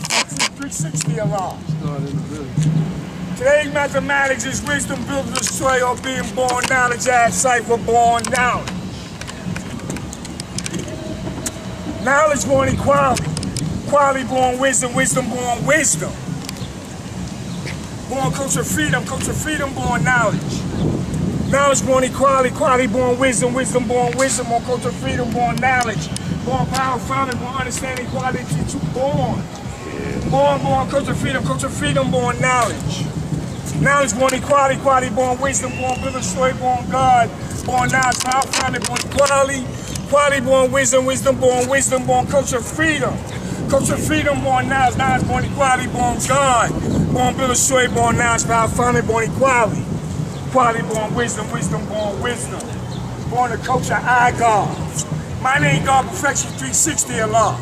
360 alarm. Today's mathematics is wisdom, build, destroy, or being born knowledge, add cipher, born knowledge. Knowledge born equality. Equality born wisdom, wisdom born wisdom. Born culture freedom born knowledge. Knowledge born equality, equality born wisdom, wisdom born wisdom, born culture freedom born knowledge. Born power, founded, born understanding, equality, teach born. Born culture freedom born knowledge. Knowledge born equality, equality born wisdom, born builder, story born God, born knowledge, power, founded, born equality, equality born wisdom, wisdom born culture freedom born knowledge, knowledge born equality, born God, born builder, story born knowledge, power, founded, born equality, equality born wisdom born wisdom, born the culture I God. My name God, perfection 360 Allah.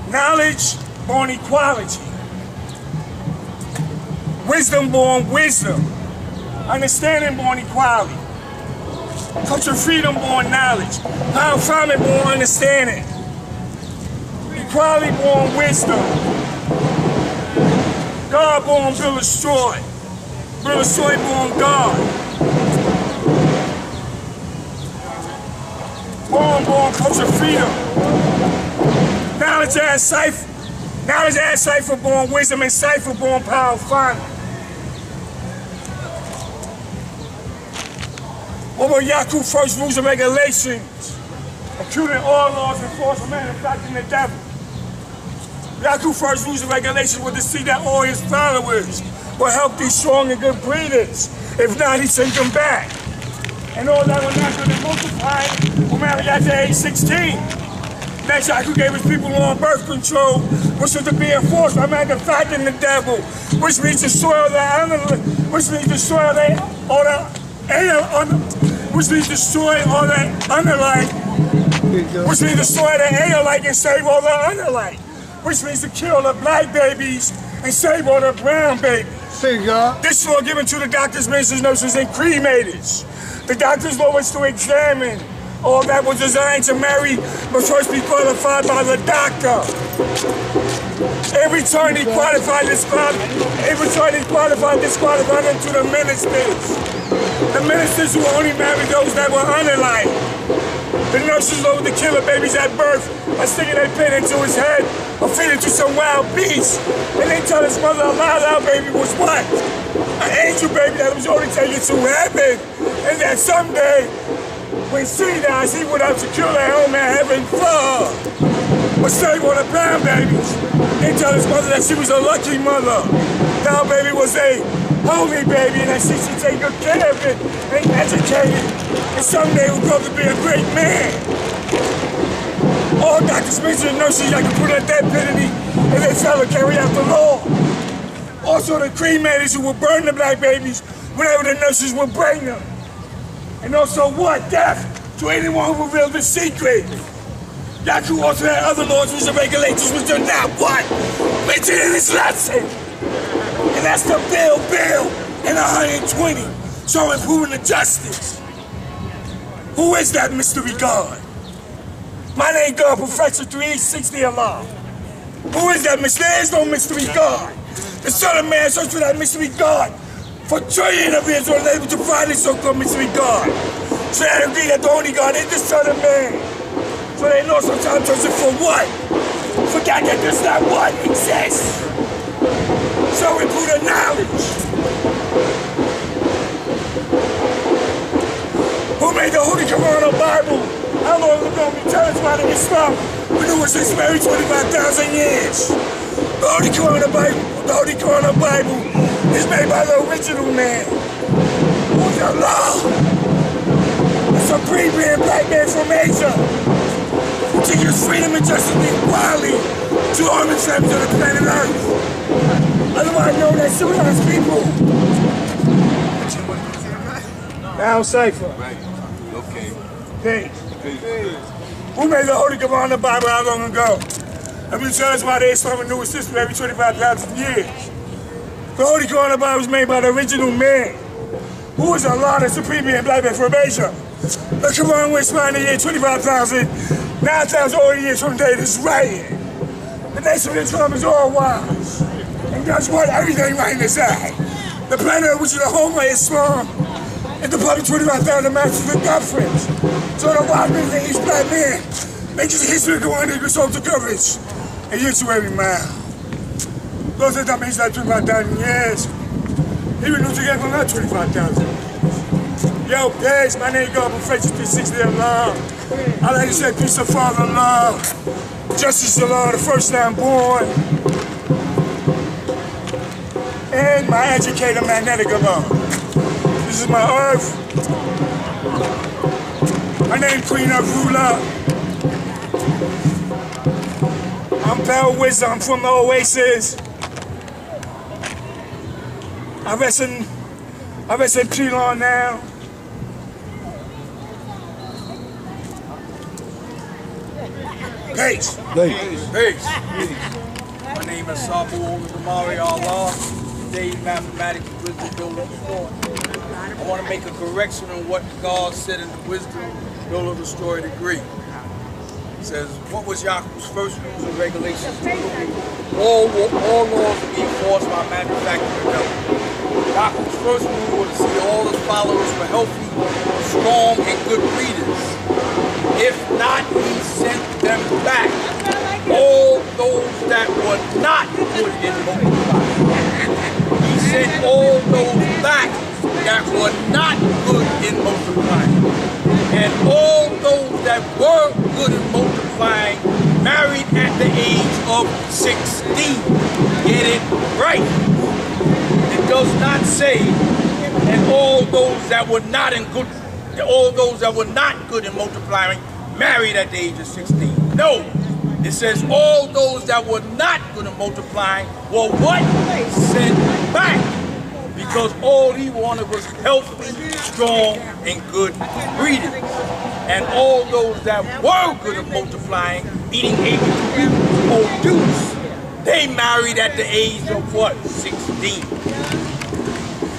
Knowledge born equality. Wisdom born wisdom. Understanding born equality. Culture freedom born knowledge. Power founded born understanding. Equality born wisdom. God born build destroy. Build destroy born God. Born culture freedom. Knowledge add cipher. Knowledge add cipher born wisdom and cipher born power founded. What were Yaku's first rules and regulations? Including all laws enforced for manufacturing the devil. Yaku's first rules and regulations were to see that all his followers were healthy, strong, and good breeders. If not, he sent them back. And all that were naturally multiplied when married after age 16. Next, Yaku gave his people on birth control, which was to be enforced by manufacturing the devil, which means destroy the animal, which means destroy all the which means destroy all the underlight, which means destroy the air-like and save all the underlight, which means to kill the black babies and save all the brown babies. This law given to the doctors, ministers, nurses, and cremators. The doctor's law was to examine all that was designed to marry, but first be qualified by the doctor. Every time he qualified, disqualified them to the ministers. The ministers who only married those that were underlined. The nurses loaded to kill the babies at birth by sticking their pin into his head or feed it to some wild beast. And they tell his mother a our baby was what? An angel baby that was only taken to heaven. And that someday, when she dies, he would have to kill her home in heaven for her. But save all the brown babies. They tell his mother that she was a lucky mother. That our baby was a holy baby and that she should take good care of it and educate it. And someday will grow to be a great man. All doctors, ministers, and nurses that can put a death penalty and they tell her carry out the law. Also the cremators who will burn the black babies whenever the nurses will bring them. And also what? Death to anyone who reveals the secret. Yaku also had other laws, rules, and regulations which are not what? Mentioned in this lesson. And that's the bill, and 120. So improving the justice. Who is that mystery God? My name God, Professor 360 Allah. Who is that mystery? There is no mystery God. The Son of Man searched for that mystery God. For trillions of years, was able to find this so-called mystery God. So they agree that the only God is the Son of Man. So they know sometimes searching for what? Forgot that this not what exists. So we put a knowledge. Who made the Holy Quran Bible? How long ago we tell us about Islam? We knew it since maybe 25,000 years. The Holy Quran Bible is made by the original man. Who's Allah? A supreme man, black man from Asia. Who teaches freedom and justice and equality to all the families of the planet Earth. Otherwise known as civilized people. Now cipher. Right. Okay. Peace. Who made the Holy Quran the Bible how long ago? Let me tell us why the Islamic new system every 25,000 years. The Holy Quran Bible was made by the original man, who is Allah, the supreme man, black man from Asia. The Quran was found in the year 25,000, 9,000 years from the day this writing. The The nation of Islam is all wise. And guess what? Everything right in his eye. The planet, which is the home of Islam, and the public 25,000 masters of Godfriends. So the wise men of each black man make just history go on in soldier coverage and use you every mile. Those that means like 25,000 years. He renewed together not 25,000. Yo, peace, my name is God, Prophet 360 Allah. I like to say peace of Father Allah. Justice of Allah, the first time born. And my educator, magnetic Allah. This is my earth. My name Queen of Ruler. I'm Power Wisdom, I'm from the Oasis. I rest in Pilon now. Peace. Peace. My name is Sabu Damari Allah. Today, mathematics, wisdom, building the story. I want to make a correction on what God said in the wisdom, building the story degree. It says, what was Yaakov's first rules and regulations? All laws will be enforced by manufacturing development. Yaakov's first rule was to see all his followers were healthy, strong, and good breeders. If not, he sent them back. All those that were not good in multiplying. He sent all those back that were not good in multiplying. And all those that were good in multiplying married at the age of 16. Get it right. It does not say, and all those that were not good in multiplying married at the age of 16. No. It says all those that were not good at multiplying were what? Sent back. Because all he wanted was healthy, strong, and good breeding. And all those that were good at multiplying, meaning able to reproduce, they married at the age of what? 16.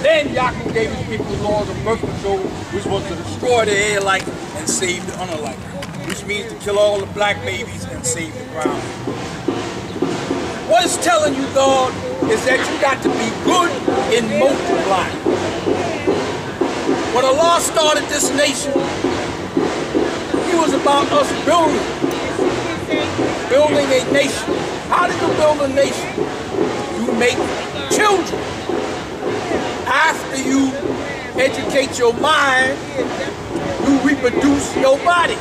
Then Yaakov gave his people the laws of birth control, which was to destroy the Israelites and save the unalike. Which means to kill all the black babies and save the ground. What it's telling you, God, is that you got to be good in multiplying. When Allah started this nation, He was about us building a nation. How do you build a nation? You make children. After you educate your mind, you reproduce your body.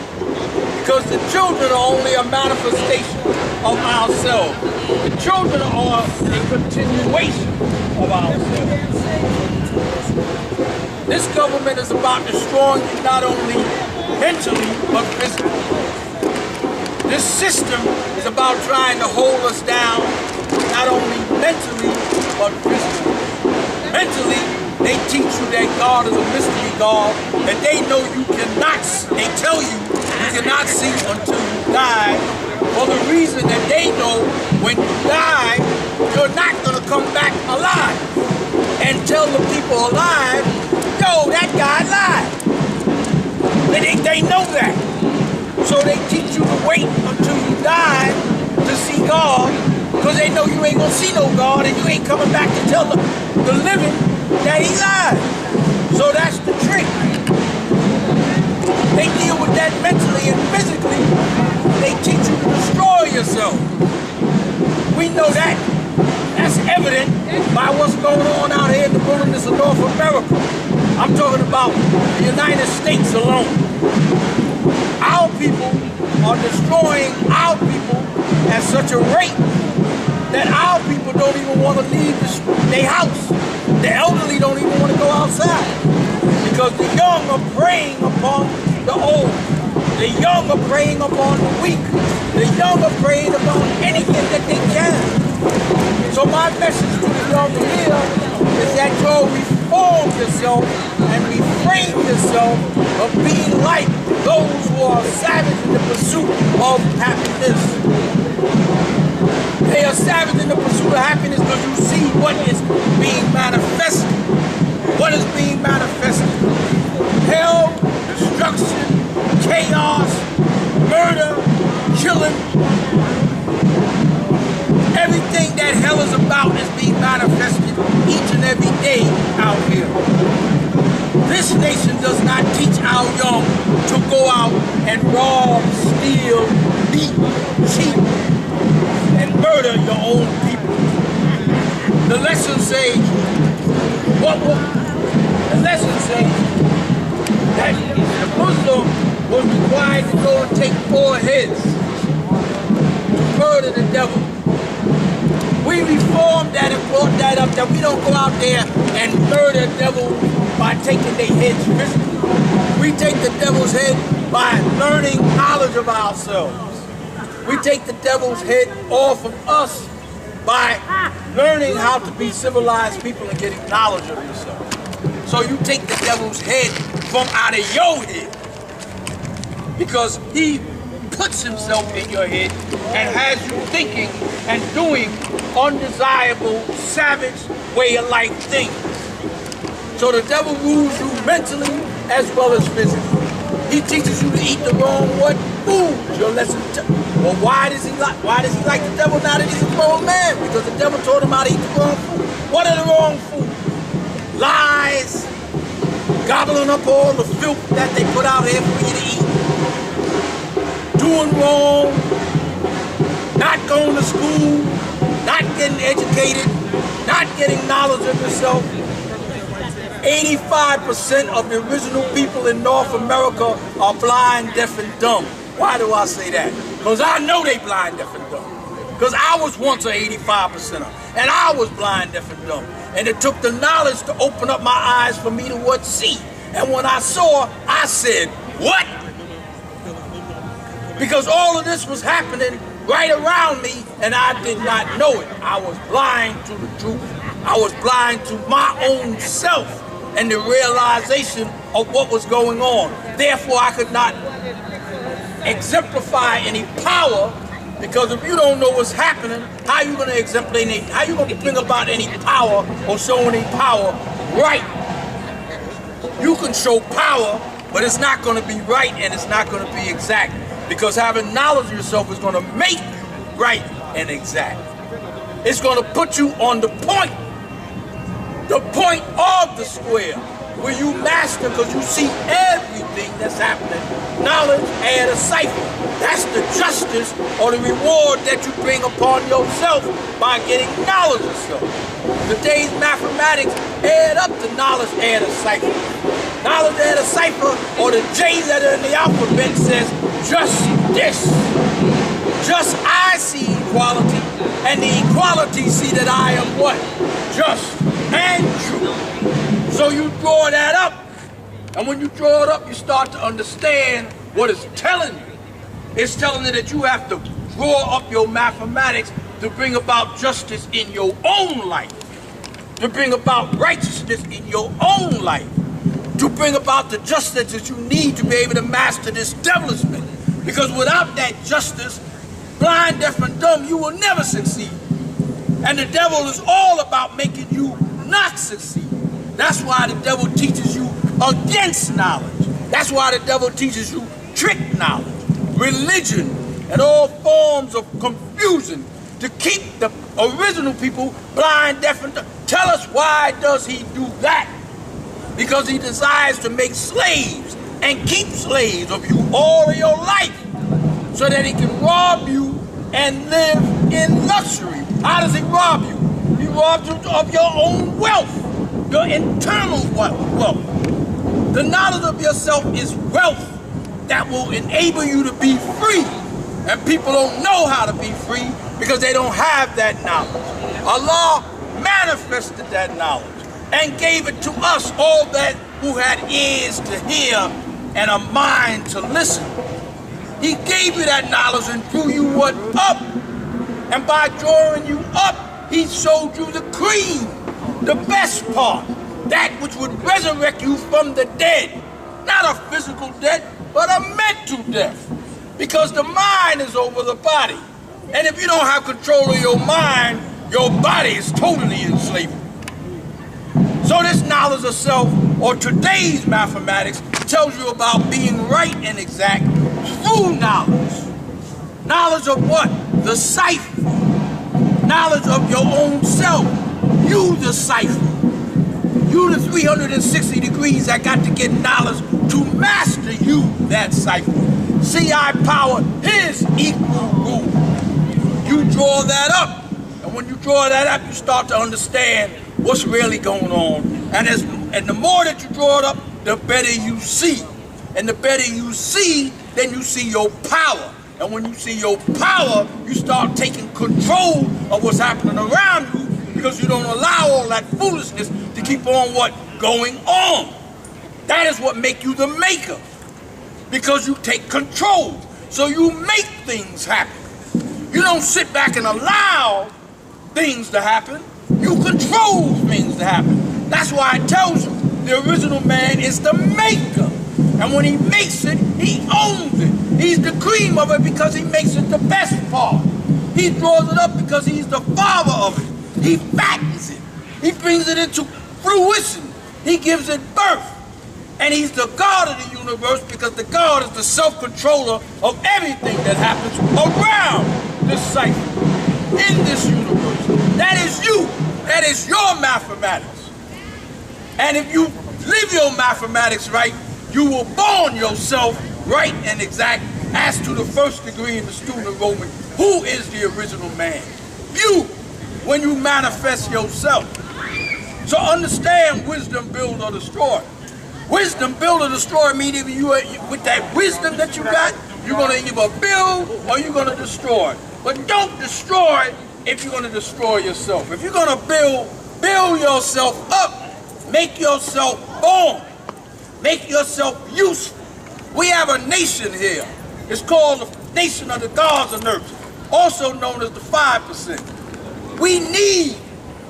Because the children are only a manifestation of ourselves. The children are a continuation of ourselves. This government is about destroying you not only mentally, but physically. This system is about trying to hold us down, not only mentally, but physically. Mentally, they teach you that God is a mystery God, and they know you cannot, they tell you cannot see until you die, for the reason that they know when you die, you're not going to come back alive. And tell the people alive, yo, that guy lied. They know that. So they teach you to wait until you die to see God, because they know you ain't going to see no God, and you ain't coming back to tell the living that he lied. So that's the trick. They deal with that mentally and physically. They teach you to destroy yourself. We know that. That's evident by what's going on out here in the wilderness of North America. I'm talking about the United States alone. Our people are destroying our people at such a rate that our people don't even want to leave their house. The elderly don't even want to go outside because the young are preying upon the old. The young are preying upon the weak. The young are preying upon anything that they can. So my message to the young here is that you'll reform yourself and refrain yourself of being like those who are savage in the pursuit of happiness. They are savage in the pursuit of happiness because you see what is being manifested. What is being manifested? Hell, destruction, chaos, murder, killing. Everything that hell is about is being manifested each and every day out here. This nation does not teach our young to go out and rob, steal, beat, cheat, and murder your own people. The lessons say, the lessons say that the Muslim was required to go and take 4 heads to murder the devil. We reformed that and brought that up, that we don't go out there and murder the devil by taking their heads physically. We take the devil's head by learning knowledge of ourselves. We take the devil's head off of us by learning how to be civilized people and getting knowledge of yourself. So you take the devil's head from out of your head because he puts himself in your head and has you thinking and doing undesirable, savage way of life things. So the devil rules you mentally as well as physically. He teaches you to eat the wrong what? Food. Your lesson. Well, why does he like the devil now that he's a grown man? Because the devil told him how to eat the wrong food. What are the wrong food? Lies, gobbling up all the filth that they put out here for you to eat. Doing wrong, not going to school, not getting educated, not getting knowledge of yourself. 85% of the original people in North America are blind, deaf, and dumb. Why do I say that? Because I know they blind, deaf, and dumb. Because I was once an 85%er, and I was blind, deaf, and dumb. And it took the knowledge to open up my eyes for me to what see. And when I saw, I said, what? Because all of this was happening right around me, and I did not know it. I was blind to the truth. I was blind to my own self and the realization of what was going on. Therefore, I could not exemplify any power, because if you don't know what's happening, how are you going to exemplify how are you going to bring about any power or show any power right? You can show power, but it's not going to be right and it's not going to be exact. Because having knowledge of yourself is going to make you right and exact. It's going to put you on the point of the square, where you master because you see everything that's happening. Knowledge and a cipher. That's the justice or the reward that you bring upon yourself by getting knowledge of yourself. Today's mathematics add up to knowledge and a cipher. Knowledge and a cipher, or the J's that are in the alphabet, says just this. Just I see equality, and the equality see that I am what? Just and true. So you draw that up, and when you draw it up, you start to understand what it's telling you. It's telling you that you have to draw up your mathematics to bring about justice in your own life, to bring about righteousness in your own life, to bring about the justice that you need to be able to master this devilishment. Because without that justice, blind, deaf, and dumb, you will never succeed. And the devil is all about making you not succeed. That's why the devil teaches you against knowledge. That's why the devil teaches you trick knowledge, religion, and all forms of confusion to keep the original people blind, deaf, and dumb. Tell us, why does he do that? Because he desires to make slaves and keep slaves of you all of your life so that he can rob you and live in luxury. How does he rob you? He robs you of your own wealth, your internal wealth. The knowledge of yourself is wealth that will enable you to be free. And people don't know how to be free because they don't have that knowledge. Allah manifested that knowledge and gave it to us, all that who had ears to hear and a mind to listen. He gave you that knowledge and drew you what? Up. And by drawing you up, he showed you the cream, the best part, that which would resurrect you from the dead. Not a physical death, but a mental death. Because the mind is over the body. And if you don't have control of your mind, your body is totally in slavery. So this knowledge of self, or today's mathematics, tells you about being right and exact through knowledge. Knowledge of what? The cipher. knowledge of your own self. You the cipher. You the 360 degrees that got to get knowledge to master you, that cipher. See, I power his equal rule. You draw that up. And when you draw that up, you start to understand what's really going on. And the more that you draw it up, the better you see. And the better you see, then you see your power. And when you see your power, you start taking control of what's happening around you, because you don't allow all that foolishness to keep on going on. That is what makes you the maker, because you take control. So you make things happen. You don't sit back and allow things to happen. You control things to happen. That's why it tells you the original man is the maker. And when he makes it, he owns it. He's the cream of it because he makes it the best part. He draws it up because he's the father of it. He fattens it. He brings it into fruition. He gives it birth. And he's the God of the universe, because the God is the self-controller of everything that happens around this cycle, in this universe. That is you. That is your mathematics. And if you live your mathematics right, you will born yourself right and exact as to the first degree in the student enrollment. Who is the original man? You, when you manifest yourself. So understand wisdom, build or destroy. Wisdom, build or destroy, meaning you, with that wisdom that you got, you're going to either build or you're going to destroy. But don't destroy if you're going to destroy yourself. If you're going to build yourself up. Make yourself born. Make yourself useful. We have a nation here. It's called the nation of the gods of earth, also known as the 5%. We need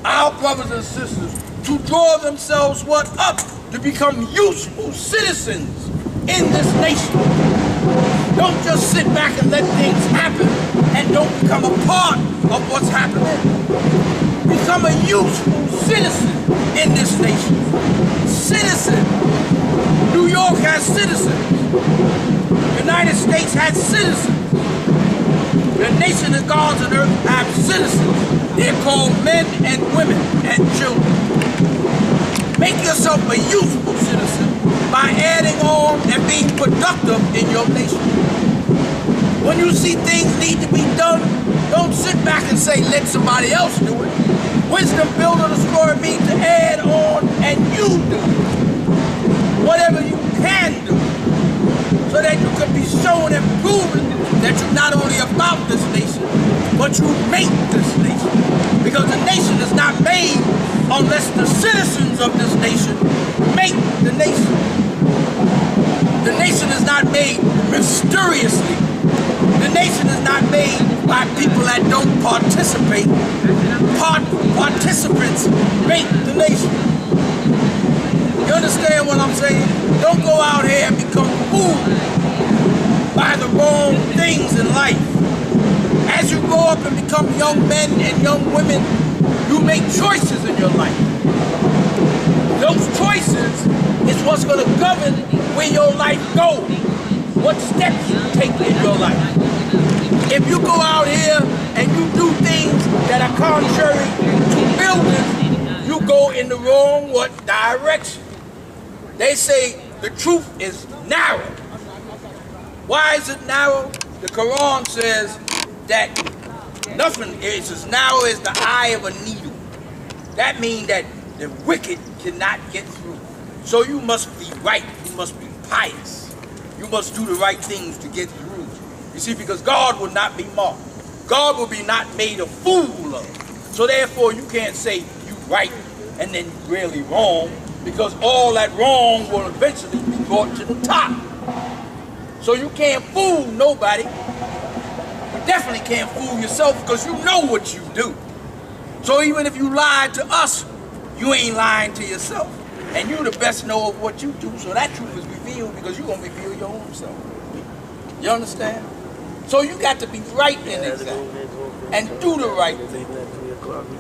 our brothers and sisters to draw themselves up to become useful citizens in this nation. Don't just sit back and let things happen and don't become a part of what's happening. Become a useful citizen in this nation. Citizen. New York has citizens. United States has citizens. The nation of gods on earth have citizens. They're called men and women and children. Make yourself a useful citizen by adding on and being productive in your nation. When you see things need to be done, don't sit back and say, let somebody else do it. Wisdom, build or destroy means to add on and you do whatever you can do, so that you can be shown and proven that you're not only about this nation, but you make this nation. Because the nation is not made unless the citizens of this nation make the nation. The nation is not made mysteriously. The nation is not made by people that don't participate. Participants make the nation. You understand what I'm saying? Don't go out here and become fooled by the wrong things in life. As you grow up and become young men and young women, you make choices in your life. Those choices is what's going to govern where your life goes, what steps you take in your life. If you go out here and you do things that are contrary to building, you go in the wrong direction. They say the truth is narrow. Why is it narrow? The Quran says that nothing is as narrow as the eye of a needle. That means that the wicked cannot get through. So you must be right. You must be pious. You must do the right things to get through. You see, because God will not be mocked. God will be not made a fool of. So therefore, you can't say you right and then you really wrong, because all that wrong will eventually be brought to the top. So you can't fool nobody. You definitely can't fool yourself, because you know what you do. So even if you lied to us, you ain't lying to yourself. And you the best know of what you do, so that truth is revealed, because you're going to reveal your own self. You understand? So you got to be right and exact and do the right thing.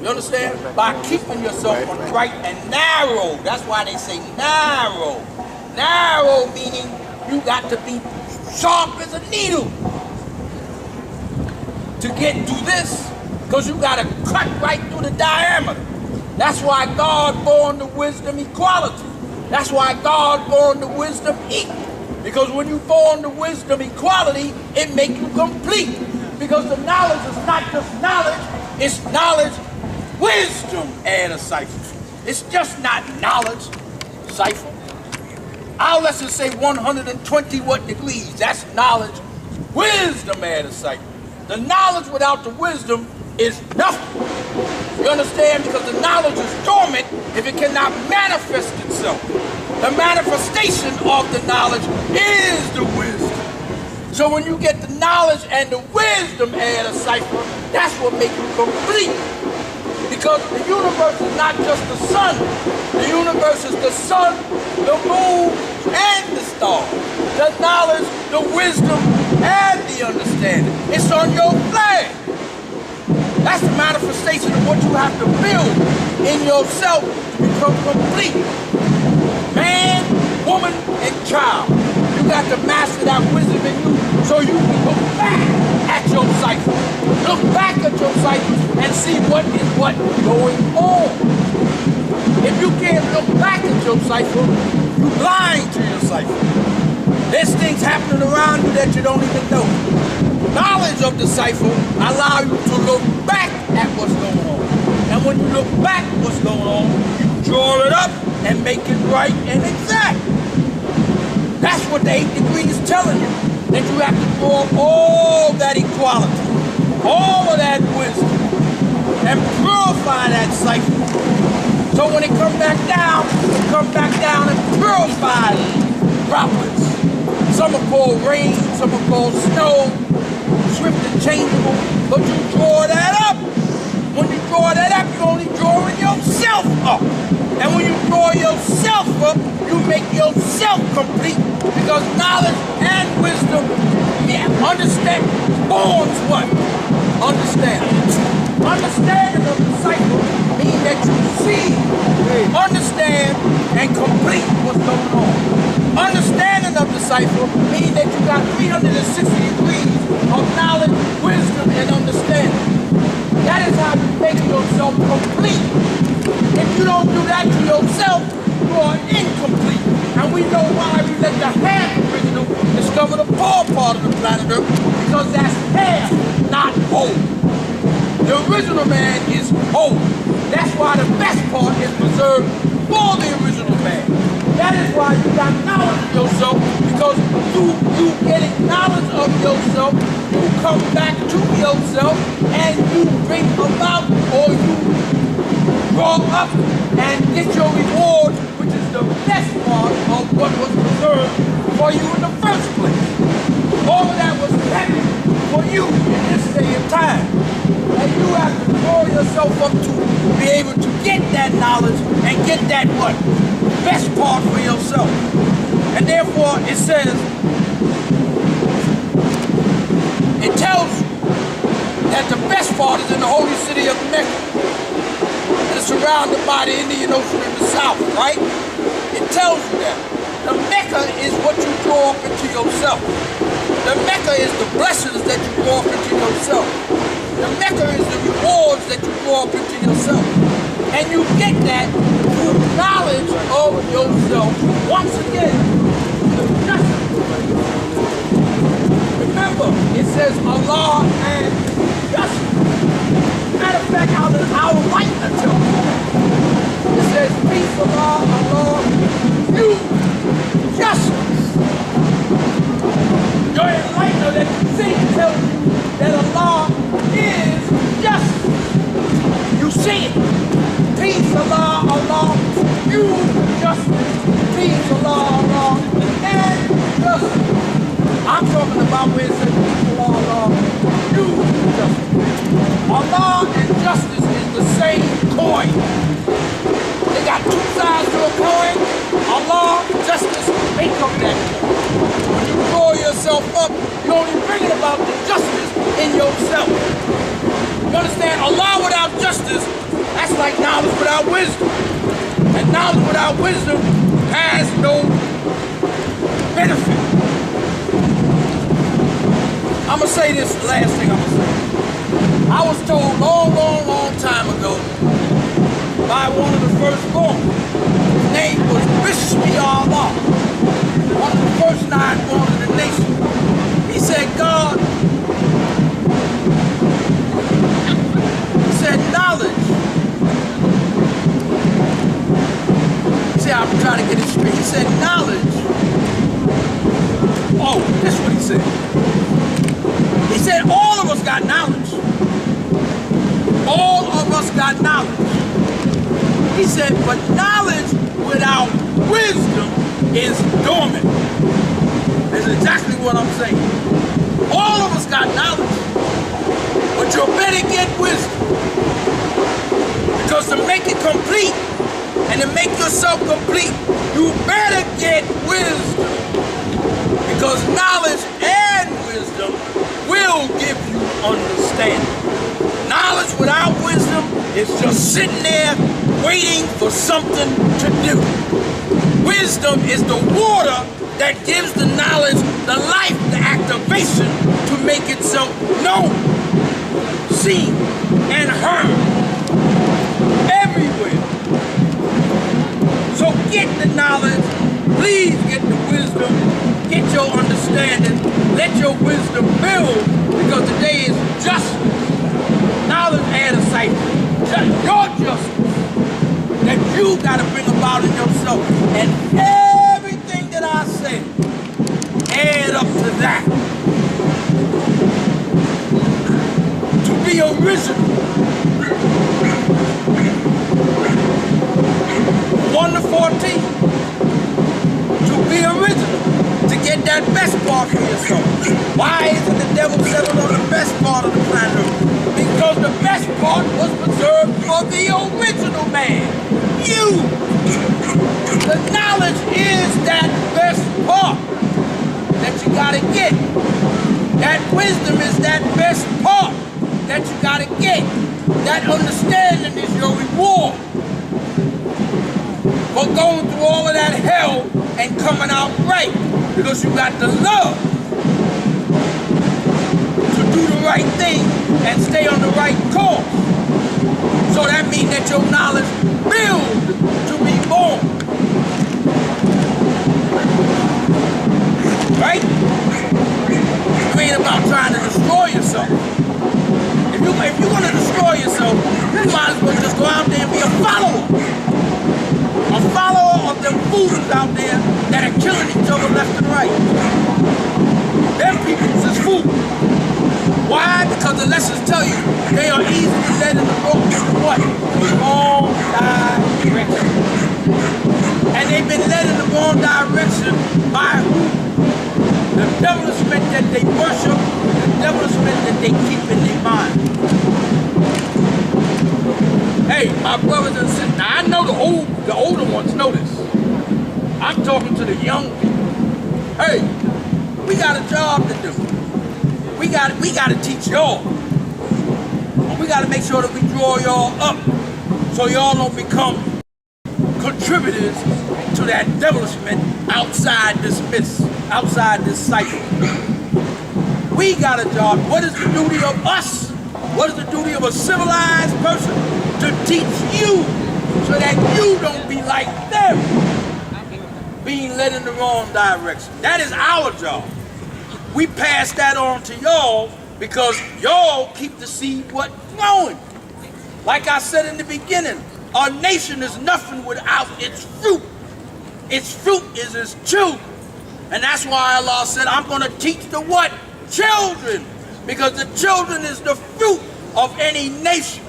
You understand? By keeping yourself on the right and narrow. That's why they say narrow. Narrow meaning you got to be sharp as a needle to get to this. because you got to cut right through the diameter. That's why God born the wisdom equality. That's why God born the wisdom equal. Because when you born the wisdom equality, it makes you complete. Because the knowledge is not just knowledge, it's knowledge, wisdom, add a cipher. It's just not knowledge, cipher. Our lesson say 120 what degrees. That's knowledge, wisdom, add a cipher. The knowledge without the wisdom is nothing. You understand? Because the knowledge is dormant if it cannot manifest itself. The manifestation of the knowledge is the wisdom. So when you get the knowledge and the wisdom add a cipher, that's what makes you complete. Because the universe is not just the sun. The universe is the sun, the moon, and the stars. The knowledge, the wisdom, and the understanding. It's on your flag. That's the manifestation of what you have to build in yourself to become complete. Man, woman, and child. You got to master that wisdom in you so you can look back at your cycle. Look back at your cycle and see what is going on. If you can't look back at your cycle, you're blind to your cycle. There's things happening around you that you don't even know. Knowledge of the cipher allow you to look back at what's going on. And when you look back at what's going on, you draw it up and make it right and exact. That's what the 8 degrees is telling you. That you have to draw all that equality, all of that wisdom, and purify that cipher. So when it comes back down and purify droplets. Some are called rain, some are called snow, swift and changeable, but you draw that up. When you draw that up, you're only drawing yourself up. And when you draw yourself up, you make yourself complete. Because knowledge and wisdom, understand, borns what? Understanding. Understanding of the cycle means that you see, understand, and complete what's going on. Understanding of the cycle means that you got 360 degrees of knowledge, wisdom, and understanding. That is how you make yourself complete. If you don't do that to yourself, you are incomplete. And we know why we let the half original discover the poor part of the planet Earth, because that's half, not whole. The original man is whole. That's why the best part is preserved for the original man. That is why you got knowledge of yourself, because through you getting knowledge of yourself, you come back to yourself and you bring about, or you grow up and get your reward, which is the best part of what was preserved for you in the first place. All of that was heavy for you in this day and time. And you have to draw yourself up to be able to get that knowledge and get that what? Best part for yourself. And therefore it says, it tells you that the best part is in the holy city of Mecca. It's surrounded by the Indian Ocean in the south, right? It tells you that. The Mecca is what you draw up into yourself. The Mecca is the blessings that you draw up into yourself. The Mecca is the rewards that you draw up into yourself. And you get that through knowledge of yourself. Once again, remember, it says Allah and justice. Matter of fact, I'll write the tell. It says peace, Allah, you, justice. Your enlightener that you see tells you that Allah is justice. You see it. Peace, Allah, you, justice. Peace, Allah, and justice. I'm talking about where it says peace, Allah, you, justice. Allah and justice is the same coin. They got two sides to a coin. Allah, justice, make up that coin. When you draw yourself up, you're only bringing about the justice in yourself. You understand? Allah without justice, that's like knowledge without wisdom. And knowledge without wisdom has no benefit. I'm going to say this last thing I'm going to say. I was told long time ago by one of the firstborn. His name was Bishmi Allah, one of the first 9 born of the nation. He said, God, he said, knowledge. See, I'm trying to get it straight. He said, knowledge. Oh, that's what he said. He said, all of us got knowledge. All of us got knowledge. He said, but knowledge without wisdom is dormant. That's exactly what I'm saying. All of us got knowledge, but you better get wisdom. Because to make it complete, and to make yourself complete, you better get wisdom. Because knowledge and wisdom will give you understanding. Knowledge without wisdom is just sitting there waiting for something to do. Wisdom is the water that gives the knowledge the life, the activation to make itself known, seen, and heard everywhere. So get the knowledge, please get the wisdom, get your understanding, let your wisdom build, because today is justice. Knowledge and a cipher. Your justice that you got to bring about in yourself. And everything that I say, add up to that. To be original. 1 to 14. To be original. To get that best part for yourself. Why isn't the devil settled on the best part of the planet? Because the best part was preserved for the original man. You! The knowledge is that best part that you gotta get. That wisdom is that best part that you gotta get. That understanding is your reward for going through all of that hell and coming out right. Because you got the love to do the right thing and stay on the right course. So that means that your knowledge builds to be born. Right? You ain't about trying to destroy yourself. If you're going to destroy yourself, you might as well just go out there and be a follower. A follower of them fools out there that are killing each other left and right. Them people is fools. Why? Because the lessons tell you they are easily led in the wrong direction. And they've been led in the wrong direction by who? The devilishment that they worship, the devilishment that they keep in their mind. Hey, my brothers and sisters, now I know the older ones know this. I'm talking to the young people. Hey, we got a job to do. We got to teach y'all. We got to make sure that we draw y'all up so y'all don't become contributors to that devilishment outside this mist, outside this cycle. We got a job. What is the duty of us? What is the duty of a civilized person? To teach you so that you don't be like them, being led in the wrong direction. That is our job. We pass that on to y'all because y'all keep the seed growing. Like I said in the beginning, our nation is nothing without its fruit. Its fruit is its children. And that's why Allah said, I'm going to teach the what? Children. Because the children is the fruit of any nation.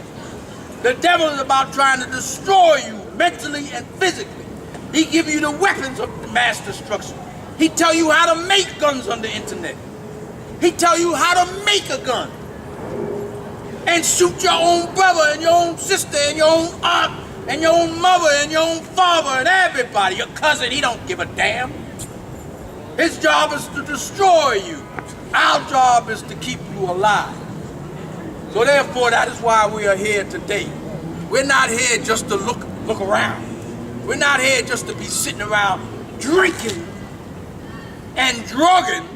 The devil is about trying to destroy you mentally and physically. He give you the weapons of mass destruction. He tell you how to make guns on the internet. He tell you how to make a gun. And shoot your own brother and your own sister and your own aunt and your own mother and your own father and everybody. Your cousin, he don't give a damn. His job is to destroy you. Our job is to keep you alive. So therefore, that is why we are here today. We're not here just to look around. We're not here just to be sitting around drinking and drugging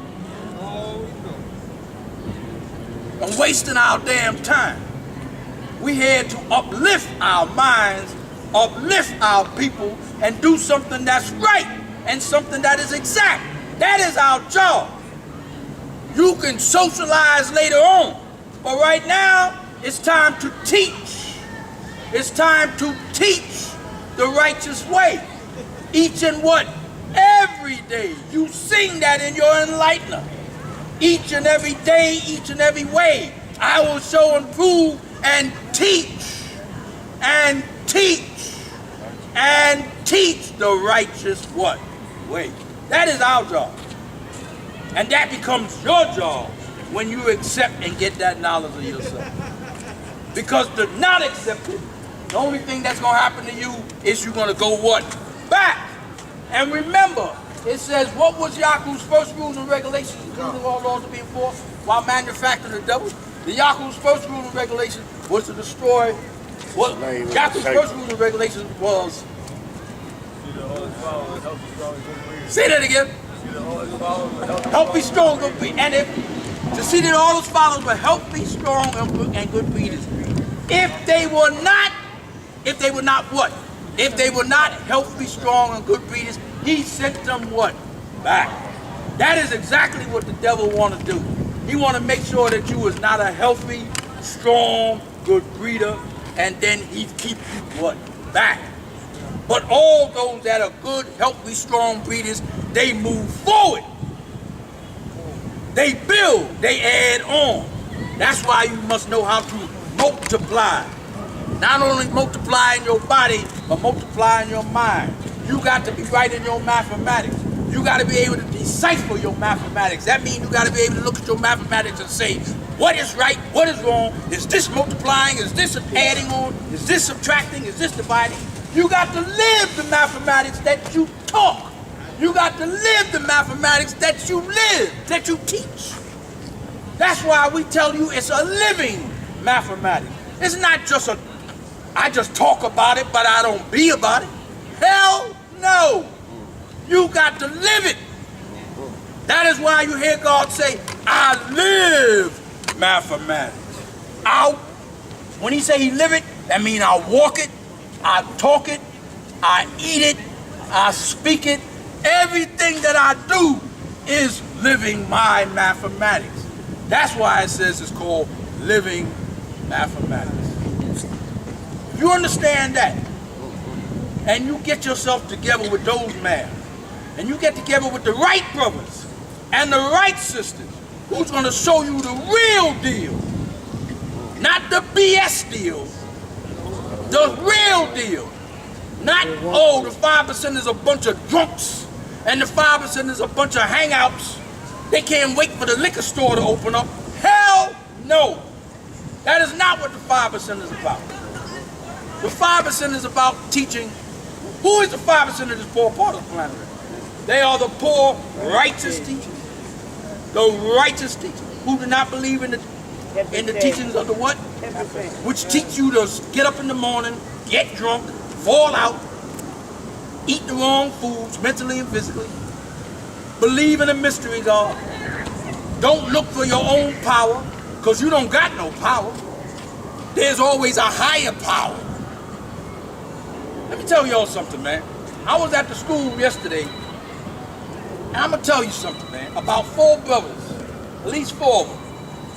and wasting our damn time. We're here to uplift our minds, uplift our people, and do something that's right and something that is exact. That is our job. You can socialize later on, but right now it's time to teach. It's time to teach the righteous way. Each and what? Every day. You sing that in your enlightener. Each and every day, each and every way, I will show and prove and teach and teach and teach the righteous what? Way. That is our job. And that becomes your job when you accept and get that knowledge of yourself. Because to not accept it, the only thing that's going to happen to you is you're going to go what? Back. And remember, it says, what was Yahu's first rules and regulations? Including all laws to be enforced while manufacturing the devil. The Yahu's first rule and regulation was to destroy. What Yahu's first rule and regulation was. Say that again. Help be strong and if to see that all his followers were healthy, strong, and good breeders. If they were not what? If they were not healthy, strong, and good breeders, he sent them what? Back. That is exactly what the devil want to do. He want to make sure that you is not a healthy, strong, good breeder, and then he keep you what? Back. But all those that are good, healthy, strong breeders, they move forward. They build, they add on. That's why you must know how to multiply. Not only multiply in your body, but multiply in your mind. You got to be right in your mathematics. You got to be able to decipher your mathematics. That means you got to be able to look at your mathematics and say, what is right, what is wrong? Is this multiplying? Is this adding on? Is this subtracting? Is this dividing? You got to live the mathematics that you talk. You got to live the mathematics that you live, that you teach. That's why we tell you it's a living mathematics. It's not just I just talk about it, but I don't be about it. Hell no. You got to live it. That is why you hear God say, I live mathematics. When he say he live it, that means I walk it, I talk it, I eat it, I speak it. Everything that I do is living my mathematics. That's why it says it's called living mathematics. If you understand that, and you get yourself together with those men, and you get together with the right brothers and the right sisters, who's going to show you the real deal, not the BS deal, the real deal. Not, oh, the 5% is a bunch of drunks, and the 5% is a bunch of hangouts. They can't wait for the liquor store to open up. Hell no. That is not what the 5% is about. The 5% is about teaching. Who is the 5% of this poor part of the planet? They are the poor, righteous teachers. The righteous teachers who do not believe in the teachings of the what? Which teach you to get up in the morning, get drunk, fall out, eat the wrong foods, mentally and physically, believe in a mystery God. Don't look for your own power, because you don't got no power. There's always a higher power. Let me tell y'all something, man. I was at the school yesterday, and I'm going to tell you something, man, about 4 brothers, at least 4 of them.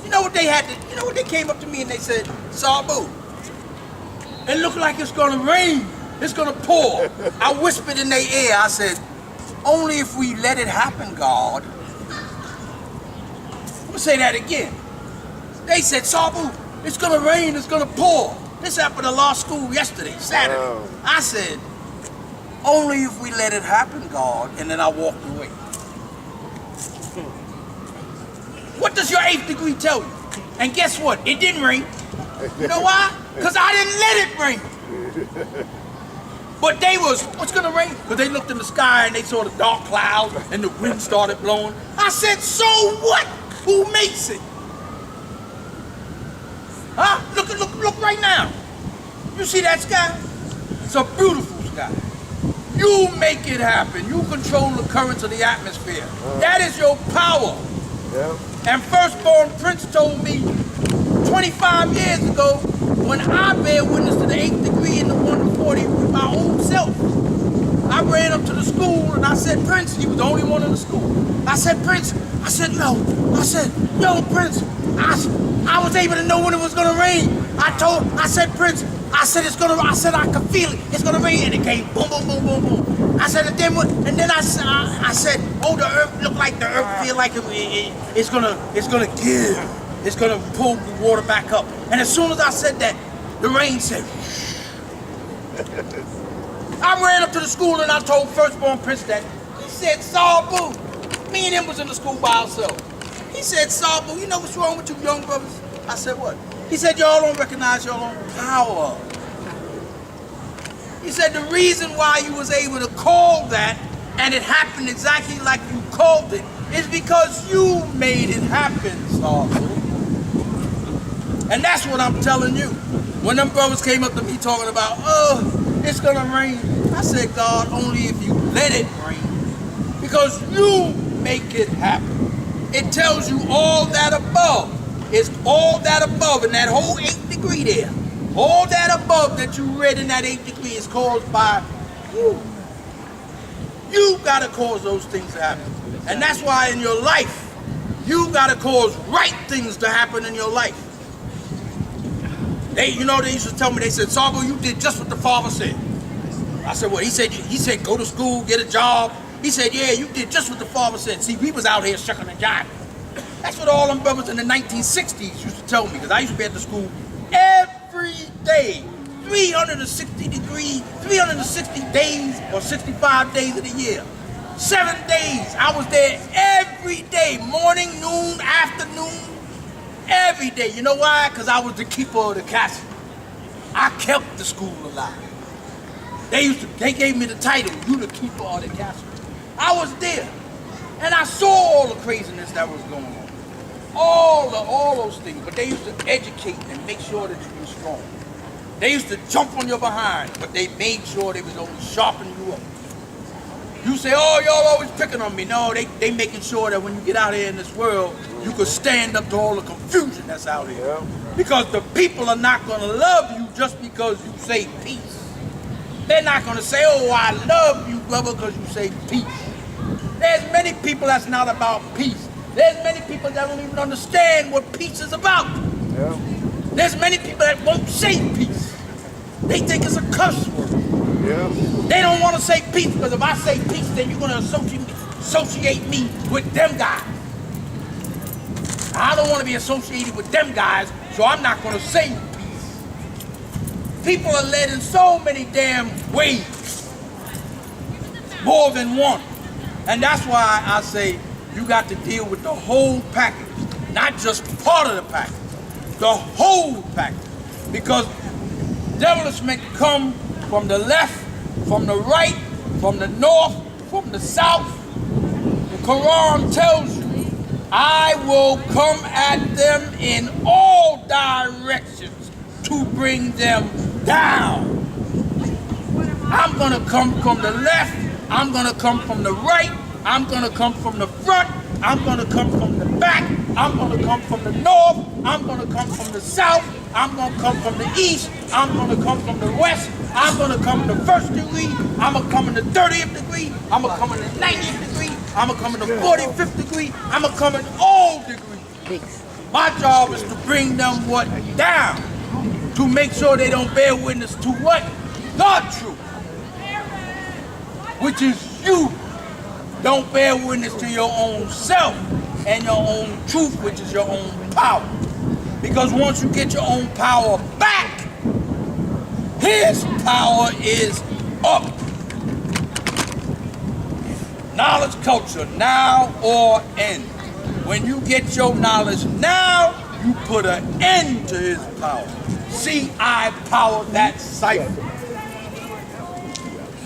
You know what they had to, you know what they came up to me and they said, Sabu, it looked like it's going to rain. It's going to pour. I whispered in their ear, I said, only if we let it happen, God. I'm going to say that again. They said, Sabu, it's going to rain, it's going to pour. This happened at law school yesterday, Saturday. Oh. I said, only if we let it happen, God, and then I walked away. What does your 8th degree tell you? And guess what? It didn't rain. You know why? Because I didn't let it rain. But they was, what's gonna rain? Because they looked in the sky and they saw the dark clouds and the wind started blowing. I said, so what? Who makes it? Huh? Look right now. You see that sky? It's a beautiful sky. You make it happen. You control the currents of the atmosphere. That is your power. Yeah. And Firstborn Prince told me, 25 years ago, when I bear witness to the 8th degree and the 140 with my own self, I ran up to the school and I said, Prince, he was the only one in the school. I said, Prince, I said, yo, Prince, I was able to know when it was gonna rain. I said, Prince, I said, I could feel it. It's gonna rain, and it came boom, boom, boom, boom, boom. I said, and then I said, oh, the earth looked like the earth feel like it's gonna give. It's gonna pull the water back up. And as soon as I said that, the rain said, I ran up to the school and I told firstborn Prince that. He said, Sabu, me and him was in the school by ourselves. He said, Sabu, you know what's wrong with you young brothers? I said, what? He said, y'all don't recognize your own power. He said, the reason why you was able to call that and it happened exactly like you called it is because you made it happen, Sabu. And that's what I'm telling you. When them brothers came up to me talking about, oh, it's gonna rain. I said, God, only if you let it rain. Because you make it happen. It tells you all that above. It's all that above in that whole 8th degree there. All that above that you read in that 8th degree is caused by you. You gotta cause those things to happen. And that's why in your life, you gotta cause right things to happen in your life. They used to tell me, they said, Sabu, you did just what the father said. I said, what? He said, go to school, get a job. He said, yeah, you did just what the father said. See, we was out here shucking and jiving. That's what all them brothers in the 1960s used to tell me, because I used to be at the school every day, 360 days or 65 days of the year. 7 days, I was there every day, morning, noon, afternoon, every day. You know why? Because I was the keeper of the castle. I kept the school alive. They gave me the title, you the keeper of the castle. I was there, and I saw all the craziness that was going on. All those things, but they used to educate and make sure that you were strong. They used to jump on your behind, but they made sure they was always sharpening you up. You say, oh, y'all always picking on me. No, they making sure that when you get out here in this world, you can stand up to all the confusion that's out here. Yeah. Because the people are not gonna love you just because you say peace. They're not gonna say, oh, I love you, brother, because you say peace. There's many people that's not about peace. There's many people that don't even understand what peace is about. Yeah. There's many people that won't say peace. They think it's a curse word. Yeah. They don't want to say peace, because if I say peace, then you're going to associate me with them guys. I don't want to be associated with them guys, so I'm not going to say peace. People are led in so many damn ways, more than one. And that's why I say you got to deal with the whole package, not just part of the package, the whole package. Because devilish men come from the left, from the right, from the north, from the south. The Quran tells you, I will come at them in all directions to bring them down. I'm gonna come from the left, I'm gonna come from the right, I'm gonna come from the front, I'm gonna come from the back, I'm gonna come from the north, I'm gonna come from the south, I'm gonna come from the east, I'm gonna come from the west, I'm gonna come in the 1st degree, I'm gonna come in the 30th degree, I'm gonna come in the 90th degree, I'm gonna come in the 45th degree, I'm gonna come in all degrees. My job is to bring them what? Down. To make sure they don't bear witness to what? The truth. Which is you. Don't bear witness to your own self and your own truth, which is your own power. Because once you get your own power back, his power is up. Knowledge culture, now or end. When you get your knowledge now, you put an end to his power. See, I power that cipher.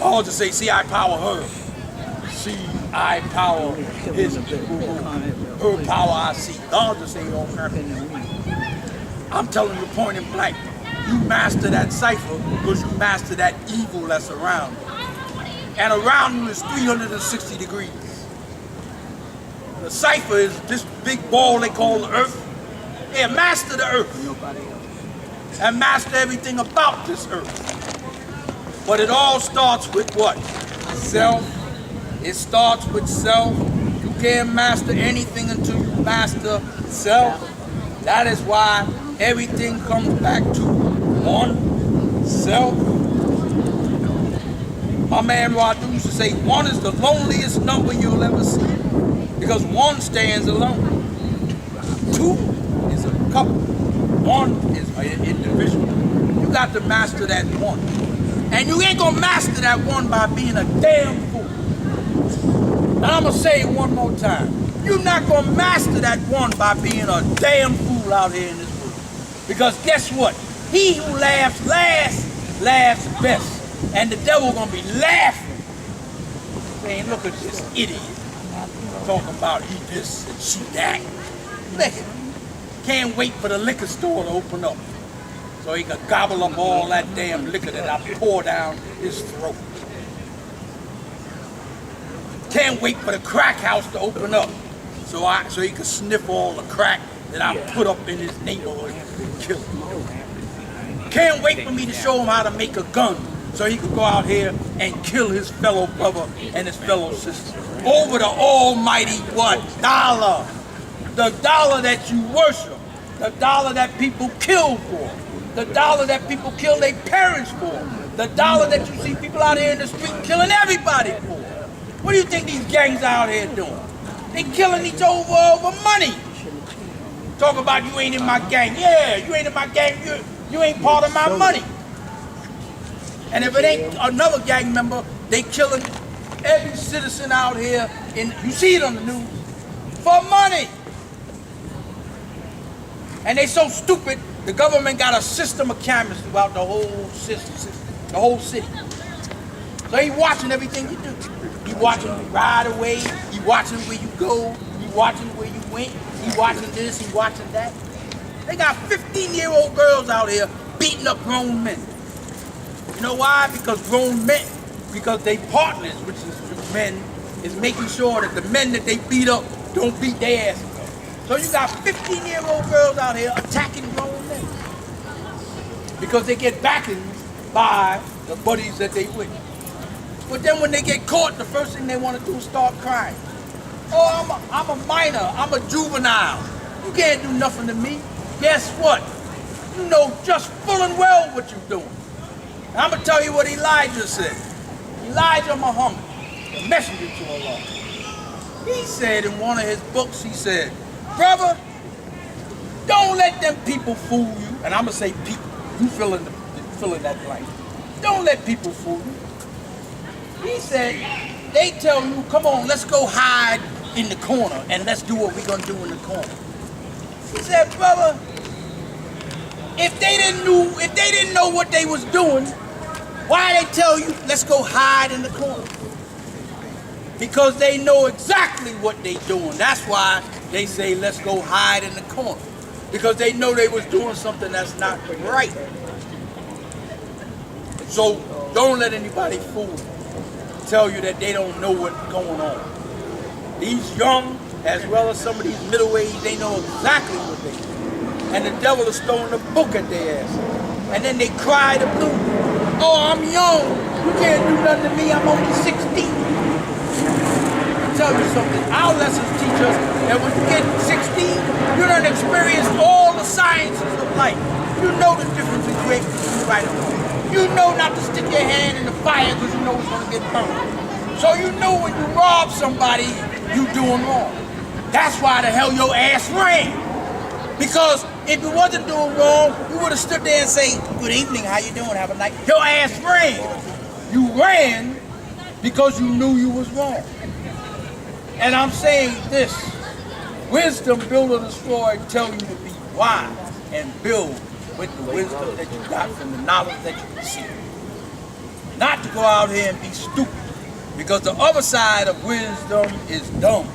I'll just say, see, I power her. See, I power his people. Her power I see. God just say, oh, I'm telling you point in blank. You master that cipher because you master that evil that's around you. And around you is 360 degrees. The cipher is this big ball they call the earth. Yeah, master the earth. And master everything about this earth. But it all starts with what? Self. It starts with self. You can't master anything until you master self. That is why everything comes back to one, self. My man Radu used to say, one is the loneliest number you'll ever see. Because one stands alone. Two is a couple. One is an individual. You got to master that one. And you ain't gonna master that one by being a damn fool. And I'm gonna say it one more time. You're not gonna master that one by being a damn fool out here in this world. Because guess what? He who laughs last, laughs best. And the devil gonna be laughing, saying, look at this idiot. Talking about he this and she that. Look, can't wait for the liquor store to open up so he can gobble up all that damn liquor that I pour down his throat. Can't wait for the crack house to open up so he can sniff all the crack that I put up in his neighborhood and kill him. Can't wait for me to show him how to make a gun so he could go out here and kill his fellow brother and his fellow sister. Over the almighty what? Dollar. The dollar that you worship. The dollar that people kill for. The dollar that people kill their parents for. The dollar that you see people out here in the street killing everybody for. What do you think these gangs out here doing? They killing each other over money. Talk about you ain't in my gang. Yeah, you ain't in my gang. You ain't part of my money. And if it ain't another gang member, they killing every citizen out here, you see it on the news, for money. And they so stupid, the government got a system of cameras throughout the whole system, the whole city. So he watching everything you do. He watching you ride away, he watching where you go, he watching where you went, he watching this, he watching that. They got 15-year-old girls out here beating up grown men. You know why? Because grown men, because they partners, which is men, is making sure that the men that they beat up don't beat their ass. So you got 15-year-old girls out here attacking grown men. Because they get backing by the buddies that they with. But then when they get caught, the first thing they want to do is start crying. Oh, I'm a minor, I'm a juvenile. You can't do nothing to me. Guess what? You know just full and well what you're doing. I'm going to tell you what Elijah said. Elijah Muhammad, the messenger to Allah. He said in one of his books, he said, brother, don't let them people fool you. And I'm going to say people. You fill in that blank. Don't let people fool you. He said, they tell you, come on, let's go hide in the corner and let's do what we're going to do in the corner. He said, brother, if they didn't know what they was doing, why they tell you, let's go hide in the corner? Because they know exactly what they doing. That's why they say, let's go hide in the corner. Because they know they was doing something that's not right. So don't let anybody fool you, tell you that they don't know what's going on. These young, as well as some of these middle-aged, they know exactly what they do. And the devil is throwing a book at their ass. And then they cry the blues. Oh, I'm young. You can't do nothing to me. I'm only 16. I'll tell you something. Our lessons teach us that when you get 16, you done experienced all the sciences of life. You know the difference between right and wrong. You know not to stick your hand in the fire because you know it's going to get burned. So you know when you rob somebody, you doing wrong. That's why the hell your ass ran. Because if you wasn't doing wrong, you would have stood there and say, good evening, how you doing, have a night. Your ass ran. You ran because you knew you was wrong. And I'm saying this, wisdom, build or destroy, tell you to be wise and build with the wisdom that you got from the knowledge that you receive. Not to go out here and be stupid, because the other side of wisdom is dumb.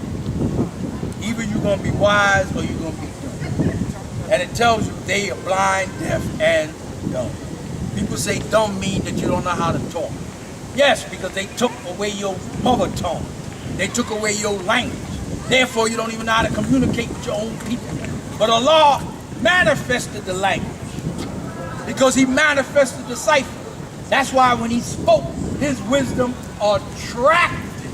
Either you're going to be wise or you're going to be dumb. And it tells you they are blind, deaf, and dumb. People say dumb mean that you don't know how to talk. Yes, because they took away your mother tongue. They took away your language. Therefore, you don't even know how to communicate with your own people. But Allah manifested the language because he manifested the cipher. That's why when he spoke, his wisdom attracted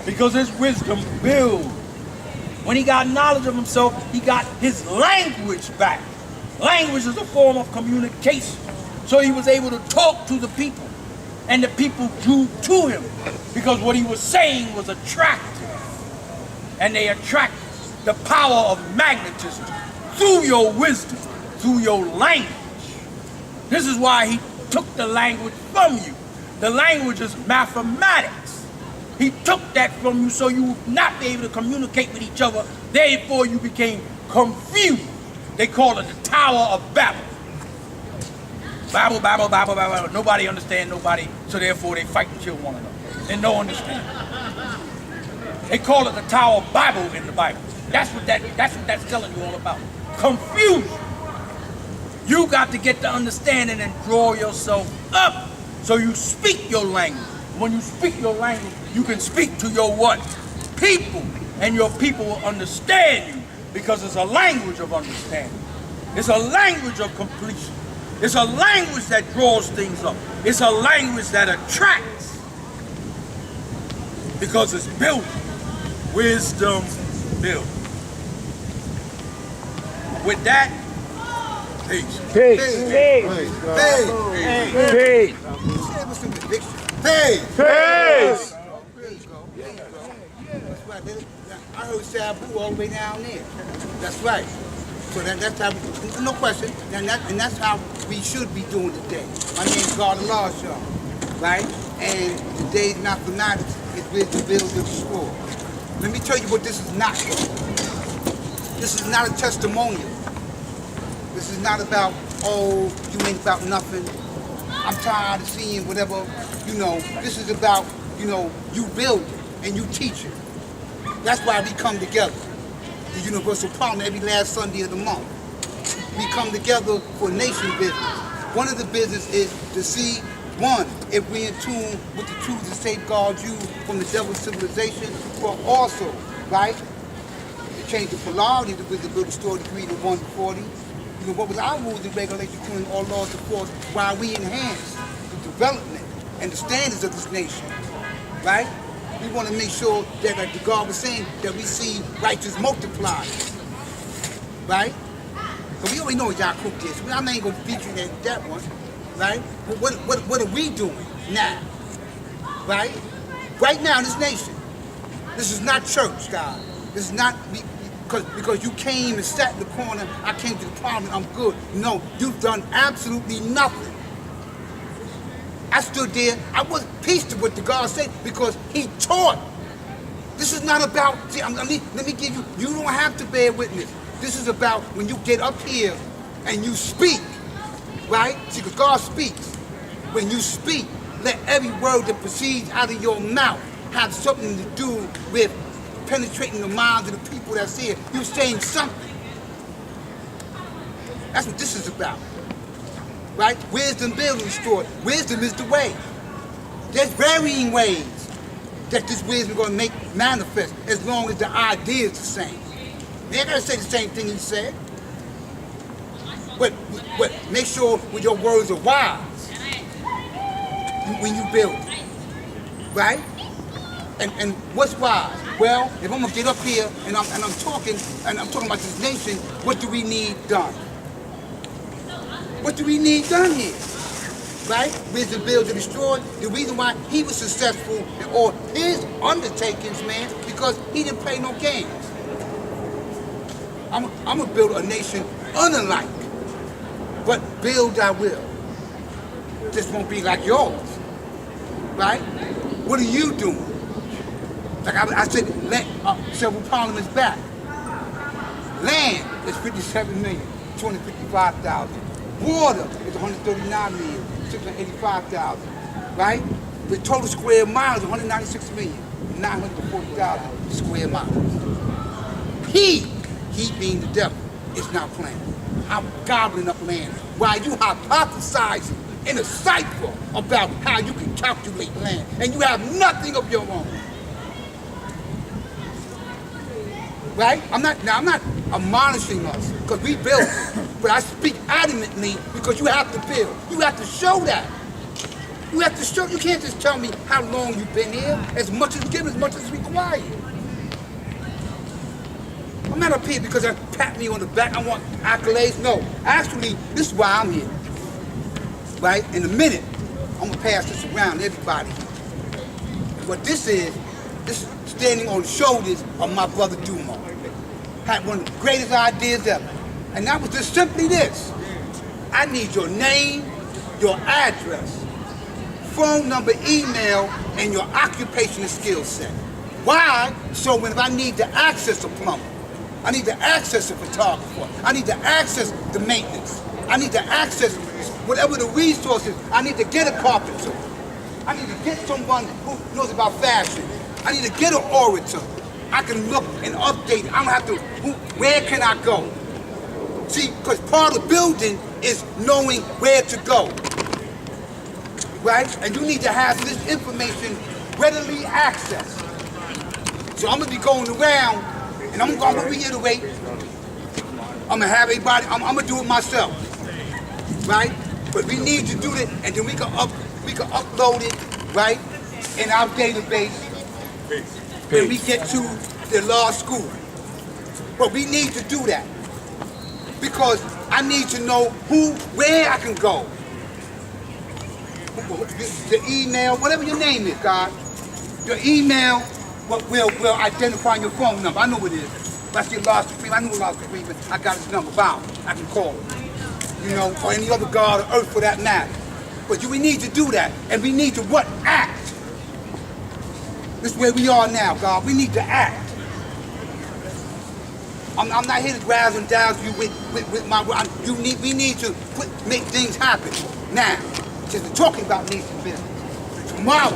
because his wisdom built. When he got knowledge of himself, he got his language back. Language is a form of communication. So he was able to talk to the people, and the people drew to him because what he was saying was attractive. And they attract the power of magnetism through your wisdom, through your language. This is why he took the language from you. The language is mathematics. He took that from you so you would not be able to communicate with each other. Therefore you became confused. They call it the Tower of Babel. Babel, Babel, Babel, Babel. Nobody understand nobody, so therefore they fight and kill one another. And no understand. They call it the Tower of Babel in the Bible. That's what that's telling you all about. Confusion. You got to get the understanding and draw yourself up so you speak your language. When you speak your language, you can speak to your what? People. And your people will understand you because it's a language of understanding. It's a language of completion. It's a language that draws things up. It's a language that attracts because it's built. Wisdom built. With that, peace. Peace. Peace. Peace. Peace. That's right. I heard Sabu all the way down there. That's right. So that's how, no question, and that's how we should be doing today. My name's God Allah Shah, right? And today's mathematics is with the build and destroy. Let me tell you what this is not. This is not a testimonial. This is not about, oh, you ain't about nothing. I'm tired of seeing whatever, you know. This is about, you know, you build it and you teach it. That's why we come together. The Universal Parliament every last Sunday of the month. We come together for nation business. One of the business is to see, one, if we're in tune with the truth to safeguard you from the devil's civilization, but also, right, to change the polarity to build a story to create a 140. You know, what was our rules and regulations putting all laws to force while we enhance the development and the standards of this nation, right? We want to make sure that, like the God was saying, that we see righteous multiply, right? Because we already know what Yaqub did, so I ain't going to feature that one, right? But what are we doing now, right? Right now in this nation, this is not church, God. This is not, because you came and sat in the corner, I came to the parliament, I'm good. No, you've done absolutely nothing. I stood there, I was peace to what the God said because he taught. This is not about, see, let me give you, you don't have to bear witness. This is about when you get up here and you speak, right? See, because God speaks. When you speak, let every word that proceeds out of your mouth have something to do with penetrating the minds of the people that's here. You're saying something. That's what this is about. Right? Wisdom builds destroy. Wisdom is the way. There's varying ways that this wisdom is going to make manifest as long as the idea is the same. They ain't going to say the same thing he said. But make sure when your words are wise when you build it. Right? And what's wise? Well, if I'm going to get up here and I'm talking about this nation, what do we need done? What do we need done here? Right? Wisdom build to destroy. The reason why he was successful in all his undertakings, man, because he didn't play no games. I'm going to build a nation unlike, but build I will. This won't be like yours. Right? What are you doing? Like I said, several parliaments back. Land is 57,255,000. Water is 139,685,000, right? The total square miles is 196,940,000 square miles. He being the devil, is not playing. I'm gobbling up land while you hypothesizing in a cipher about how you can calculate land, and you have nothing of your own. right? I'm not admonishing us because we built it, but I speak adamantly because you have to build. You have to show that. You have to show. You can't just tell me how long you've been here. As much as given, as much as required. I'm not up here because I pat me on the back. I want accolades. No, actually, this is why I'm here. Right? In a minute, I'm gonna pass this around to everybody. What this is standing on the shoulders of my brother Dumo. Had one of the greatest ideas ever. And that was just simply this. I need your name, your address, phone number, email, and your occupational skill set. Why? So when if I need to access a plumber, I need to access a photographer, I need to access the maintenance, I need to access whatever the resources, I need to get a carpenter, I need to get someone who knows about fashion, I need to get an orator. I can look and update. I don't have to, where can I go? See, because part of building is knowing where to go. Right? And you need to have this information readily accessed. So I'm gonna be going around and I'm gonna reiterate. I'm gonna have everybody, I'm gonna do it myself. Right? But we need to do it and then we can upload it, right? In our database. When we get to the law school. But we need to do that. Because I need to know where I can go. The email, whatever your name is, God. Your email will identify your phone number. I know what it is. If I see Law Supreme, I know Law Supreme, but I got his number, bound. I can call him. You know, or any other God on earth for that matter. But we need to do that. And we need to what? Act. This is where we are now, God. We need to act. I'm not here to razzle and dazzle you with my word. We need to make things happen now. Since we're talking about nation business. Tomorrow,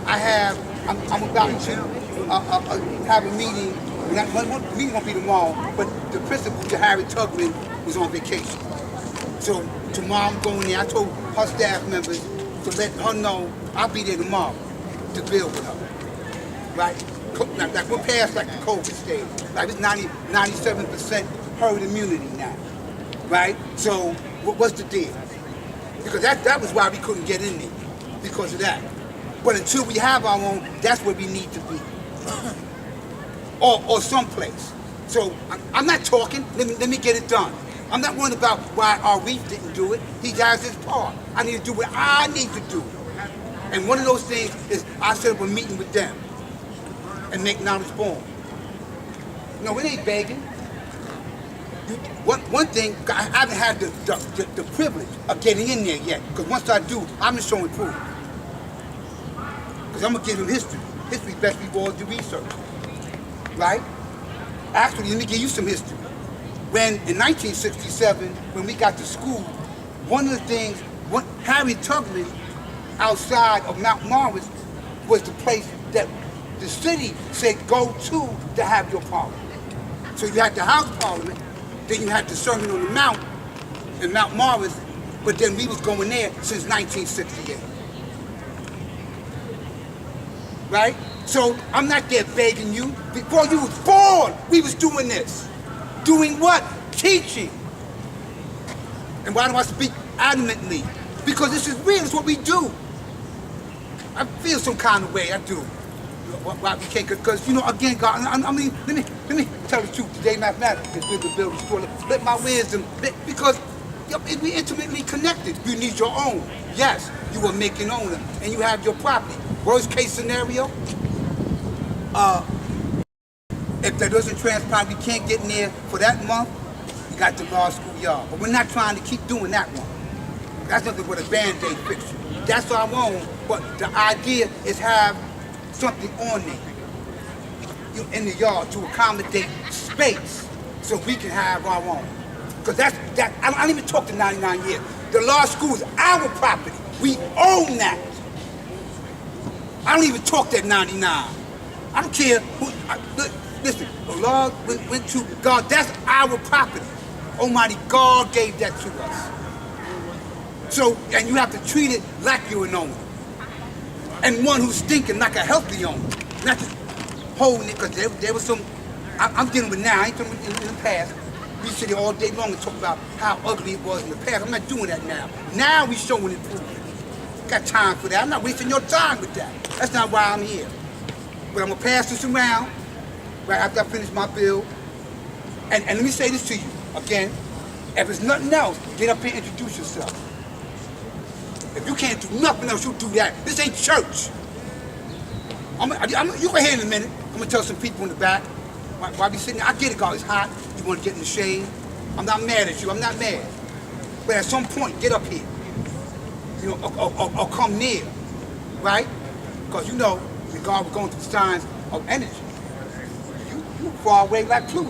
I'm about to have a meeting. The meeting won't be tomorrow, but the principal, Harry Tubman, was on vacation. So tomorrow I'm going there. I told her staff members to let her know I'll be there tomorrow to build with her. Right? Like we're past like the COVID stage. Like it's 97% herd immunity now. Right? So what's the deal? Because that was why we couldn't get in there. Because of that. But until we have our own, that's where we need to be. Or someplace. So I'm not talking, let me get it done. I'm not worried about why Arif didn't do it. He does his part. I need to do what I need to do. And one of those things is I set up a meeting with them and make knowledge born. No, it ain't begging. One thing, I haven't had the privilege of getting in there yet. Because once I do, I'm just showing proof. Because I'm going to give them history. History's best before the research. Right? Actually, let me give you some history. When, in 1967, when we got to school, one of the things, Harry Tubman, outside of Mount Morris, was the place that the city said go to have your parliament. So you had the House Parliament, then you had the sermon on the Mount in Mount Morris, but then we was going there since 1968. Right? So I'm not there begging you. Before you was born, we was doing this. Doing what? Teaching. And why do I speak adamantly? Because this is real, it's what we do. I feel some kind of way, I do. Why we can't, because, you know, again, God, I mean, let me tell the truth. Today, mathematics is with the building store. Let my wisdom, because we intimately connected. You need your own. Yes, you are making owner, and you have your property. Worst case scenario, if that doesn't transpire, we can't get in there for that month, we got the law school yard. But we're not trying to keep doing that one. That's nothing but a Band-Aid fixture. That's our own, but the idea is have something on there in the yard to accommodate space so we can have our own. Because I don't even talk to 99 years. The law school is our property. We own that. I don't even talk that 99. I don't care who, listen, the law went to God, that's our property. Almighty God gave that to us. So, and you have to treat it like you're an owner. And one who's thinking like a healthy owner. Not just holding it, because there was some I'm dealing with now. I ain't dealing with in the past. We sit here all day long and talk about how ugly it was in the past. I'm not doing that now. Now we showing improvement. Got time for that. I'm not wasting your time with that. That's not why I'm here. But I'm gonna pass this around right after I finish my bill. And let me say this to you again. If it's nothing else, get up here and introduce yourself. If you can't do nothing else, you do that. This ain't church. You can hear in a minute. I'm gonna tell some people in the back. While I be sitting there, I get it, God, it's hot. You wanna get in the shade. I'm not mad at you, I'm not mad. But at some point, get up here. You know, or come near, right? Because you know, when God was going through signs of energy, you far away like Pluto.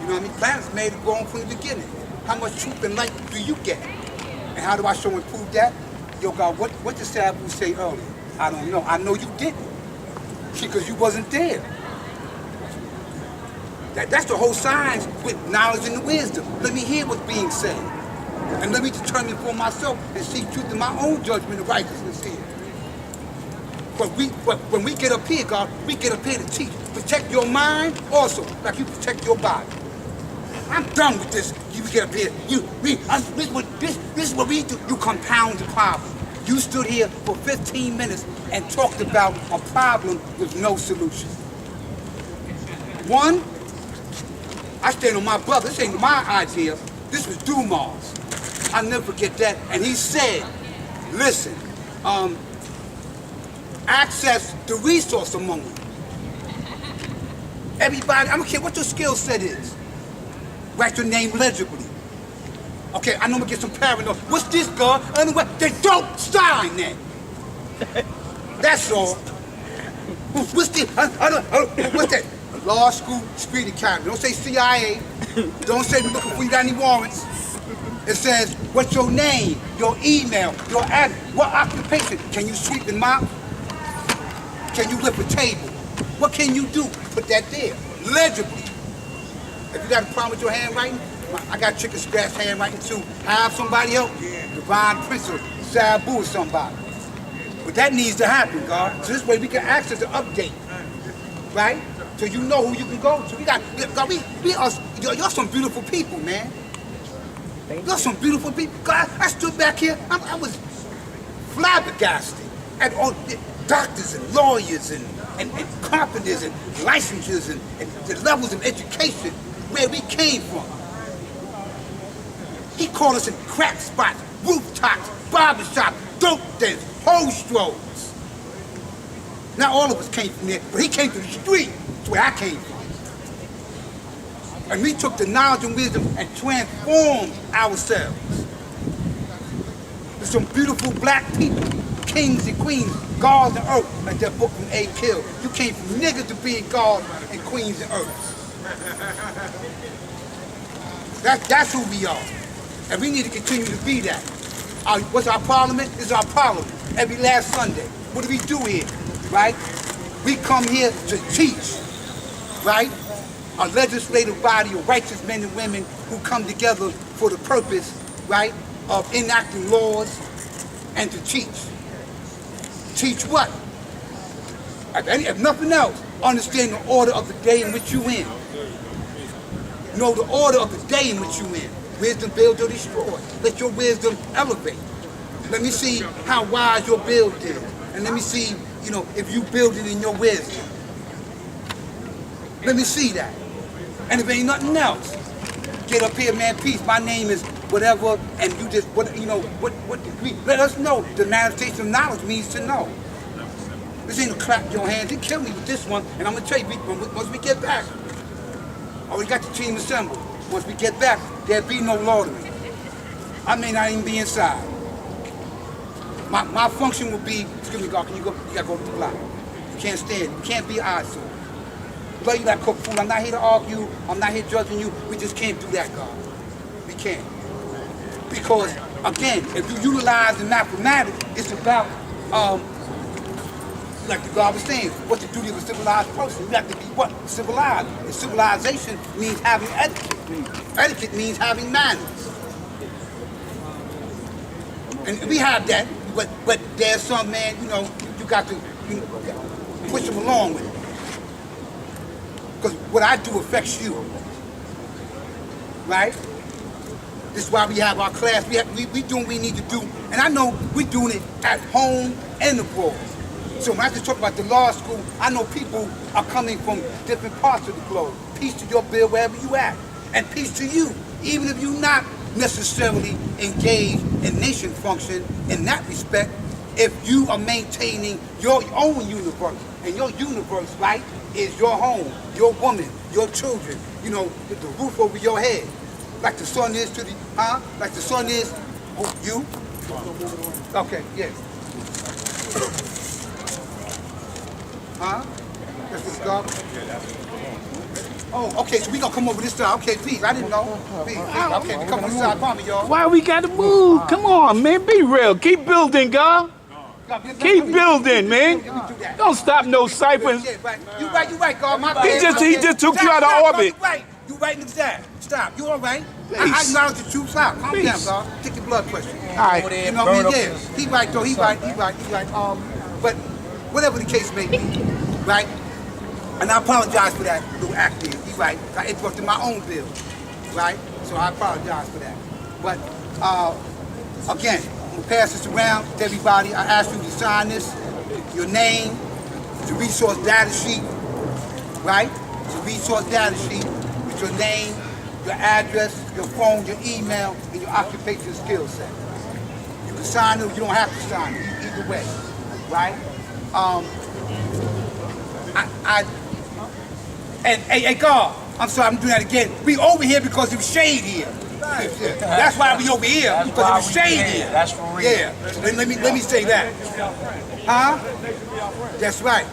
You know what I mean? Planets made it wrong from the beginning. How much truth and light do you get? And how do I show and prove that? Yo, God, what did Sabu say earlier? I don't know. I know you didn't. Because you wasn't there. That's the whole science with knowledge and wisdom. Let me hear what's being said. And let me determine for myself and see truth in my own judgment of righteousness here. But when we get up here, God, we get up here to teach. Protect your mind also, like you protect your body. I'm done with this. You get up here. This is what we do. You compound the problem. You stood here for 15 minutes and talked about a problem with no solution. One, I stand on my brother. This ain't my idea. This was Dumas. I'll never forget that. And he said, listen, access the resource among you. Everybody, I don't care what your skill set is. Write your name legibly. Okay, I know I'm gonna get some paranoid. What's this, God? Anyway, then don't sign that. That's all. What's this? What's that? Law school, street academy. Don't say CIA. Don't say we're looking for you got any warrants. It says, what's your name, your email, your address, what occupation? Can you sweep and mop? Can you lift a table? What can you do? Put that there, legibly. If you got a problem with your handwriting, I got chicken scratch handwriting too. Have somebody help you. Divine Prince or Sabu or somebody. But that needs to happen, God. So this way we can access the update, right? So you know who you can go to. God, you're some beautiful people, man. You're some beautiful people. God, I stood back here, I was flabbergasted at all the doctors and lawyers and carpenters and licensures and the levels of education where we came from. He called us in crack spots, rooftops, barbershops, dope dens, hose strolls. Not all of us came from there, but he came to the street. That's where I came from. And we took the knowledge and wisdom and transformed ourselves. There's some beautiful black people, kings and queens, gods and earth, like that book from A. Kill. You came from niggas to being gods and queens and earth. That's who we are. And we need to continue to be that. What's our parliament? This is our parliament. Every last Sunday. What do we do here? Right? We come here to teach. Right? A legislative body of righteous men and women who come together for the purpose, right, of enacting laws and to teach. Teach what? If nothing else, understand the order of the day in which you in. Know the order of the day in which you in. Wisdom build or destroy. Let your wisdom elevate. Let me see how wise your build is. And let me see, if you build it in your wisdom. Let me see that. And if ain't nothing else, get up here, man, peace. My name is whatever, and you just, what degree. Let us know. The manifestation of knowledge means to know. This ain't a clap your hands. They kill me with this one, and I'm going to tell you, once we get back, already got the team assembled. Once we get back, there'll be no loitering. I may not even be inside. My function will be, excuse me, God, can you go? You got to go to the block. You can't stand. You can't be eyesore. Play you like cook food. I'm not here to argue. I'm not here judging you. We just can't do that, God. We can't. Because, again, if you utilize the mathematics, it's about, like the God was saying, what's the duty of a civilized person? You have to be what? Civilized. And civilization means having etiquette. Etiquette means having manners. And we have that, but there's some, man, you got to push them along with it. Because what I do affects you, right? This is why we have our class. We doing what we need to do. And I know we're doing it at home and abroad. So when I just talk about the law school, I know people are coming from different parts of the globe. Peace to your bill wherever you at. And peace to you, even if you're not necessarily engaged in nation function in that respect, if you are maintaining your own universe. And your universe, right, is your home, your woman, your children, you know, the roof over your head. Like the sun is to the, Like the sun is, you? Okay, yes. That's what's up. Oh, okay, so we gonna come over this side. Okay, please, I didn't know. Please, okay, we come on this side, call me, y'all. Why we gotta move? Come on, man, be real. Keep building, God. Keep building, man. Don't stop no ciphers. You right, God. My He just took you out of orbit. You right, niggas that. Stop. You all right? I acknowledge the truth. Stop. Calm down, God. Take your blood pressure. All right. You know what I mean? Yeah. He right, though. He right. But whatever the case may be, right? And I apologize for that little act there. He right. I interrupted my own bill, right? So I apologize for that. But again, I'm gonna pass this around to everybody. I ask you to sign this, your name, the resource data sheet, right? It's a resource data sheet with your name, your address, your phone, your email, and your occupation skill set. You can sign it, you don't have to sign it, either way, right? Hey, God, I'm sorry, I'm doing that again. We over here because it was shade here. That's why we over here, because it was shade here. That's for real. Yeah, so let me say that. Huh? That's right.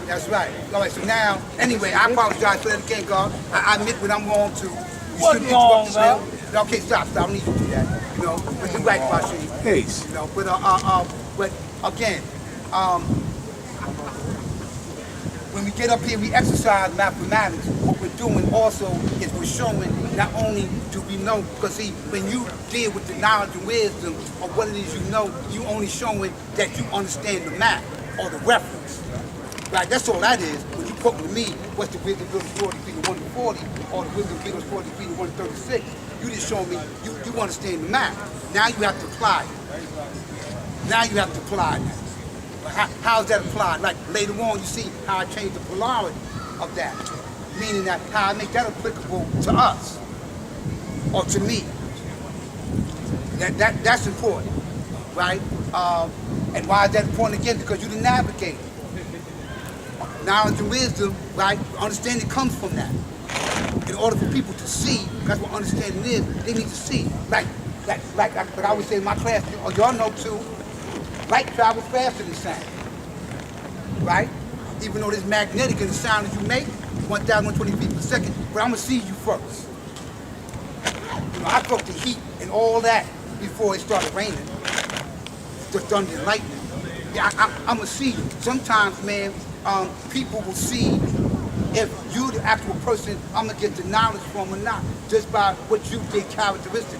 All right, so now, anyway, I apologize for that again, God. I admit what I'm wrong to. What's wrong, bro? Okay, stop. I don't need you to do that. You know, but you're right, Pasha. Peace. You know, but again, when we get up here, we exercise mathematics. What we're doing also is we're showing not only do we know, because see, when you deal with the knowledge and wisdom of what it is you know, you only showing that you understand the math or the reference. Right, that's all that is. When you quote to me, what's the wisdom bill 40 feet to 1 to 40, or the wisdom bill 40 feet to 1 to 36, you just show me you understand the math. Now you have to apply it. Now you have to apply that. How's that applied? Like later on, you see how I change the polarity of that, meaning that how I make that applicable to us or to me. That's important, right? And why is that important again? Because you're the navigator. Knowledge and wisdom, right? Understanding comes from that. In order for people to see, that's what understanding is. They need to see. Like I always say in my class, y'all know too. Light travels faster than sound, right? Even though it's magnetic in the sound that you make, 1,120 feet per second, but I'm gonna see you first. You know, I felt the heat and all that before it started raining, the thunder and lightning. Yeah, I'm gonna see you. Sometimes, man, people will see if you're the actual person I'm gonna get the knowledge from or not, just by what you did characteristically.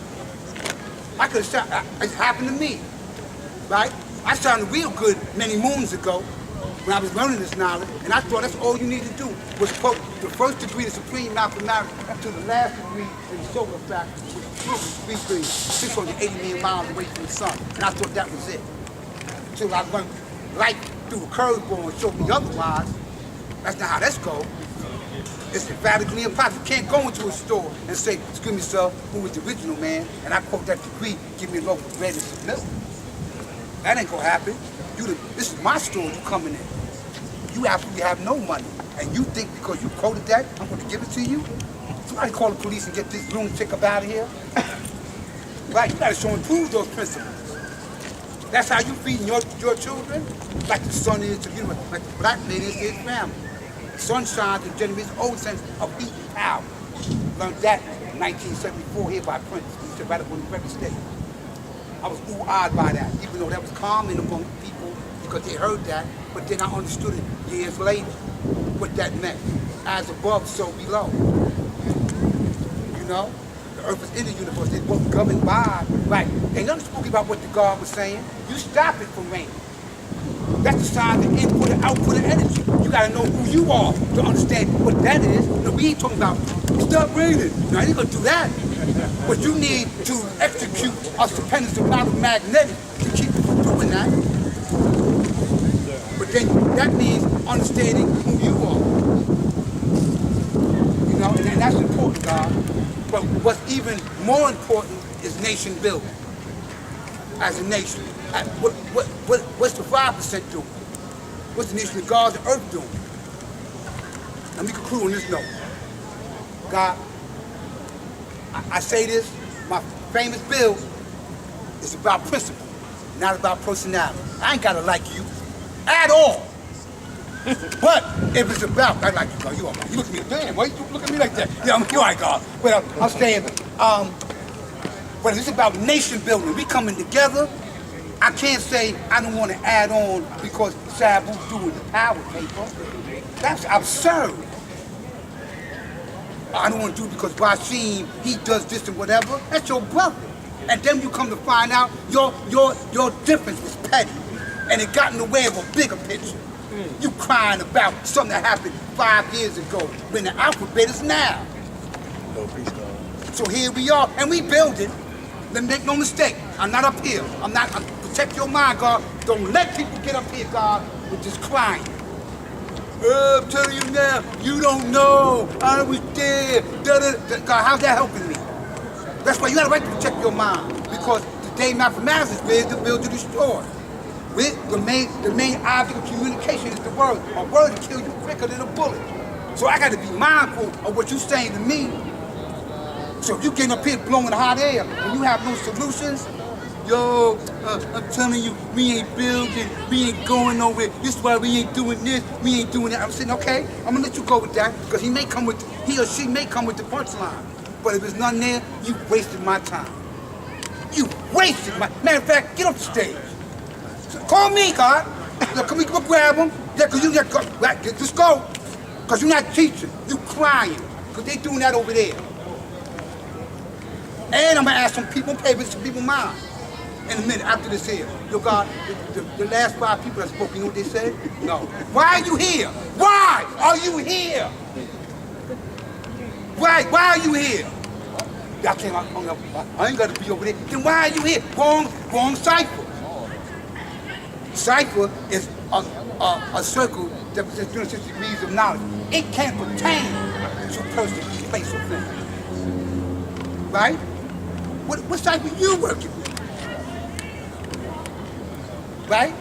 I could have shot, it happened to me, right? I sounded real good many moons ago when I was learning this knowledge, and I thought that's all you need to do was quote the first degree of supreme mathematics to the last degree in the solar fact, which is 680 million miles away from the sun. And I thought that was it. Until I learned light through a curveball and showed me otherwise. That's not how this goes. It's emphatically impossible. You can't go into a store and say, excuse me, sir, who was the original man? And I quote that degree, give me a loaf of bread and some milk. That ain't gonna happen. This is my store you coming in. You absolutely have no money. And you think because you quoted that, I'm gonna give it to you? Somebody call the police and get this lunatic up out of here. Right, you gotta show and prove those principles. That's how you feeding your children? Like the sun is to you, like the black man is to his family. The sun shines and generates old sense of heat and power. Learned that in 1974 here by Prince. He said right up on the very stage. I was ooh-eyed by that, even though that was common among people because they heard that, but then I understood it years later, what that meant. As above, so below. You know? The earth is in the universe, it's both governed by, right. Ain't nothing spooky about what the God was saying. You stop it from raining. That's the sign of the input and output of energy. You gotta know who you are to understand what that is. No, we ain't talking about stop raining. No, I ain't gonna do that. But you need to execute a stupendous amount of magnetic to keep you from doing that. But then that means understanding who you are. You know, and that's important, God. But what's even more important is nation building. As a nation. What's the 5% doing? What's the nation of God, the earth doing? Let me conclude on this note. God, I say this, my famous bill is about principle, not about personality. I ain't gotta like you at all. But if it's about, I like you, God. You all right. You look at me, damn, why you look at me like that? Yeah, I'm all right, God. But I'm saying, but it's about nation building. We coming together. I can't say I don't want to add on because Sabu's doing the power paper. That's absurd. I don't want to do it because Rashim, he does this and whatever. That's your brother. And then you come to find out your difference was petty. And it got in the way of a bigger picture. You crying about something that happened 5 years ago when the alphabet is now. So here we are, and we building. Then make no mistake, I'm not up here. Protect your mind, God. Don't let people get up here, God, with just crying. I'm telling you now, you don't know. I was there. God, how's that helping me? That's why you got a right to protect your mind. Because today mathematics is built to build to destroy. The main object of communication is the word. A word will kill you quicker than a bullet. So I got to be mindful of what you're saying to me. So if you getting up here blowing hot air and you have no solutions, yo, I'm telling you, we ain't building, we ain't going nowhere. This is why we ain't doing this, we ain't doing that. I'm saying, okay, I'm gonna let you go with that, because he or she may come with the punchline. But if there's none there, you wasted my time. You wasted my, matter of fact, get off the stage. So call me, God. Can we go grab him? Yeah, cause you just go. Cause you're not teaching, you crying. Cause they doing that over there. And I'm gonna ask some people, some people mind. In a minute, after this here. Yo, God, the last 5 people that spoke, you know what they said? No. Why are you here? Why are you here? Why are you here? Y'all came out, I ain't gotta be over there. Then why are you here? Wrong cipher. Cipher is a circle that presents 360 degrees of knowledge. It can't pertain to a person, place, or thing. Right? What cipher you working with? Right?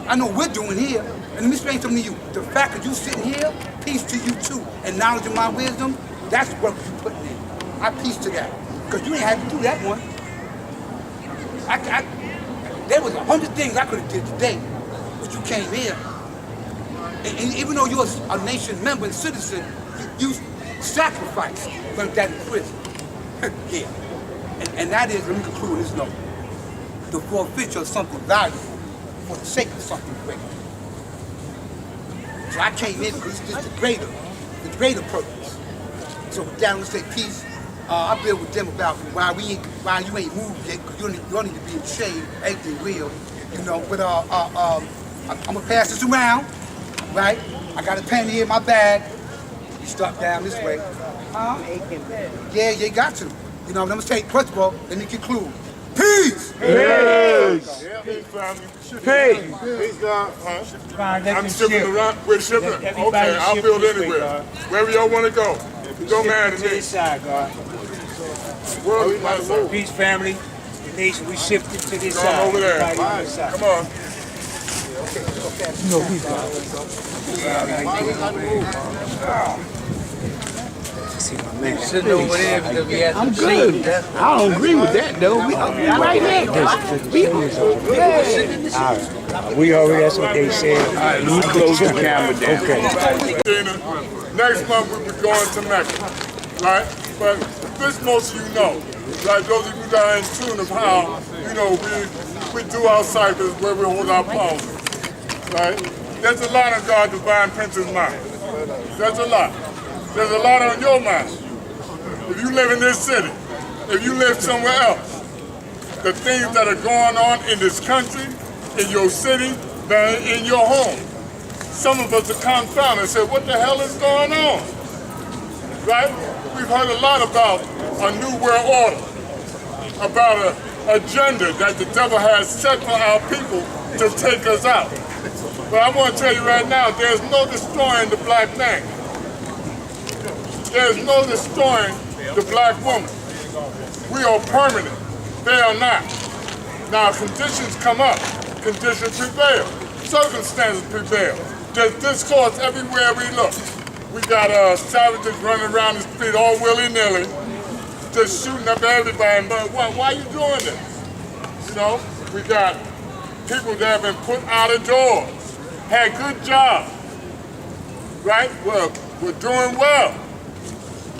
I know we're doing here. And let me explain something to you. The fact that you sitting here, peace to you too. And knowledge of my wisdom, that's work you putting in. I peace to that. Because you ain't had to do that one. There was 100 things I could have did today, but you came here. And even though you're a nation member and citizen, you sacrificed from that in prison. Yeah. And that is, let me conclude on this note, the forfeiture of something valuable for the sake of something greater. So I came in because it's just the greater purpose. So with that, I'm gonna say peace. I build with them about why you ain't moved yet, because you don't need to be in shade, everything real, you know. But I'm gonna pass this around, right? I got a pen here in my bag. You start down this way. Yeah, you got to. You know, I'm gonna say, first of all, let me conclude. Peace! Peace! Peace, family. Peace! Peace, God. I'm shipping around. We're shipping. Okay, I'll build anywhere. Wherever y'all want to go. Don't matter to me. This side, God. World is my soul. Peace, family. The nation, we shifted to this Come side. over there. Everybody on this side. Come on. No, peace, God. See my man. Sitting over there because we had I'm good. I don't agree with that though. We right here. We already, that's what they said. All right, let me close the camera down. Okay. Next month we'll be going to Mecca, right? But this most of you know, right? Those of you that are in tune of how, you know, we do our cycles where we hold our pauses, right? There's a lot on God's divine prince's mind. There's a lot. There's a lot on your mind. If you live in this city, if you live somewhere else, the things that are going on in this country, in your city, man, in your home. Some of us are confounded and say, what the hell is going on? Right? We've heard a lot about a new world order, about an agenda that the devil has set for our people to take us out. But I want to tell you right now, there's no destroying the black man. There's no destroying the black woman. We are permanent. They are not. Now conditions come up, conditions prevail, circumstances prevail. There's discourse everywhere we look. We got savages running around the street all willy-nilly, just shooting up everybody. But why are you doing this? You know, we got people that have been put out of doors, had good jobs, right? Well, we're doing well.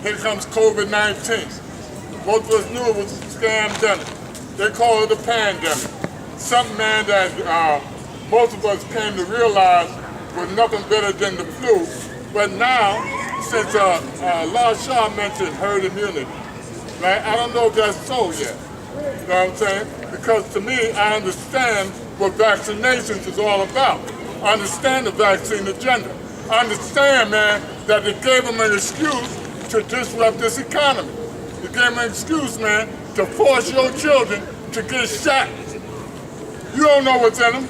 Here comes COVID-19. Most of us knew it was a scamdemic. They call it a pandemic. Something, man, that most of us came to realize was nothing better than the flu. But now, since Lord Shaw mentioned herd immunity, right? I don't know if that's so yet. You know what I'm saying? Because to me, I understand what vaccinations is all about. I understand the vaccine agenda. I understand, man, that they gave them an excuse to disrupt this economy. They gave them an excuse, man, to force your children to get shot. You don't know what's in them.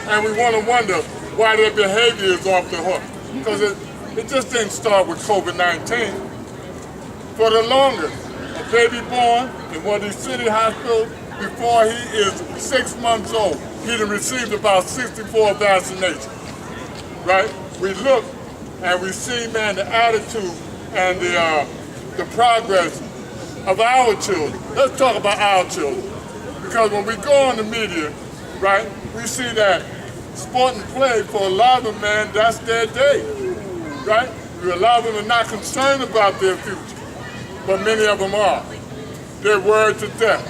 And we want to wonder why their behavior is off the hook. Because it just didn't start with COVID-19. For the longest, a baby born in one of these city hospitals, before he is 6 months old, he'd have received about 64 vaccinations, right? We look and we see, man, the attitude and the progress of our children. Let's talk about our children. Because when we go on the media, right, we see that sport and play for a lot of them, man, that's their day, right? A lot of them are not concerned about their future, but many of them are. They're worried to death.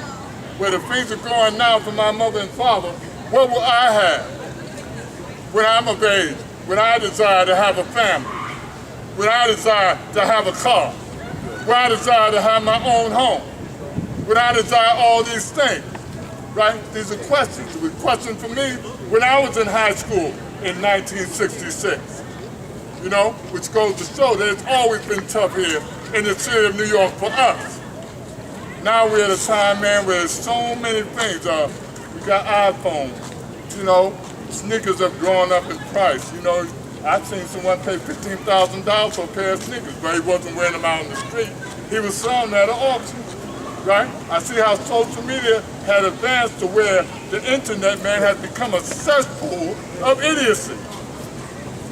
Where the things are going now for my mother and father, what will I have when I'm of age, when I desire to have a family, when I desire to have a car, when I desire to have my own home, when I desire all these things, right? These are questions. It was questions for me when I was in high school in 1966, you know, which goes to show that it's always been tough here in the city of New York for us. Now we're at a time, man, where there's so many things. We got iPhones, you know, sneakers have gone up in price. You know, I've seen someone pay $15,000 for a pair of sneakers, but he wasn't wearing them out in the street. He was selling them at an auction. Right? I see how social media had advanced to where the internet, man, has become a cesspool of idiocy.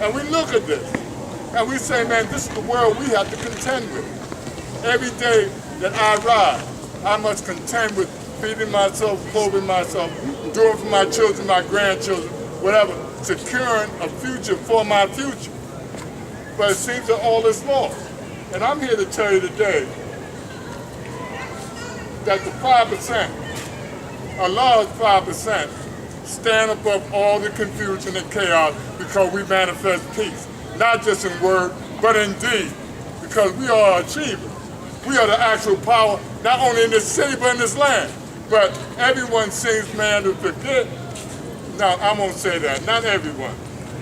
And we look at this, and we say, man, this is the world we have to contend with. Every day that I rise, I must contend with feeding myself, clothing myself, doing for my children, my grandchildren, whatever, securing a future for my future. But it seems that all is lost. And I'm here to tell you today that the 5%, a large 5%, stand above all the confusion and chaos because we manifest peace, not just in word, but in deed, because we are achievers. We are the actual power, not only in this city, but in this land. But everyone seems, man, to forget. Now, I won't say that, not everyone.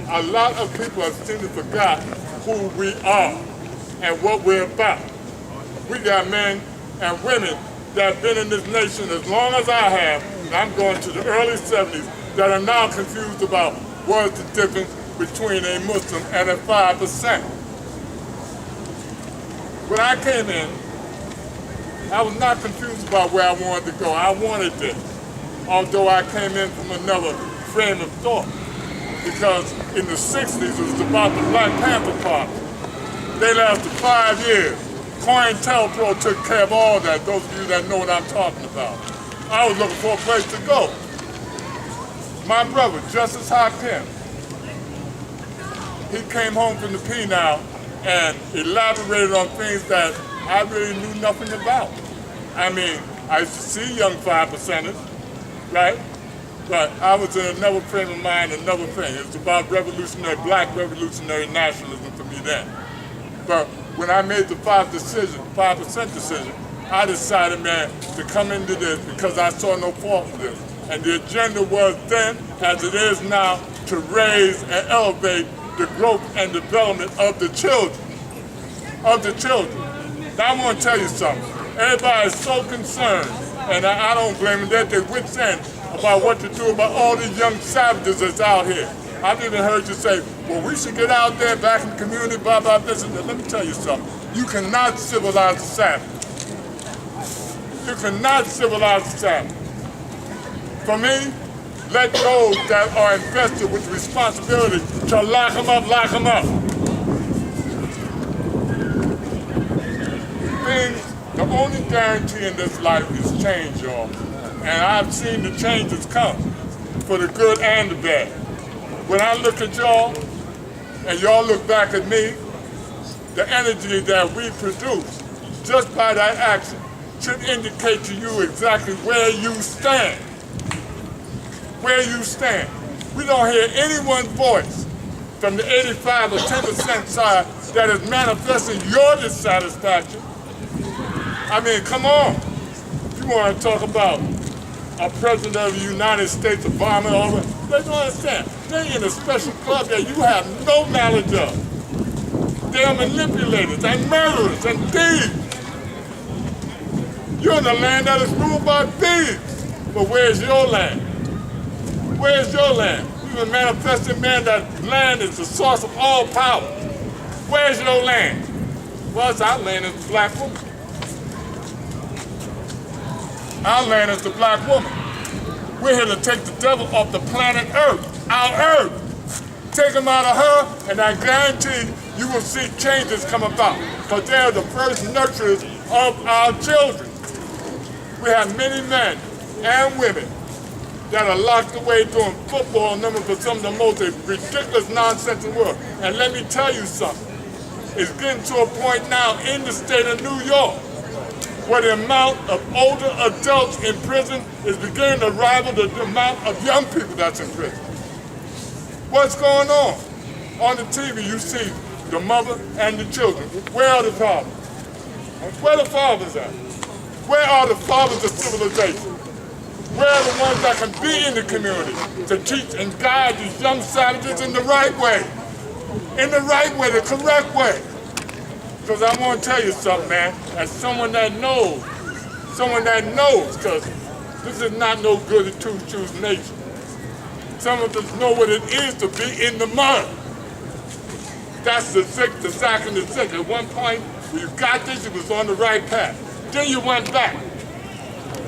A lot of people have seemed to forget who we are and what we're about. We got men and women that have been in this nation as long as I have, and I'm going to the early 70s, that are now confused about what is the difference between a Muslim and a 5%. When I came in, I was not confused about where I wanted to go. I wanted this, although I came in from another frame of thought. Because in the 60s, it was about the Black Panther Party. They lasted 5 years. COINTELPRO took care of all that, those of you that know what I'm talking about. I was looking for a place to go. My brother, Justice Hakim, he came home from the penal and elaborated on things that I really knew nothing about. I mean, I used to see young 5%ers, right? But I was in another frame of mind, another thing. It was about revolutionary, black revolutionary nationalism for me then. But when I made the 5% decision, I decided, man, to come into this because I saw no fault in this. And the agenda was then as it is now to raise and elevate the growth and development of the children. Now I want to tell you something. Everybody is so concerned, and I don't blame them, that they wits end about what to do about all these young savages that's out here. I've even heard you say, well, we should get out there back in the community, blah, blah, this and that. Let me tell you something. You cannot civilize a savage. You cannot civilize a savage. For me, let those that are invested with responsibility to lock them up, lock them up. The only guarantee in this life is change, y'all. And I've seen the changes come for the good and the bad. When I look at y'all, and y'all look back at me, the energy that we produce just by that action should indicate to you exactly where you stand. Where you stand. We don't hear anyone's voice from the 85 or 10% side that is manifesting your dissatisfaction. I mean, come on. You want to talk about a president of the United States, Obama, all that. They don't understand. They're in a special club that you have no knowledge of. They are manipulators and murderers and thieves. You're in a land that is ruled by thieves. But where's your land? Where's your land? You've been manifesting, man, that land is the source of all power. Where's your land? Well, it's our land is the black woman. Our land is the black woman. We're here to take the devil off the planet Earth, our Earth. Take him out of her, and I guarantee you will see changes come about, because they're the first nurturers of our children. We have many men and women that are locked away doing football numbers for some of the most ridiculous nonsense in the world. And let me tell you something. It's getting to a point now in the state of New York where the amount of older adults in prison is beginning to rival the amount of young people that's in prison. What's going on? On the TV, you see the mother and the children. Where are the fathers? Where are the fathers at? Where are the fathers of civilization? Where are the ones that can be in the community to teach and guide these young savages in the right way? In the right way, the correct way. Because I want to tell you something, man, as someone that knows, because this is not no good at two-shoes nation. Some of us know what it is to be in the mud. That's the sick, the sack, and the sick. At one point, when you got this, you was on the right path. Then you went back.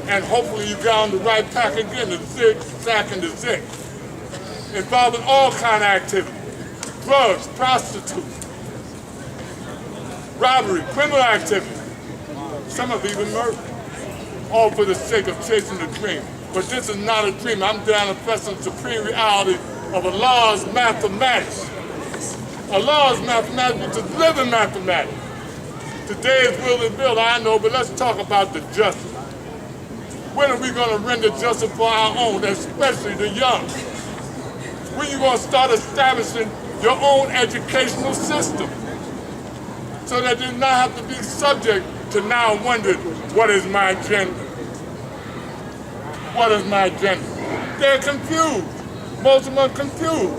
And hopefully you got on the right path again, the sick, sack, and the sick. Involving all kind of activity. Drugs, prostitutes, robbery, criminal activity. Some of even murder. All for the sake of chasing the dream. But this is not a dream. I'm manifesting the supreme reality of Allah's mathematics. Allah's mathematics, which is living mathematics. Today's will and build, I know, but let's talk about the justice. When are we going to render justice for our own, especially the young? When are you going to start establishing your own educational system so that they not have to be subject to now wondering, what is my gender? What is my gender? They're confused. Most of them are confused.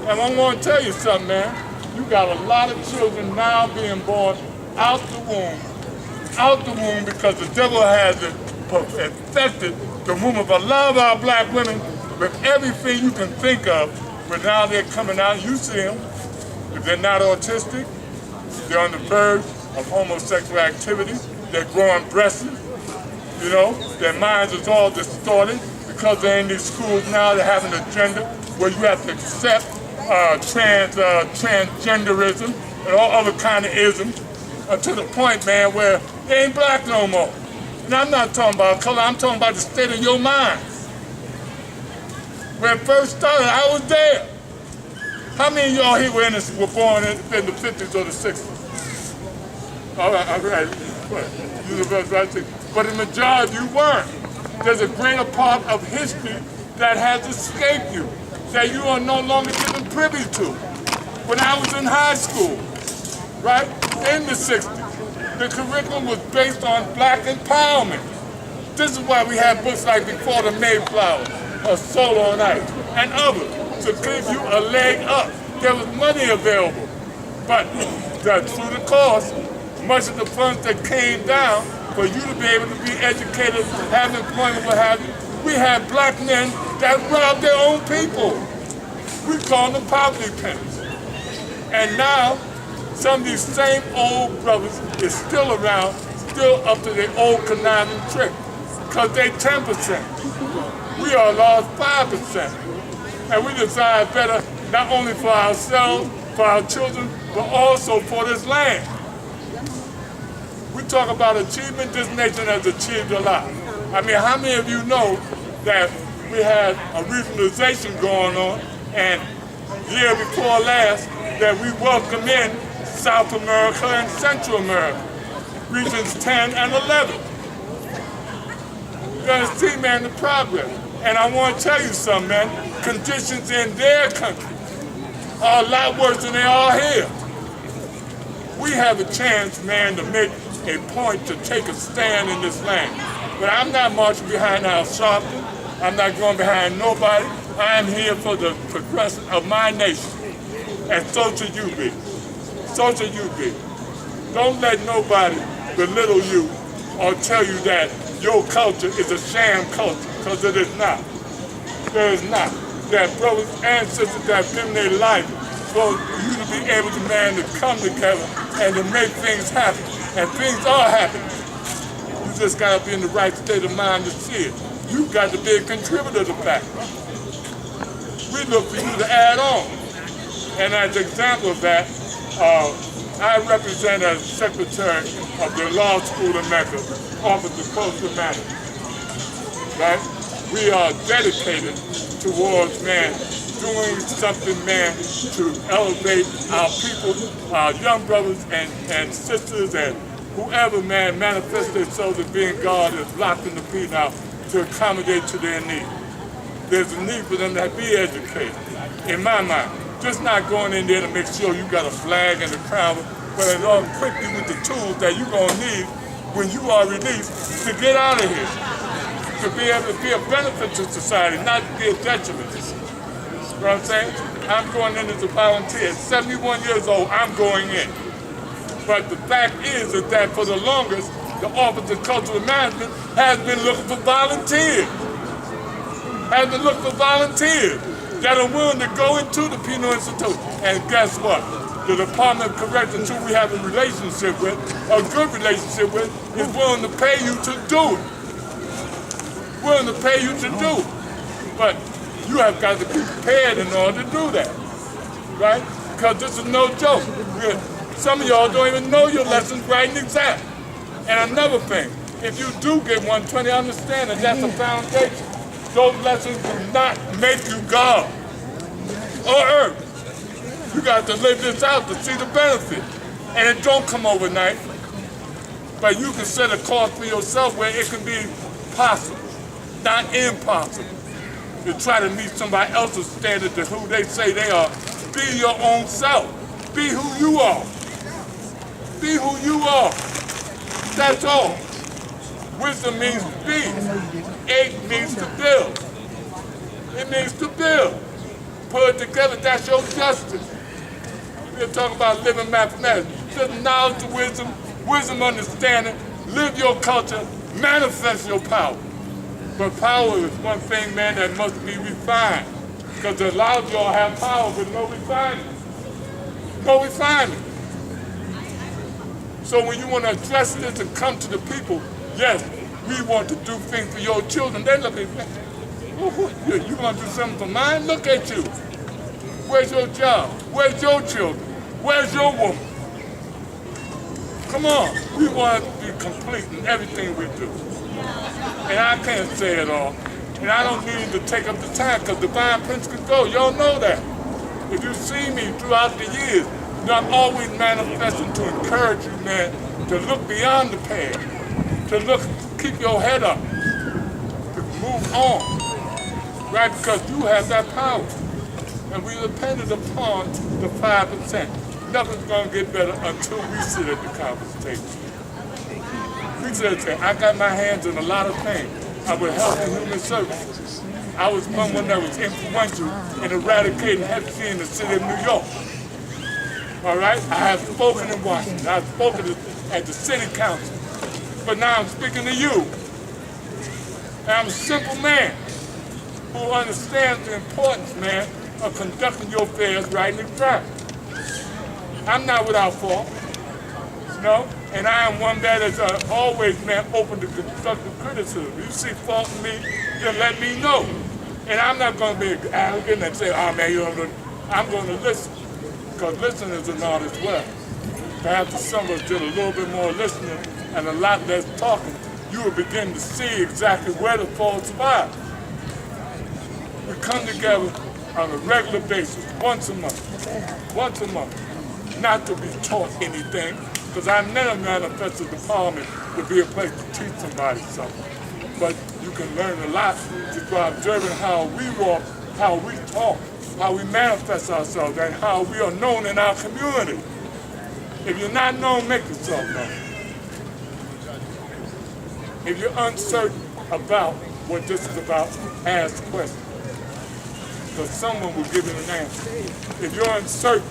And I'm going to tell you something, man. You got a lot of children now being born out the womb because the devil has infected the womb of a lot of our black women with everything you can think of, but now they're coming out, you see them. If they're not autistic, they're on the verge of homosexual activity, they're growing breasts, you know, their minds is all distorted because they're in these schools now, they have an agenda where you have to accept transgenderism and all other kind of isms to the point, man, where they ain't black no more. And I'm not talking about color, I'm talking about the state of your mind. When it first started, I was there. How many of y'all here were born in the 50s or the 60s? All right. But the majority you weren't. There's a greater part of history that has escaped you, that you are no longer given privy to. When I was in high school, right, in the 60s, the curriculum was based on black empowerment. This is why we had books like Before the Mayflower, or solar on ice, and others to give you a leg up. There was money available, but through the course, much of the funds that came down for you to be able to be educated, have employment, what have you, we had black men that robbed their own people. We call them poverty pimps. And now, some of these same old brothers is still around, still up to their old conniving trick, because they 10%. We are lost 5%. And we desire better not only for ourselves, for our children, but also for this land. We talk about achievement, this nation has achieved a lot. I mean, how many of you know that we had a regionalization going on, and year before last, that we welcome in South America and Central America, regions 10 and 11. You're gonna see, man, the progress. And I want to tell you something, man, conditions in their country are a lot worse than they are here. We have a chance, man, to make a point to take a stand in this land. But I'm not marching behind Al Sharpton. I'm not going behind nobody. I am here for the progression of my nation. And so should you be. So should you be. Don't let nobody belittle you or tell you that your culture is a sham culture, because it is not. There is not. There are brothers and sisters that have given their life for you to be able to, man, to come together and to make things happen. And things are happening. You just got to be in the right state of mind to see it. You got to be a contributor to that. We look for you to add on. And as an example of that, I represent as secretary of the law school in Mecca, Office of Cultural Matters. Right? We are dedicated towards, man, doing something, man, to elevate our people, our young brothers and sisters and whoever, man, manifests themselves as being God is locked in the feet now to accommodate to their need. There's a need for them to be educated, in my mind. Just not going in there to make sure you got a flag and a crown, but it's all equipped you with the tools that you're going to need when you are released to get out of here. To be able to be a benefit to society, not to be a detriment. You know what I'm saying? I'm going in as a volunteer. At 71 years old, I'm going in. But the fact is that for the longest, the Office of Cultural Management has been looking for volunteers. Has been looking for volunteers that are willing to go into the Penal Institute. And guess what? The Department of Corrections, who we have a relationship with, a good relationship with, is willing to pay you to do it. Willing to pay you to do it. But you have got to be prepared in order to do that, right? Because this is no joke. Some of y'all don't even know your lessons right and exact. And another thing, if you do get 120, understand that that's a foundation. Those lessons do not make you God or earth. You got to live this out to see the benefit. And it don't come overnight, but you can set a course for yourself where it can be possible, not impossible. To try to meet somebody else's standard to who they say they are. Be your own self. Be who you are. Be who you are. That's all. Wisdom means be. Eight means to build. It means to build. Put it together, that's your justice. We're talking about living mathematics. Just knowledge, wisdom, understanding, live your culture, manifest your power. But power is one thing, man, that must be refined. Because a lot of y'all have power, but no refinement. No refinement. So when you want to address this and come to the people, yes, we want to do things for your children. They look at you. You going to do something for mine? Look at you. Where's your job? Where's your children? Where's your woman? Come on. We want to be complete in everything we do. And I can't say it all. And I don't need to take up the time because Divine Prince can go. Y'all know that. If you see me throughout the years, you know, I'm always manifesting to encourage you, man, to look beyond the past, to look, keep your head up, to move on, right? Because you have that power. And we depended upon the 5%. Nothing's going to get better until we sit at the conference table. We said, I got my hands in a lot of things. I would help in human services. I was someone that was influential in eradicating heresy in the city of New York. All right? I have spoken in Washington. I've spoken at the city council. But now I'm speaking to you. And I'm a simple man who understands the importance, man, of conducting your affairs right and exact. I'm not without fault, you know, and I am one that is always, man, open to constructive criticism. You see fault in me, then let me know. And I'm not going to be arrogant and say, oh man, you don't know. I'm going to listen, because listening is an art as well. Perhaps some of us did a little bit more listening and a lot less talking, you will begin to see exactly where the faults lie. We come together on a regular basis, once a month, not to be taught anything, because I never manifested the Parliament to be a place to teach somebody something. But you can learn a lot just by observing how we walk, how we talk, how we manifest ourselves, and how we are known in our community. If you're not known, make yourself known. If you're uncertain about what this is about, ask questions. Because someone will give you an answer. If you're uncertain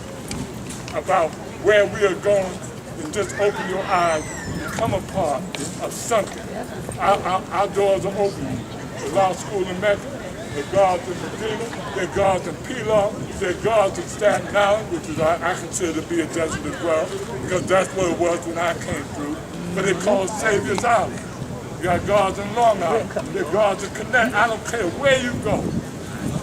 about where we are going, then just open your eyes and become a part of something. Our doors are open. The law school in Mecca, the guards in Medina, the guards in Pilar, the guards in Staten Island, which is I consider to be a desert as well, because that's what it was when I came through. But they call it Savior's Island. You got guards in Long Island, the guards in Connecticut. I don't care where you go.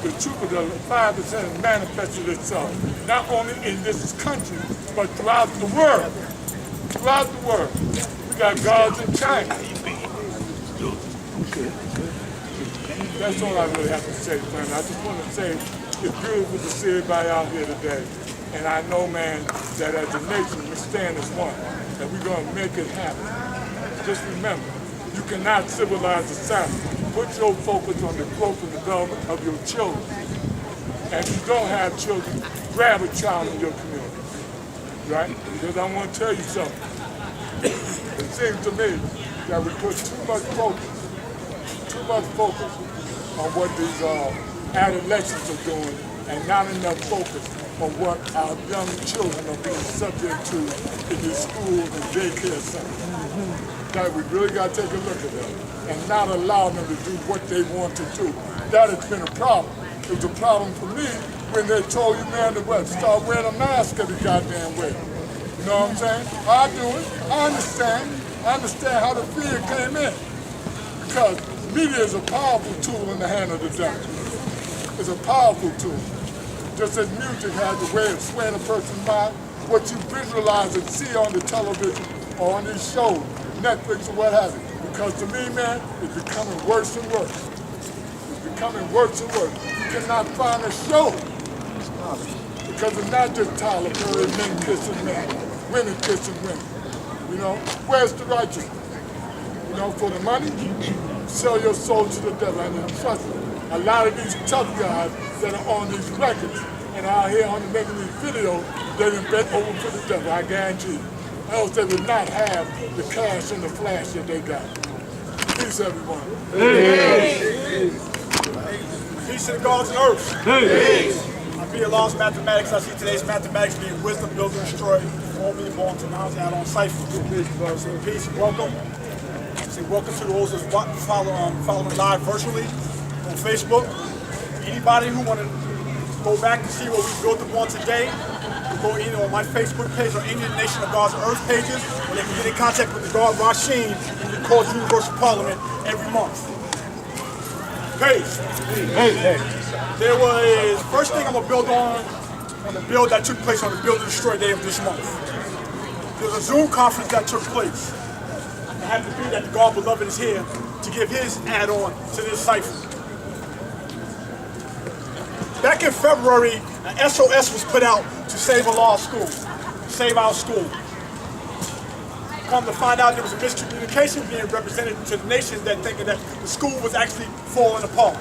The truth of the 5% has manifested itself, not only in this country, but throughout the world. Throughout the world. We got guards in China. That's all I really have to say, friend. I just want to say it's beautiful to see everybody out here today. And I know, man, that as a nation, we stand as one, and we're going to make it happen. Just remember, you cannot civilize the South. Put your focus on the growth and development of your children. And if you don't have children, grab a child in your community, right? Because I want to tell you something. It seems to me that we put too much focus on what these adolescents are doing, and not enough focus on what our young children are being subject to in these schools and daycare centers. That we really got to take a look at that and not allow them to do what they want to do. That has been a problem. It was a problem for me when they told you, man, to start wearing a mask every goddamn way. You know what I'm saying? I do it. I understand. I understand how the fear came in. Because media is a powerful tool in the hand of the devil. It's a powerful tool. Just as music has a way of swaying a person's mind, what you visualize and see on the television or on these shows, Netflix or what have you. Because to me, man, it's becoming worse and worse. It's becoming worse and worse. You cannot find a show. Because it's not just Tyler Perry, men kissing men, women kissing women. You know, where's the righteousness? You know, for the money, sell your soul to the devil. And trust me, a lot of these tough guys that are on these records and out here on making these videos, they've been bent over for the devil, I guarantee you. Else they would not have the cash and the flash that they got. Peace, everyone. Peace. Peace to the gods and earth. Peace. I'm being lost mathematics. I see today's mathematics being wisdom, build, and destroy. All me born to knowledge out on cipher. Peace. Welcome. Say welcome to those who's following live virtually on Facebook. Anybody who want to go back and see what we built upon today, go either on my Facebook page or any of the Nation of God's Earth pages, where they can get in contact with the God Rasheen in the Court Universal Parliament every month. Peace. There was, first thing I'm going to build on the build that took place on the Build and Destroy Day of this month. There was a Zoom conference that took place. It happened to be that the God Beloved is here to give his add-on to this cipher. Back in February, an SOS was put out to save a law school, save our school. Come to find out there was a miscommunication being represented to the nation that thinking that the school was actually falling apart.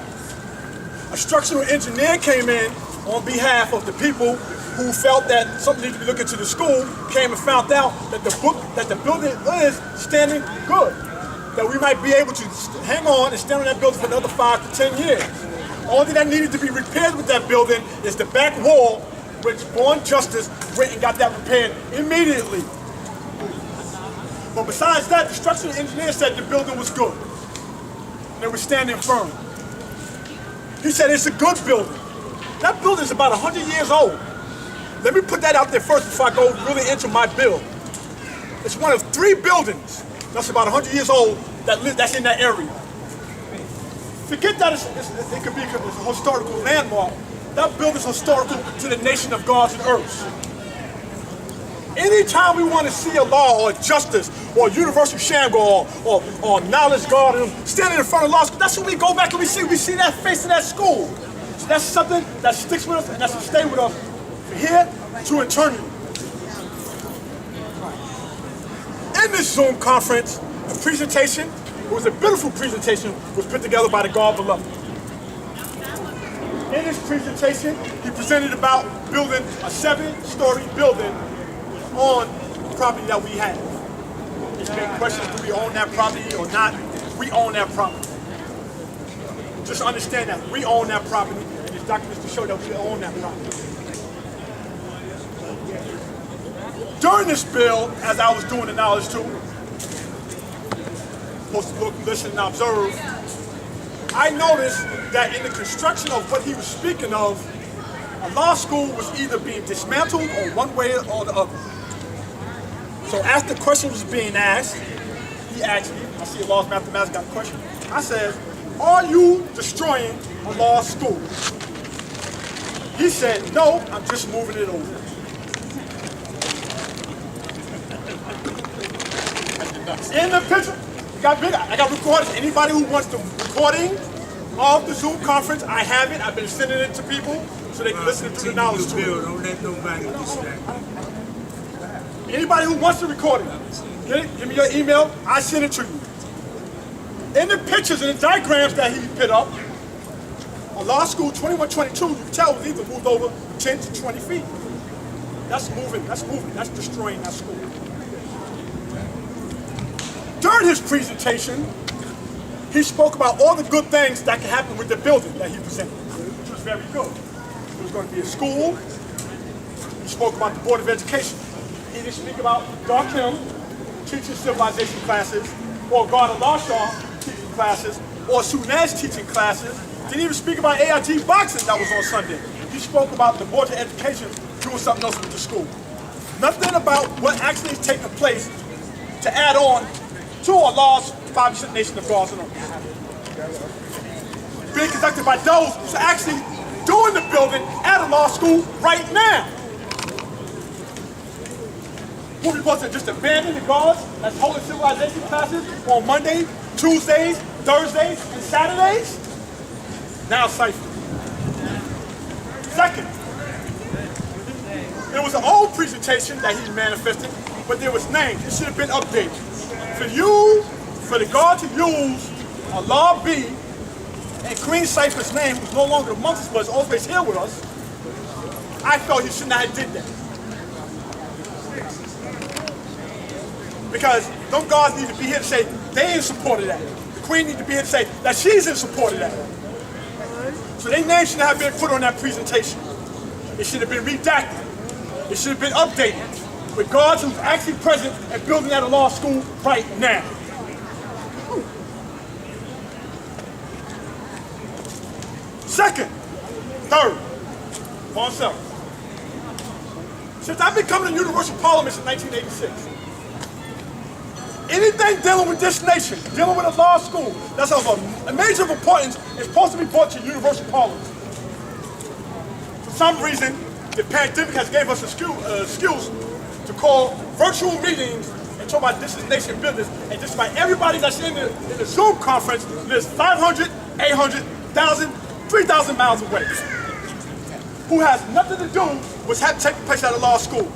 A structural engineer came in on behalf of the people who felt that something needed to be looked into the school, came and found out that the building is standing good. That we might be able to hang on and stand on that building for another 5 to 10 years. only thing that needed to be repaired with that building is the back wall, which Born Justice went and got that repaired immediately. But besides that, the structural engineer said the building was good. And they were standing firm. He said it's a good building. That building is about 100 years old. Let me put that out there first before I go really into my bill. It's one of 3 buildings that's about 100 years old that's in that area. Forget that it could be a historical landmark. That building is historical to the nation of gods and earths. Anytime we want to see a law or justice or universal shamgo or knowledge God standing in front of law school, that's what we go back and we see. We see that face in that school. So that's something that sticks with us and that's to stay with us from here to eternity. In this Zoom conference, the presentation, it was a beautiful presentation, was put together by the God Beloved. In his presentation, he presented about building a 7-story building on the property that we have. He's making questions, do we own that property or not? We own that property. Just understand that, we own that property, and there's documents to show that we own that property. During this bill, as I was doing the knowledge too, supposed to look, listen, and observe, I noticed that in the construction of what he was speaking of, a law school was either being dismantled or one way or the other. So as the question was being asked, he asked me, I see a laws mathematics got a question. I said, are you destroying a law school? He said, no, I'm just moving it over. In the picture, I got recordings. Anybody who wants the recording of the Zoom conference, I have it. I've been sending it to people so they can listen to the knowledge to it. Don't let nobody distract you. Anybody who wants the recording, give me your email, I send it to you. In the pictures and the diagrams that he put up, a law school 2122, you can tell was either moved over 10 to 20 feet. That's moving, that's destroying that school. During his presentation, he spoke about all the good things that can happen with the building that he presented, which was very good. It was going to be a school. He spoke about the Board of Education. He didn't speak about Darkim teaching civilization classes, or God Allah Shah teaching classes, or Sunaj teaching classes. Didn't even speak about AIT boxing that was on Sunday. He spoke about the Board of Education doing something else with the school. Nothing about what actually is taking place to add on to Allah's 5% nation of gods and earth. Being conducted by those who are actually doing the building at a law school right now. We're supposed to just abandon the gods that's holding civilization classes on Monday, Tuesdays, Thursdays, and Saturdays? Now cipher. Second, there was an old presentation that he manifested, but there was names. It should have been updated. For the God to use Allah B and Queen Cypher's name, who's no longer amongst us, but is always here with us, I felt he should not have did that. Because them gods need to be here to say they in support of that. The Queen need to be here to say that she's in support of that. So their name should not have been put on that presentation. It should have been redacted. It should have been updated with gods who's actually present and building at a law school right now. Second, third, on self. Since I've been coming to Universal Parliament in 1986, anything dealing with this nation, dealing with a law school, that's of a major importance, is supposed to be brought to Universal Parliament. For some reason, the pandemic has gave us excuse to call virtual meetings and talk about this is nation business, and just about everybody that's in the Zoom conference lives 500, 800, 1,000, 3,000 miles away, who has nothing to do with what's taking place at a law school.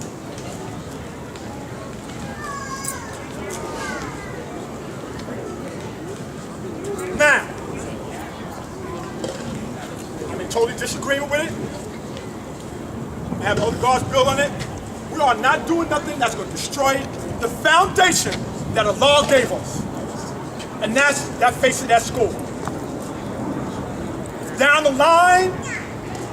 Now, I'm in total disagreement with it. I have other gods built on it. We are not doing nothing that's going to destroy the foundation that Allah gave us. And that's that face of that school. down the line,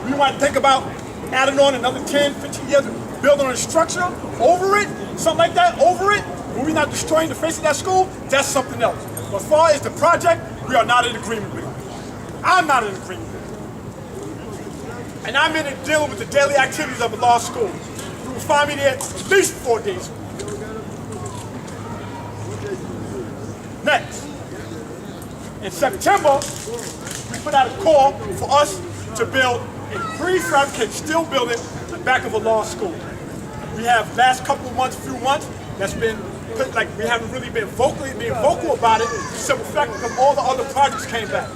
we might think about adding on another 10, 15 years, building a structure over it, something like that, over it, when we're not destroying the face of that school, that's something else. But as far as the project, we are not in agreement with it. I'm not in agreement with it. And I'm in it dealing with the daily activities of a law school. You will find me there at least 4 days a week. Next, in September, we put out a call for us to build a prefabricated steel building in the back of a law school. We have last couple of months, few months, that's been put, like we haven't really been vocal about it, simple fact because all the other projects came back.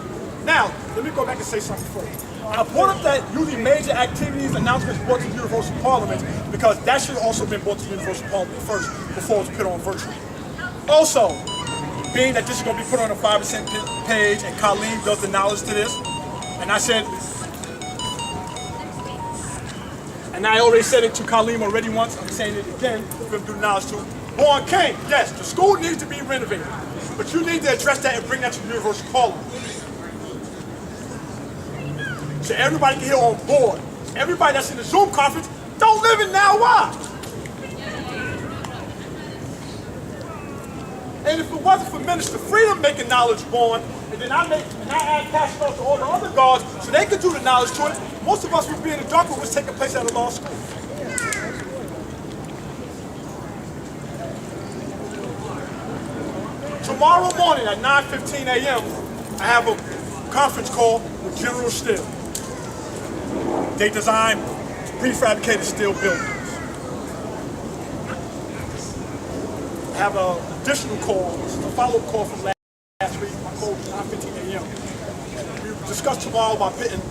Now, let me go back and say something first. I brought up that usually major activities, announcements brought to the Universal Parliament because that should have also been brought to the Universal Parliament first before it was put on virtual. Also, being that this is going to be put on a 5% page and Colleen does the knowledge to this, and I said, and I already said it to Colleen already once, I'm saying it again, we're going to do the knowledge to Born King, yes, the school needs to be renovated, but you need to address that and bring that to the Universal Parliament. So everybody can hear on board. Everybody that's in the Zoom conference don't live in Now Why? And if it wasn't for Minister Freedom making knowledge born, and then I add cash flow to all the other guards so they could do the knowledge to it, most of us would be in the dark with what's taking place at a law school. Tomorrow morning at 9:15 a.m., I have a conference call with General Steel. They design prefabricated steel buildings. I have an additional call, this is a follow-up call from last week, my call was 9:15 a.m. We discussed tomorrow about fitting.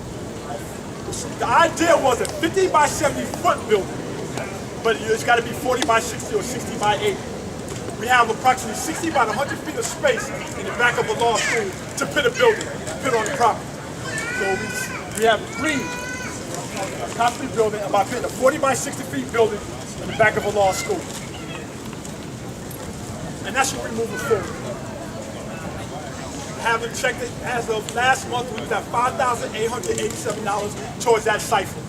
The idea was a 50 by 70 foot building, but it's got to be 40 by 60 or 60 by 80. We have approximately 60 by 100 feet of space in the back of a law school to put a building, put on the property. So we have agreed a concrete building about putting a 40 by 60 feet building in the back of a law school. And that's what we're moving forward. Having checked it as of last month, we was at $5,887 towards that cipher.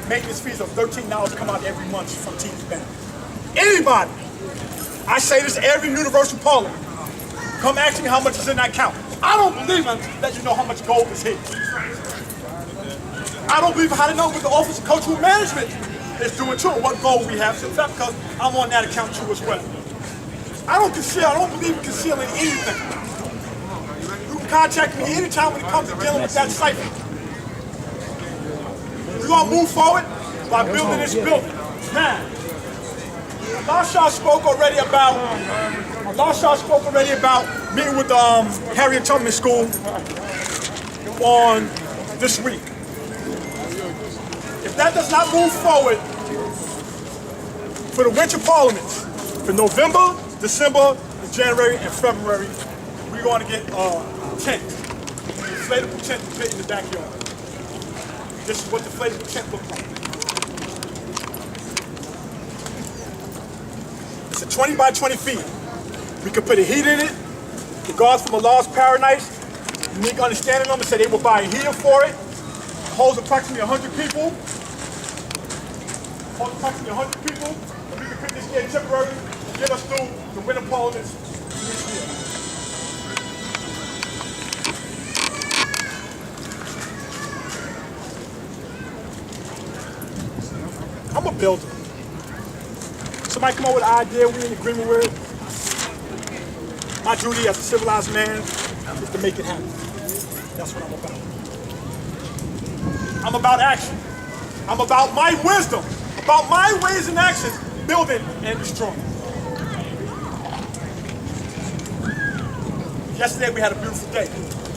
Maintenance fees of $13 come out every month from TD Bank. Anybody, I say this every Universal Parliament, come ask me how much is in that account. I don't believe that you know how much gold is here. I don't believe how to know what the Office of Cultural Management is doing too, and what gold we have, because I'm on that account too as well. I don't believe in concealing anything. You can contact me anytime when it comes to dealing with that cipher. We're going to move forward by building this building. Now, LaShaw spoke already about meeting with Harriet Tubman School on this week. If that does not move forward for the winter parliaments, for November, December, January, and February, we're going to get tent, inflatable tent to put in the backyard. This is what the inflatable tent looks like. It's a 20 by 20 feet. We can put a heat in it. The guards from Allah's Paradise, unique understanding them, and said they will buy a heater for it. It holds approximately 100 people. And we can put this here temporarily to get us through the winter parliaments this year. I'm a builder. Somebody come up with an idea we in agreement with. My duty as a civilized man is to make it happen. That's what I'm about. I'm about action. I'm about my wisdom, about my ways and actions, building and destroying. Yesterday we had a beautiful day.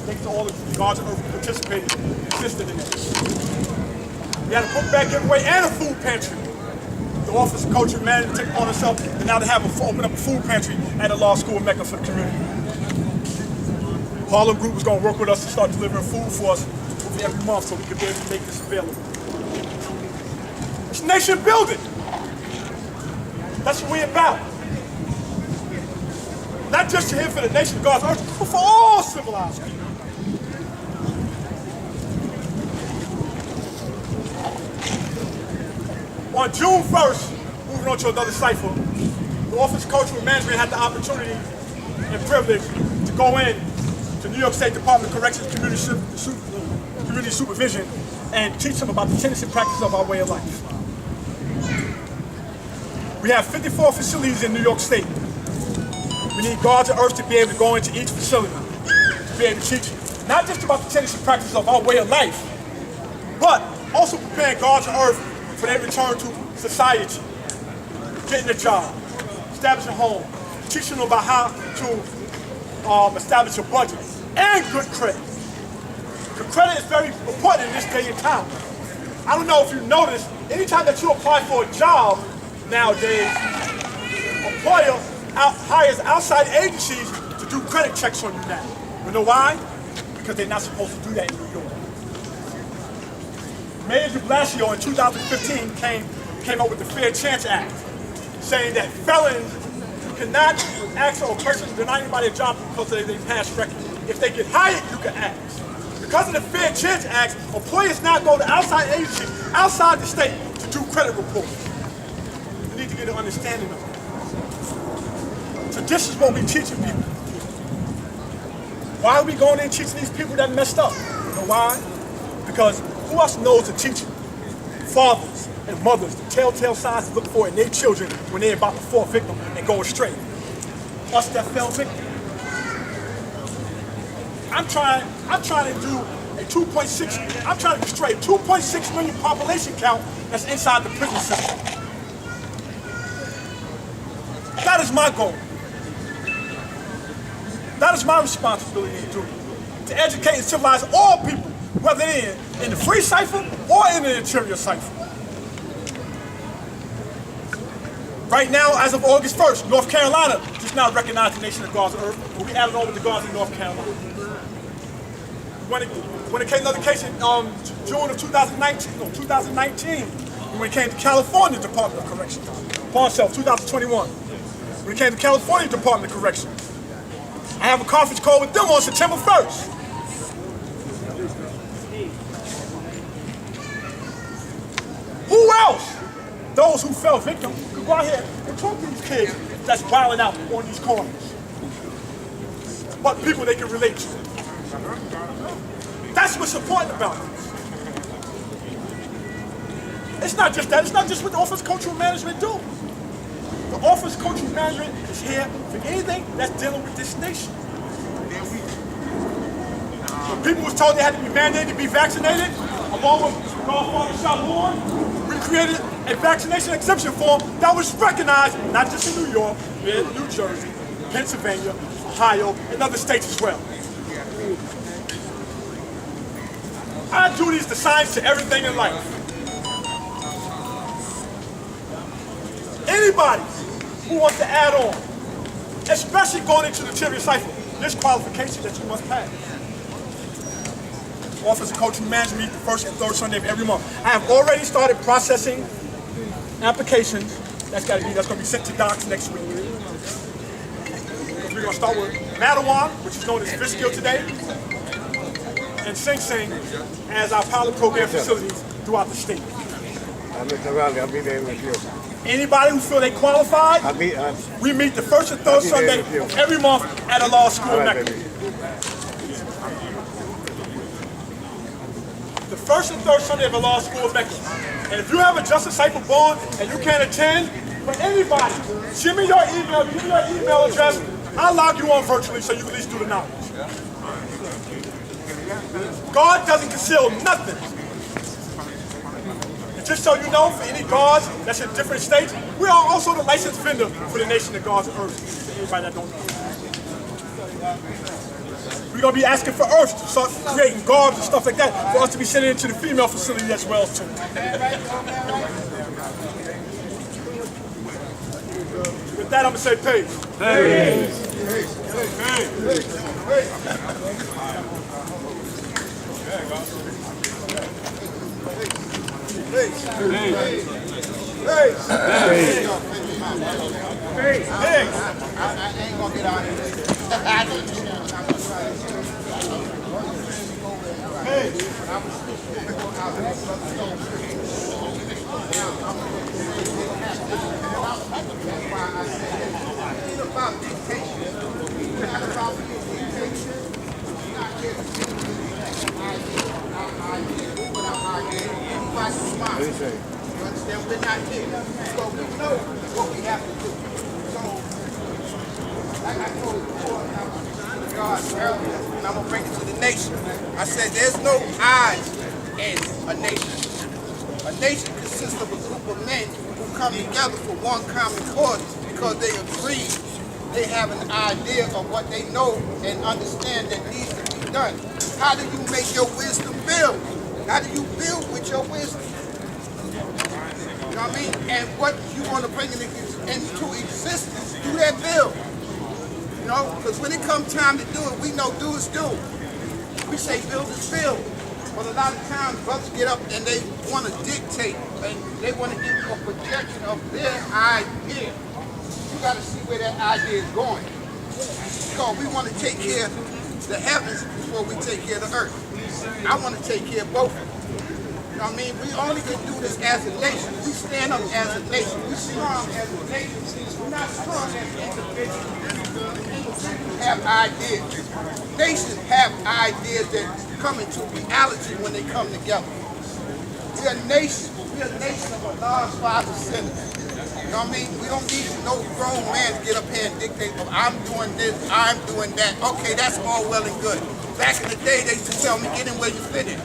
Thanks to all the guards and earth who participated and assisted in it. We had a book bag giveaway and a food pantry. The Office of Culture Management took upon itself, and now they have open up a food pantry at a law school in Mecca for the community. Harlem Group was going to work with us to start delivering food for us every month so we could be able to make this available. It's nation building. That's what we're about. Not just here for the nation of God's earth, but for all civilized people. On June 1st, moving on to another cipher, the Office of Cultural Management had the opportunity and privilege to go in to New York State Department of Corrections Community Supervision and teach them about the tenets and practices of our way of life. We have 54 facilities in New York State. We need guards of earth to be able to go into each facility, to be able to teach not just about the tenets and practices of our way of life, but also preparing guards of earth for their return to society, getting a job, establishing a home, teaching them about how to establish a budget, and good credit. The credit is very important in this day and time. I don't know if you noticed, anytime that you apply for a job nowadays, employer hires outside agencies to do credit checks on you now. You know why? Because they're not supposed to do that in New York. Mayor de Blasio in 2015 came up with the Fair Chance Act, saying that felons cannot ask or person deny anybody a job because of their past record. If they get hired, you can ask. Because of the Fair Chance Act, employers now go to outside agencies, outside the state, to do credit reports. You need to get an understanding of it. So this is what we're teaching people. Why are we going in and teaching these people that messed up? You know why? Because who else knows to teach fathers and mothers the telltale signs to look for in their children when they're about to fall victim and go astray? Us that fell victim. I'm trying to do a 2.6, I'm trying to destroy a 2.6 million population count that's inside the prison system. That is my goal. That is my responsibility and duty, to educate and civilize all people, whether they're in the free cipher or in the interior cipher. Right now, as of August 1st, North Carolina does not recognize the Nation of Guards of Earth, but we added on with the Guards in North Carolina. When it came to another case in June of 2019, when it came to California Department of Corrections, Pawn Self, 2021. When it came to California Department of Corrections, I have a conference call with them on September 1st. Who else? Those who fell victim could go out here and talk to these kids that's wilding out on these corners. But people they can relate to. That's what's important about it. It's not just that. It's not just what the Office of Cultural Management do. The Office of Cultural Management is here for anything that's dealing with this nation. When people was told they had to be mandated to be vaccinated, along with Godfather Shalom, we created a vaccination exemption form that was recognized not just in New York, but in New Jersey, Pennsylvania, Ohio, and other states as well. Our duty is to science to everything in life. Anybody who wants to add on, especially going into the interior cipher, this qualification that you must pass. Office of Cultural Management meets the first and third Sunday of every month. I have already started processing applications that's going to be sent to docs next week. Because we're going to start with Mattawan, which is known as Fish Skill today, and Sing Sing as our pilot program facilities throughout the state. Mr. Rally, I'll be there with you. Anybody who feel they qualified, we meet the first and third Sunday of every month at a law school in Mecca. The first and third Sunday of a law school in Mecca. And if you have a Justice Cipher bond and you can't attend, for anybody, give me your email address. I'll log you on virtually so you can at least do the knowledge. God doesn't conceal nothing. And just so you know, for any guards that's in different states, we are also the licensed vendor for the Nation of Guards of Earth, for anybody that don't know. We're going to be asking for Earth to start creating garbs and stuff like that for us to be sending into the female facility as well too. With that, I'm going to say peace. I ain't gonna get out of here. Hey. then we're not here. So we know what we have to do. So, like I told you before, God earlier, and I'm going to bring it to the nation. I said there's no eyes in a nation. A nation consists of a group of men who come together for one common cause because they agree. They have an idea of what they know and understand that needs to be done. How do you make your wisdom build? How do you build with your wisdom? You know what I mean? And what you want to bring into existence through that build. You know, because when it comes time to do it, we know do is do. We say build is build. But a lot of times brothers get up and they want to dictate and they want to give you a projection of their idea. You got to see where that idea is going. Because we want to take care of the heavens before we take care of the earth. I want to take care of both. You know what I mean? We only can do this as a nation. We stand up as a nation. We strong as a nation. We're not strong as individuals. Individuals have ideas. Nations have ideas that come into reality when they come together. We're a nation. We're a nation of a large father sinners. You know what I mean? We don't need no grown man to get up here and dictate, oh, I'm doing this, I'm doing that. Okay, that's all well and good. Back in the day, they used to tell me, get in where you fit in.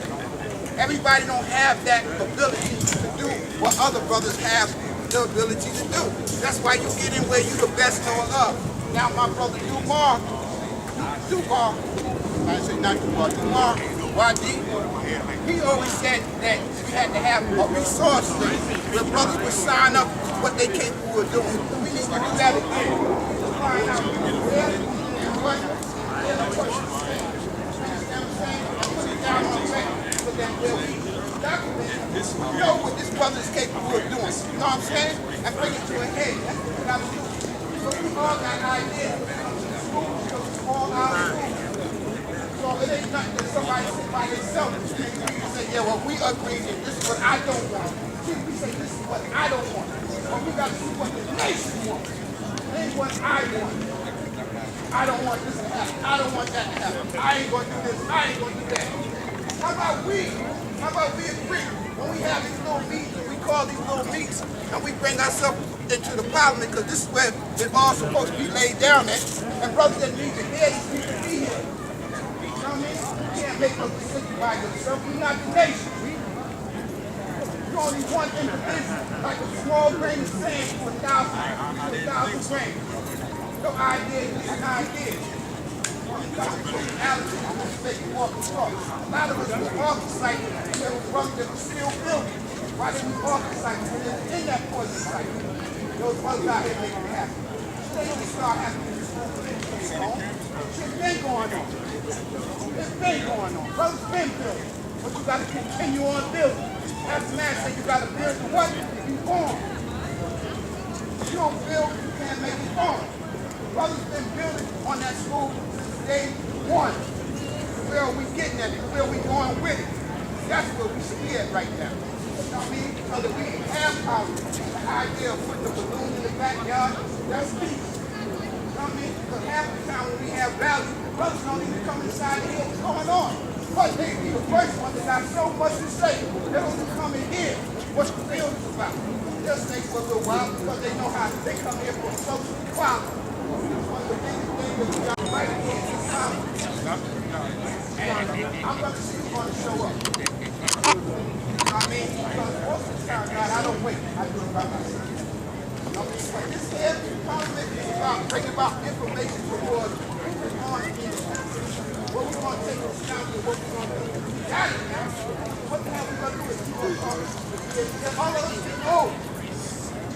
Everybody don't have that ability to do what other brothers have the ability to do. That's why you get in where you the best knower of. Now my brother Dumar, I say not Dumar, YD, he always said that we had to have a resource list where brothers would sign up what they capable of doing. We need to do that again. To find out where and what and what you say. You understand what I'm saying? And put it down on record so that where we document, we know what this brother is capable of doing. You know what I'm saying? And bring it to a head. That's what we got to do. So we all got ideas. Because we all out of school. So it ain't nothing that somebody sit by themselves and say, yeah, well, we agree that this is what I don't want. We say this is what I don't want. But we got to see what the nation wants. It ain't what I want. I don't want this to happen. I don't want that to happen. I ain't going to do this. I ain't going to do that. How about we? How about we agree? When we have these little meetings, we call these little meetings, and we bring ourselves into the parliament because this is where it all supposed to be laid down at. And brothers that need to hear these people be here. You know what I mean? You can't make no decision by yourself. We're not the nation. You're only one individual, like a small grain of sand to 1,000 grains. Your idea is an idea. You got to put reality to make it walk across. A lot of us were off the site, and there was brothers that were still building. Why didn't we off the site? Because in that poison site, those brothers out here making it happen. They don't start happening. It's been going on. It's been going on. Brothers been building. But you got to continue on building. As a man said, you got to build to what? You born. If you don't build, you can't make it born. Brothers been building on that school since day one. Where are we getting at it? Where are we going with it? That's where we should be at right now. You know what I mean? Because if we have the idea of putting the balloon in the backyard, that's peace. You know what I mean? Because half the time when we have rallies, brothers don't even come inside to hear what's going on. But they be the first one that got so much to say. They don't even come in here what the field is about. They'll stay for a little while because they know how they come here for social equality. One of the biggest things that we got right here is equality. And I'm going to see who's going to show up. You know what I mean? Because most of the time, God, I don't wait. I do it by myself. You know, but this here, parliament is about bringing about information towards who's on the inside. What we're going to take is down to what we're going to do. We got it now. What the hell we going to do is keep on talking. All of us getting old.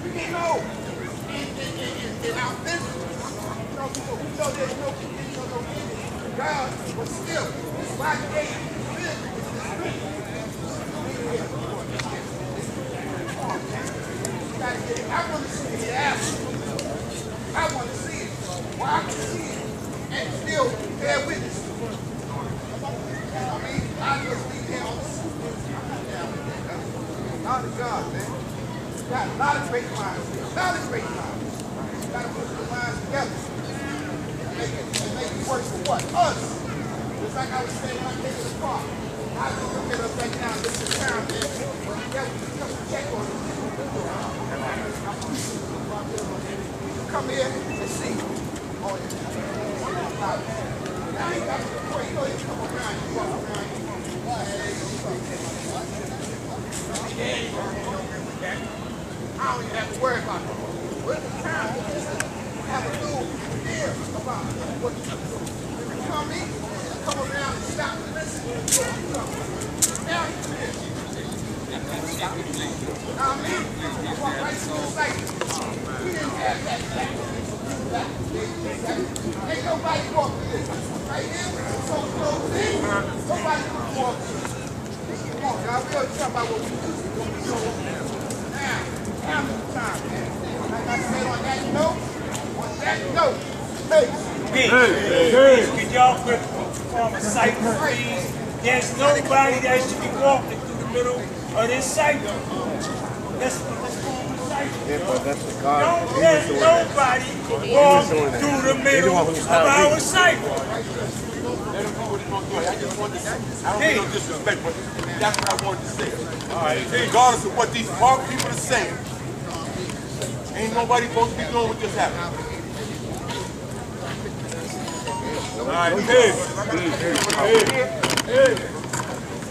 We're getting old in our business. You know, we know there's no condition or no business. God, but still, this black day is business. It's the street. You got to get it. I want to see it happen. I want to see it. Well, I can see it and still bear witness. I mean, I just leave here on the street. I'm not down with that. God is God, man. You got a lot of great minds here. A lot of great minds. You got to put the minds together. And make it work for what? Us. Just like I was saying when I came to the park. I just look at us right now, this is town, man. But you got to check on it. come here and see. Oh, now he got to the point, you know, he come around, you walk around, I don't even have to worry about it. Where's the time? Have a little idea about what you do. You know what I mean? Come around and stop and listen. Now you do this. You know what I mean? I walk right to the site. We didn't have that back. Ain't nobody walk through this. Right here, so close in, nobody can walk through this. Come on, y'all. We gotta talk about what we do. Now the time, man. Like I said on that note, Peace. Can y'all quit from a site, please? There's nobody that should be walking through the middle of this site. Let's form a site. Yeah, but that's the God. Don't let nobody walk through the middle of our site. I don't mean no disrespect, but that's what I wanted to say. All right. Regardless of what these park people are saying, ain't nobody supposed to be doing what just happened. All right,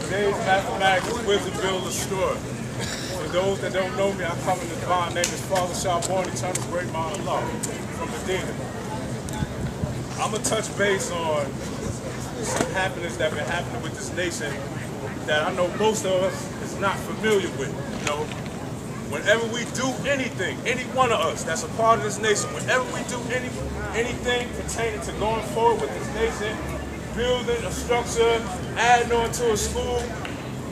Today's mathematics wisdom builder story. For those that don't know me, I come in the divine name is Father Shabon, eternal great man of love from Medina. I'm gonna touch base on some happenings that have been happening with this nation that I know most of us is not familiar with. You know, whenever we do anything, any one of us that's a part of this nation, whenever we do anything pertaining to going forward with this nation, building a structure, adding on to a school,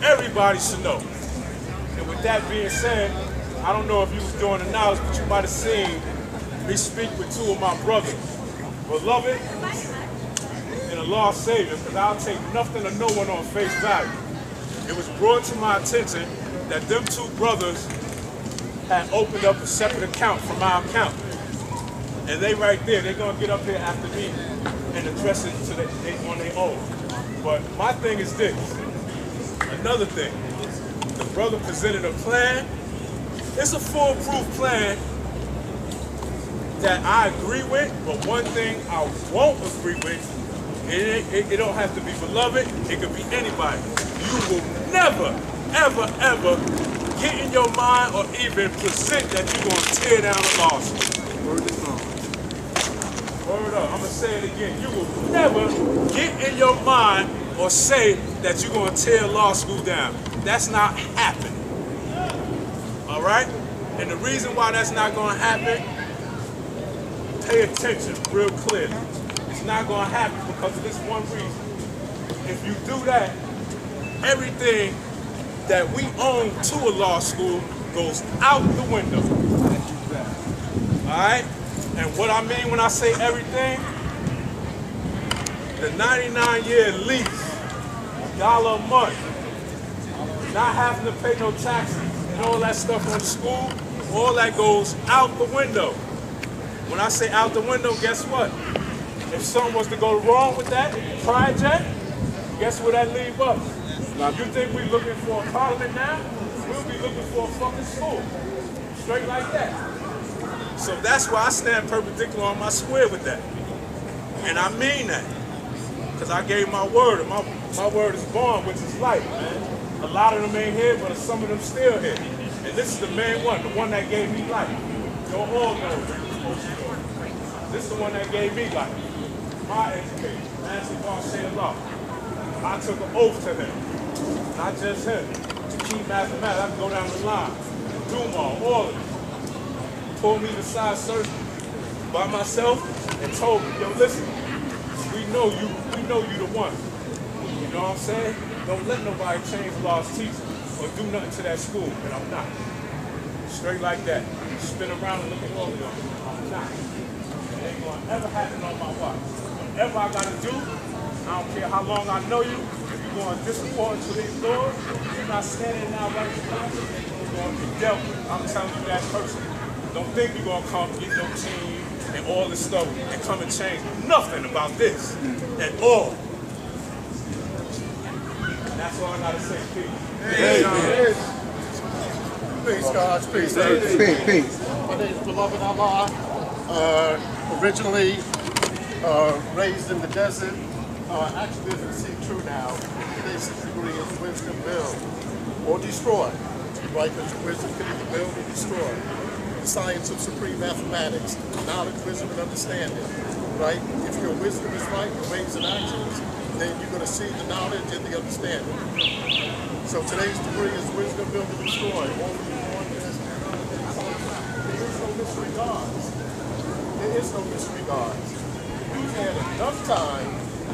everybody should know. And with that being said, I don't know if you was doing the knowledge, but you might have seen me speak with two of my brothers, beloved and a lost savior, because I'll take nothing or no one on face value. It was brought to my attention that them two brothers had opened up a separate account from my account. And they right there, they're gonna get up here after me and address it to on their own. But my thing is this, another thing, the brother presented a plan. It's a foolproof plan that I agree with, but one thing I won't agree with, it don't have to be beloved, it could be anybody. You will never, ever, ever get in your mind or even present that you're going to tear down a law school. Word is on. Word up. I'm going to say it again. You will never get in your mind or say that you're going to tear law school down. That's not happening. All right? And the reason why that's not going to happen, pay attention real clearly. It's not going to happen because of this one reason. If you do that, everything that we own to a law school goes out the window. All right? And what I mean when I say everything, the 99-year lease, $1 a month, not having to pay no taxes and all that stuff on the school, all that goes out the window. When I say out the window, guess what? If something was to go wrong with that project, guess where that leave us? You think we're looking for a parliament now? We'll be looking for a fucking school. Straight like that. So that's why I stand perpendicular on my square with that. And I mean that. Because I gave my word, and my word is born, which is life, man. A lot of them ain't here, but some of them still here. And this is the main one, the one that gave me life. Y'all all know this is the one that gave me life. My education, Nancy Barchet Law. I took an oath to him, not just him, to keep mathematics. I can go down the line, Duma, all of them. Pulled me to the side circle by myself and told me, yo, listen, we know you the one. You know what I'm saying? Don't let nobody change the law's teaching or do nothing to that school, and I'm not. Straight like that. Spin around and look at all of y'all. I'm not. It ain't gonna ever happen on my watch. Whatever I gotta do, I don't care how long I know you, if you're going disappointed to these doors, you're not standing now right behind you, you're going to be dealt with. I'm telling you that personally. Don't think you're going to come get your team and all this stuff and come and change nothing about this at all. And that's all I got to say. Peace. Peace, God. Peace. Peace. My name is Beloved Allah. Originally raised in the desert, actually live in C2 now. Today's degree is wisdom, build, or destroy. Right? Because wisdom can either build or destroy. The science of supreme mathematics, knowledge, wisdom, and understanding. Right? If your wisdom is right, your ways and actions, then you're going to see the knowledge and the understanding. So today's degree is wisdom, build, and destroy. There is no mystery gods. There is no mystery gods. We've had enough time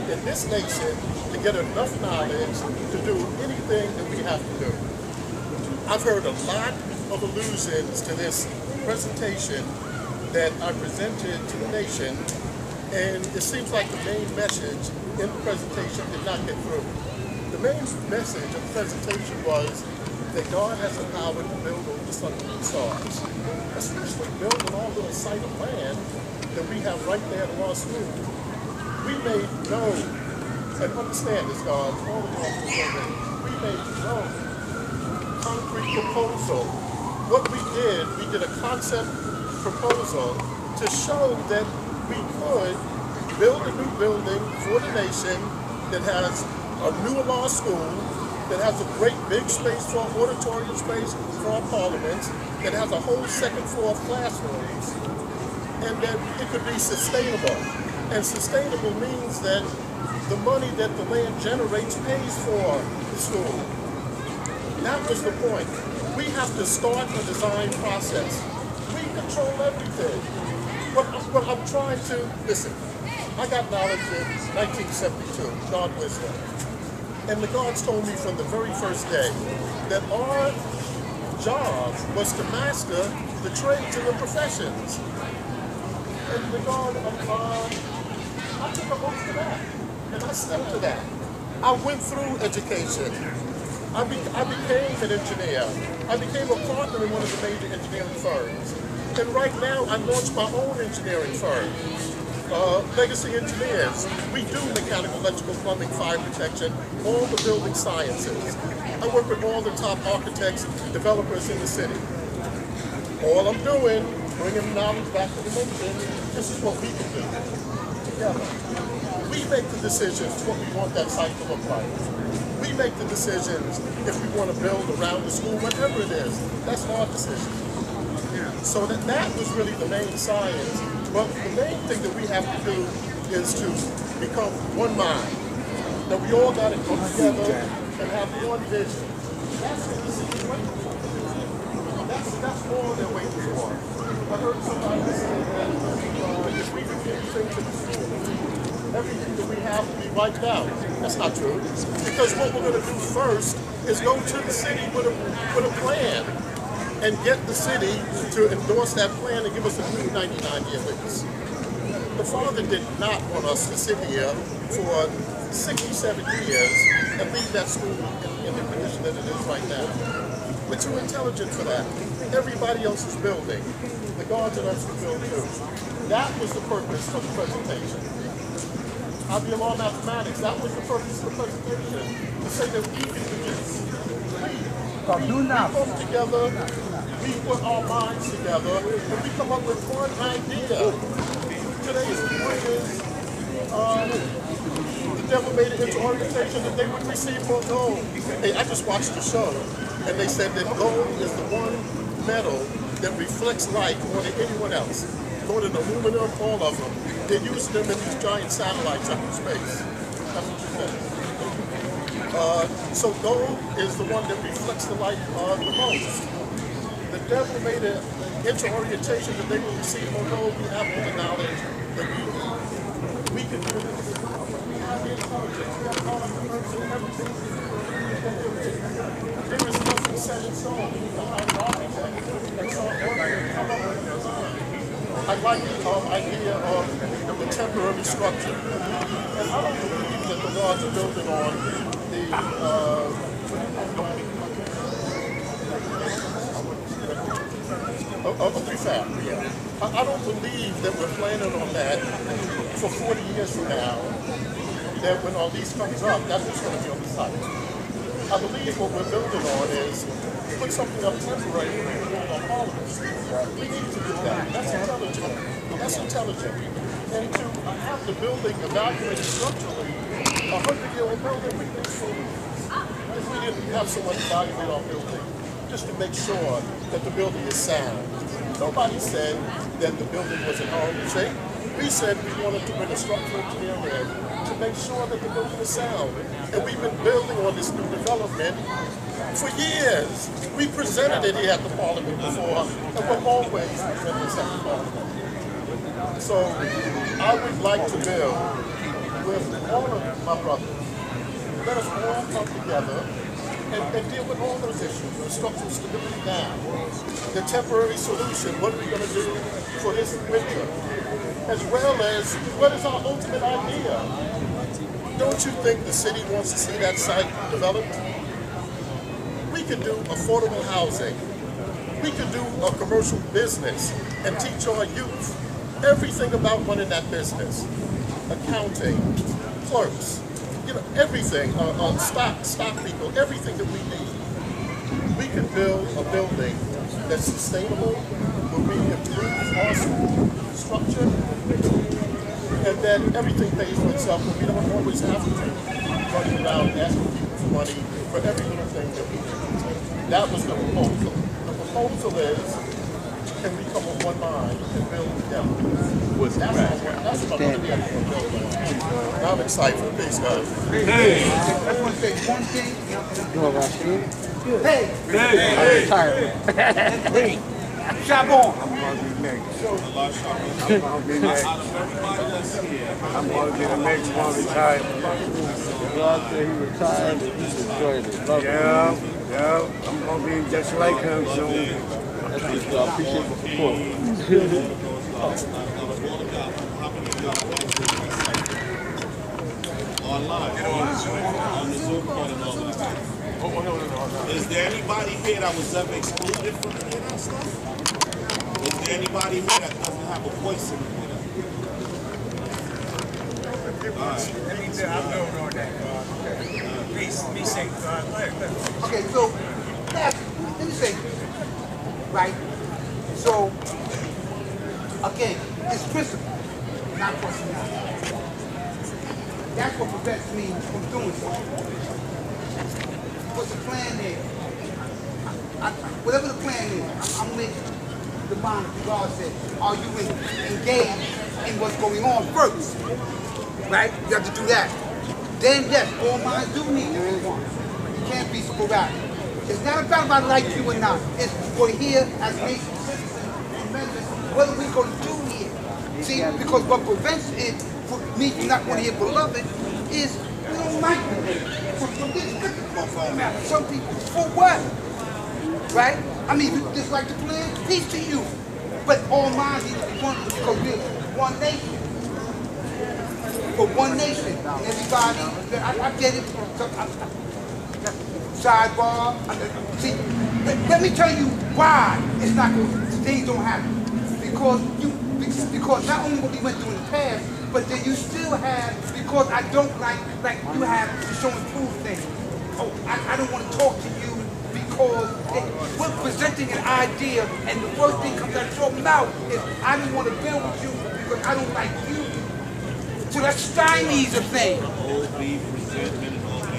in this nation to get enough knowledge to do anything that we have to do. I've heard a lot of allusions to this presentation that I presented to the nation, and it seems like the main message in the presentation did not get through. The main message of the presentation was that God has the power to build over the sun and the stars, especially build on our little site of land that we have right there in our school. We made no, and understand this, God, all of y'all, we made no concrete proposal. What we did a concept proposal to show that we could build a new building for the nation that has a new law school, that has a great big space for auditorium space for our parliaments, that has a whole second floor of classrooms, and that it could be sustainable. And sustainable means that the money that the land generates pays for the school. That was the point. We have to start a design process. We control everything. What I'm trying to, listen, I got knowledge in 1972, God wisdom. And the gods told me from the very first day that our job was to master the trades and the professions. And the God I took a oath to that, and I stuck to that. I went through education. I became an engineer. I became a partner in one of the major engineering firms. And right now, I launched my own engineering firm, Legacy Engineers. We do mechanical, electrical, plumbing, fire protection, all the building sciences. I work with all the top architects, developers in the city. All I'm doing, bringing knowledge back to the nation, this is what we can do together. We make the decisions what we want that site to look like. We make the decisions if we want to build around the school, whatever it is. That's our decision. So that was really the main science. But the main thing that we have to do is to become one mind. That we all got to come together and have one vision. That's what this is waiting for. That's all they're waiting for. I heard somebody say that if we do anything to the school, everything that we have will be wiped out. That's not true. Because what we're going to do first is go to the city with a plan and get the city to endorse that plan and give us a new 99-year lease. The father did not want us to sit here for 67 years and leave that school in the condition that it is right now. We're too intelligent for that. Everybody else is building. The gods and us will build too. That was the purpose of the presentation. I'll be a law mathematics. That was the purpose of the presentation. To say that we can do this. We come together, we put our minds together, and we come up with one idea. Today's point is the devil made it into orientation that they would receive more gold. Hey, I just watched the show, and they said that gold is the one metal that reflects light more than anyone else. Gold and aluminum, all of them. They're using them in these giant satellites up in space. That's what you said. So gold is the one that reflects the light the most. The devil made it into orientation that they will receive more gold. We have all the knowledge that we can do this. We have the intelligence. We have all the mercy and everything. There is nothing set in stone. I'm an architect. And so I like the idea of the temporary structure. And I don't believe that the gods are building on the prefab. I don't believe that we're planning on that for 40 years from now, that when all these comes up, that's what's going to be on the site. I believe what we're building on is put something up temporary on our parliaments. We need to do that. That's intelligent. That's that's intelligent. And to have the building evaluated structurally, a 100-year-old building, we didn't see if we didn't have someone evaluate our building, just to make sure that the building is sound. Nobody said that the building was in horrible shape. We said we wanted to bring a structural engineer in to make sure that the building is sound. And we've been building on this new development for years. We presented it here at the Parliament before, and we're always presenting this at the Parliament. So I would like to build with all of my brothers. Let us all come together and deal with all those issues, the structural stability now, the temporary solution, what are we going to do for this winter, as well as what is our ultimate idea. Don't you think the city wants to see that site developed? We could do affordable housing. We could do a commercial business and teach our youth everything about running that business. Accounting, clerks, you know, everything, stock people, everything that we need. We can build a building that's sustainable, where we improve our structure, and then everything pays for itself, but we don't always have to run around asking people for money for every little thing that we do. That was the proposal. The proposal is, can we come with one mind and build together? That's what I'm going to build. I'm excited for the peace, guys. Hey, I just want to say one thing. Go Rashid. Hey. I'm tired. Hey. Shabon. I'm going to be next. I'm going to be next. I'm going to be the next one retired. God said he retired and he enjoyed it. Yeah. I'm going to be just like him soon. That's good. I appreciate the support. Online, on the Zoom call and all that. No. Is there anybody here that was ever excluded from any of that stuff? Is there anybody here that doesn't have a voice in it? Be safe. Okay, so let me say, right? So again, it's principle, not personality. That's what prevents me from doing something. What's the plan there? Whatever the plan is, I'm making the mind of God said, are you engaged in what's going on first? Right? You have to do that. Then yes, all minds do need to be one. You can't be sporadic. It's not about if I like you or not. It's we're here as nation citizens and members. What are we going to do here? See, because what prevents it for me not want to hear beloved is we don't like me. Some people, for what? Right? I mean, you just like the plan, peace to you. But all minds need to be one because we're one nation. For one nation. And everybody, I get it. Sidebar. See, let me tell you why it's not good. Things don't happen. Because not only what we went through in the past, but then you still have, because I don't like you have to show and prove things. Oh, I don't want to talk to you because we're presenting an idea and the first thing comes out of your mouth is I don't want to build with you because I don't like you. So that stymies a thing.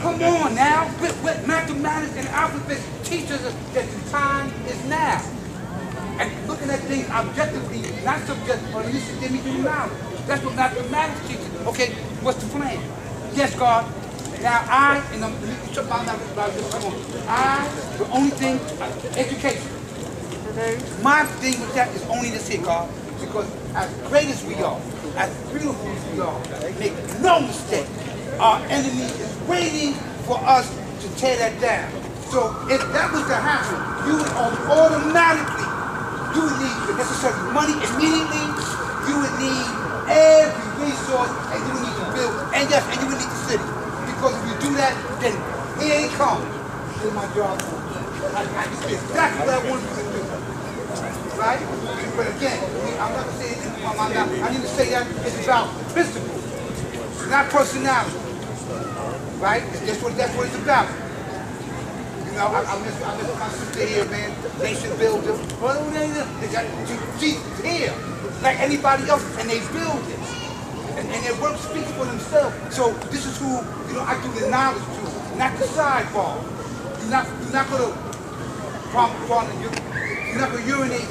Come on now, with mathematics and alphabet teaches us that the time is now. And looking at things objectively, not subjectively, you should give me the knowledge. That's what mathematics teaches. Okay, what's the plan? Yes, God. Now the only thing, education. My thing with that is only this here, God. Because as great as we are, as beautiful as we are, make no mistake, our enemy is waiting for us to tear that down. So if that was to happen, you would automatically, you would need the necessary money immediately, you would need every resource, and you would need to build, and yes, and you would need the city. Because if you do that, then here it comes. Here's my job. That's exactly what I wanted you to do. Right? But again, I'm not saying I need to say that it's about principle, not personality. Right? That's what it's about. You know, I miss my sister here, man. Nation builder. Well, they Jesus is here, like anybody else, and they build it. And their work speaks for themselves. So this is who, I do the knowledge to, not the sidebar. You're not going to urinate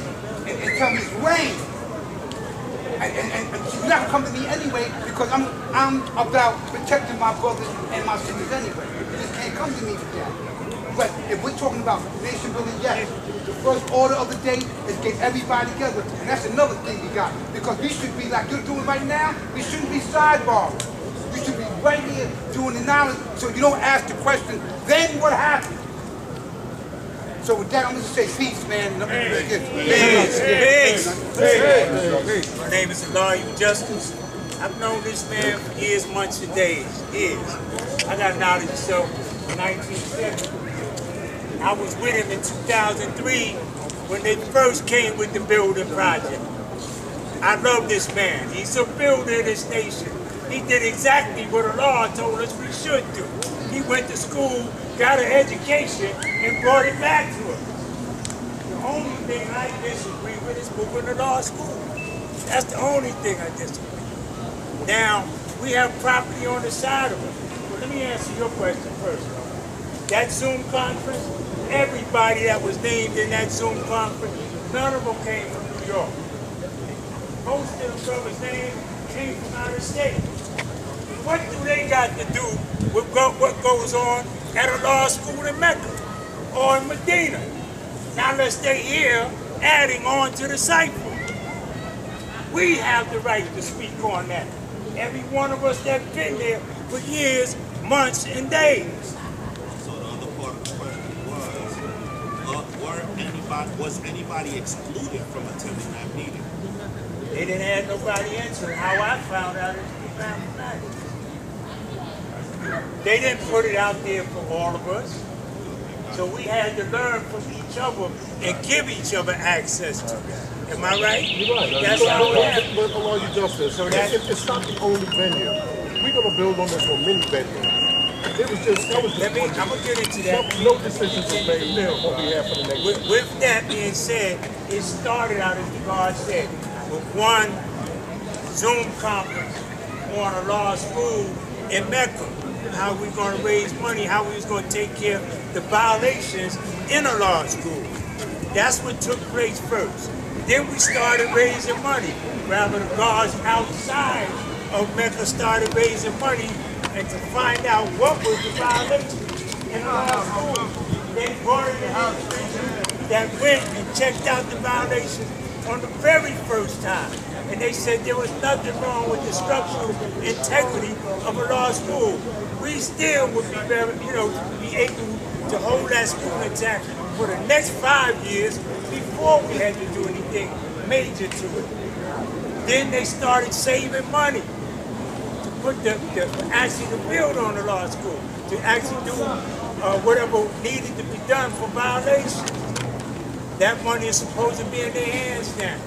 and tell me it's rain. And you're not going to come to me anyway because I'm about protecting my brothers and my sisters anyway. You just can't come to me with that. But if we're talking about nation building, yes, the first order of the day is get everybody together. And that's another thing we got. Because we should be like you're doing right now, we shouldn't be sidebar. We should be right here doing the knowledge so you don't ask the question, then what happened? So with that, I'm going to say peace, man. Peace. My name is Elijah Justice. I've known this man for years, months, and days. Years. I got knowledge of self in 1970. I was with him in 2003 when they first came with the building project. I love this man. He's a builder in this nation. He did exactly what the law told us we should do. He went to school, got an education, and brought it back to us. The only thing I disagree with is moving to law school. That's the only thing I disagree with. Now, we have property on the side of us. Let me answer your question first. That Zoom conference, everybody that was named in that Zoom conference, none of them came from New York. Most of them brothers' names came from out of state. What do they got to do with what goes on at a law school in Mecca or in Medina? Now let's stay here adding on to the cipher. We have the right to speak on that. Every one of us that's been there for years, months, and days. So the other part of the question was anybody excluded from attending that meeting? They didn't have nobody answer how I found out it was mathematics. They didn't put it out there for all of us. So we had to learn from each other and give each other access to it. Am I right? You're right. That's how it happened. But allow you justice. So It's not the only venue. We're going to build on this on many venues. It was just, that was just I'm going to get into that. no decisions were made on behalf of the nation. With that being said, it started out, as God said, with one Zoom conference on a law school in Mecca. How we going to raise money, how we was going to take care of the violations in a law school. That's what took place first. Then we started raising money. Rather, the guards outside of Mecca started raising money and to find out what was the violation in a law school. They brought in an administration that went and checked out the violation on the very first time. And they said there was nothing wrong with the structural integrity of a law school. We still would be very, be able to hold that school intact for the next 5 years before we had to do anything major to it. Then they started saving money to put actually to build on the law school, to actually do whatever needed to be done for violations. That money is supposed to be in their hands now.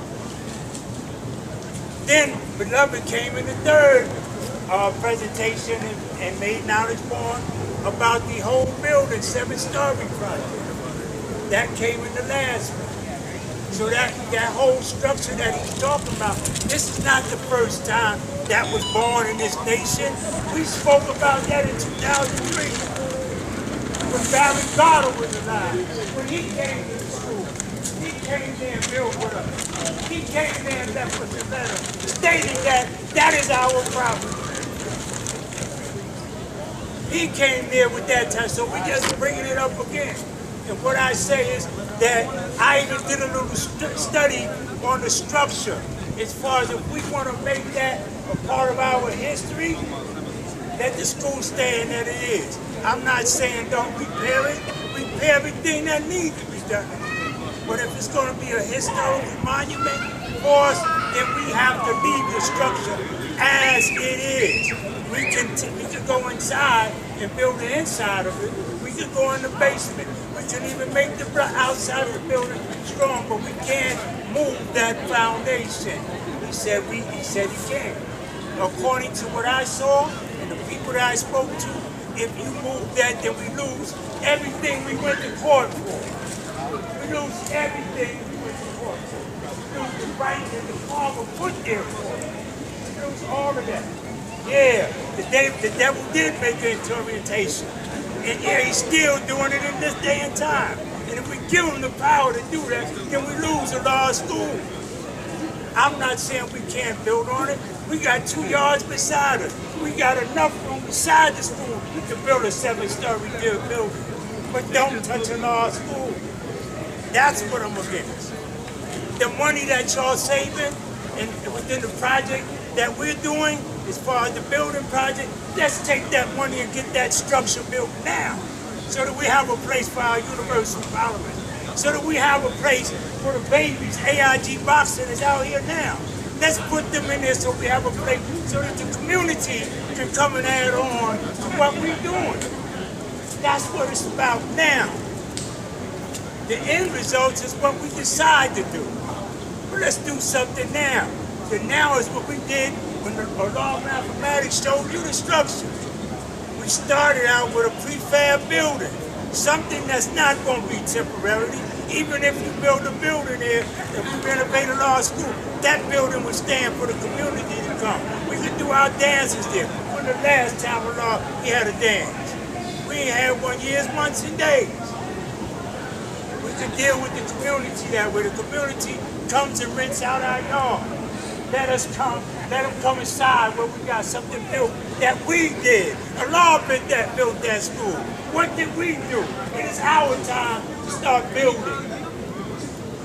Then Beloved came in the third presentation and made knowledge born about the whole building, 7-story project. That came in the last one. So that whole structure that he's talking about, this is not the first time that was born in this nation. We spoke about that in 2003. When Barry Goddard was alive. When he came to the school, he came there and built with us. He came there and left us a letter stating that is our problem. He came there with that time, so we're just bringing it up again. And what I say is that I even did a little study on the structure as far as if we want to make that a part of our history, let the school stand that it is. I'm not saying don't repair it, repair everything that needs to be done. But if it's going to be a historical monument for us, then we have to leave the structure as it is. We can go inside and build the inside of it. We can go in the basement. We can even make the outside of the building strong, but we can't move that foundation. He said he can. According to what I saw and the people that I spoke to, if you move that, then we lose everything we went to court for. We lose everything we went to court for. were put there for. It was all of that. Yeah, the devil did make an interpretation. And yeah, he's still doing it in this day and time. And if we give him the power to do that, then we lose a large school. I'm not saying we can't build on it. We got 2 yards beside us. We got enough room beside the school to build a 7-story building. But don't touch a large school. That's what I'm against. The money that y'all saving and within the project that we're doing, as far as the building project, let's take that money and get that structure built now, so that we have a place for our universal parliament, so that we have a place for the babies. AIG boxing is out here now. Let's put them in there so we have a place, so that the community can come and add on to what we're doing. That's what it's about now. The end result is what we decide to do. But let's do something now. The now is what we did when the law of mathematics showed you the structure. We started out with a prefab building, something that's not going to be temporarily. Even if you build a building there, if we renovate a law school, that building would stand for the community to come. We could do our dances there. When the last time of law, we had a dance. We ain't had one years, months, and days. We could deal with the community that way. The community comes and rents out our yard. Let us come, let them come inside where we got something built that we did. A law built that school. What did we do? It is our time to start building.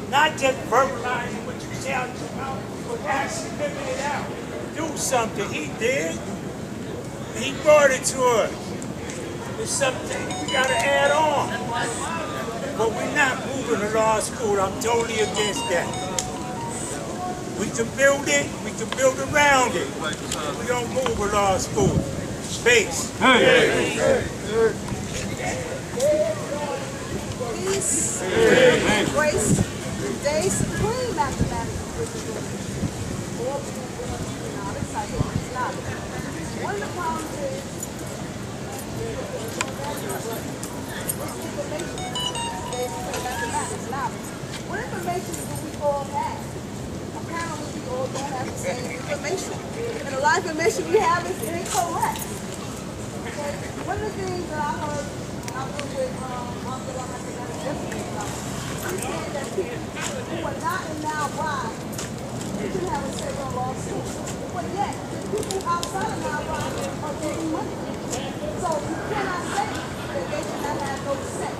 Not just verbalizing what you say out your mouth, but actually living it out. Do something. He did. He brought it to us. It's something we gotta add on. But we're not moving a law school. I'm totally against that. We can build it, we can build around it. We don't move a law school. Space. Peace, grace, day supreme mathematics. One of the problems is what information do we all have? Apparently we all don't have the same information. And a lot of information we have is incorrect. Okay? One of the things that I heard when I was with he said that people who are not in now wise, they can have a say on law school. But yet, the people outside of now wise are getting money. So you cannot say that they should not have no say.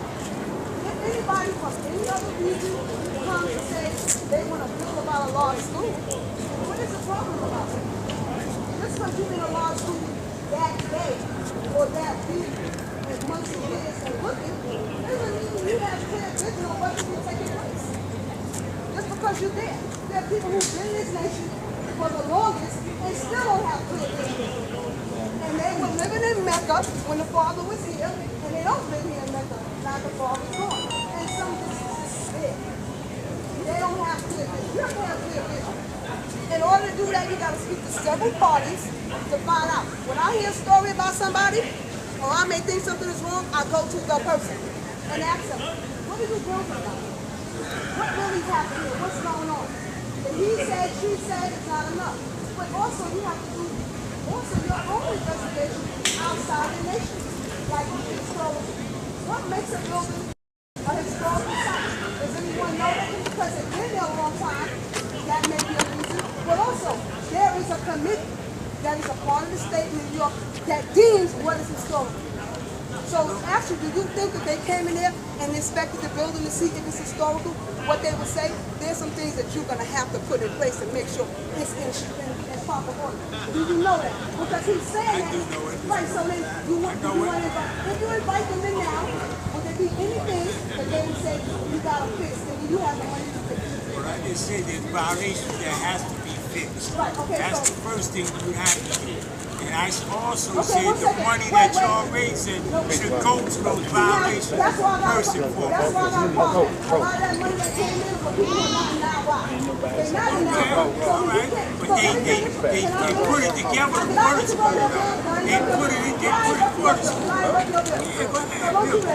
If anybody from any other region comes and says they want to build about a law school, what is the problem about it? Just because you've been in a law school that day or that week, as much as it is and looking, doesn't mean you have clear vision on what's going to take place. Just because you're there. There are people who've been in this nation for the longest and still don't have clear vision. And they were living in Mecca when the Father was here, and they don't live here in Mecca now the Father's gone. And some businesses there. They don't have clear vision. You don't have clear vision. In order to do that, you got to speak to several parties to find out. When I hear a story about somebody, or I may think something is wrong, I go to the person and ask them, what are you talking about? What really happened here? What's going on? And he said, she said, it's not enough. But also you have to do your own investigation outside the nation. Like historical. What makes a building a historical site? Does anyone know that? Because it's been there a long time. That may be a reason. But also, there is a committee that is a part of the state of New York that deems what is historical. So actually, do you think that they came in there and inspected the building to see if it's historical? What they would say, there's some things that you're going to have to put in place to make sure it's in proper order. Do you know that? Because he's saying that. Right, so then you want to invite, if you invite them in now, will there be anything that they would say you got to fix and you have the money to fix it? Well, I just said there's violations that has to be fixed. Right, okay, that's so, the first thing you have to do. And I also said the money that y'all raising should go to those violations first and foremost. That's why I got a problem. A lot of that money that came in for people who are not in that rock. They're not in that rock. So right. But they put it together, the quarters. They put it quarters.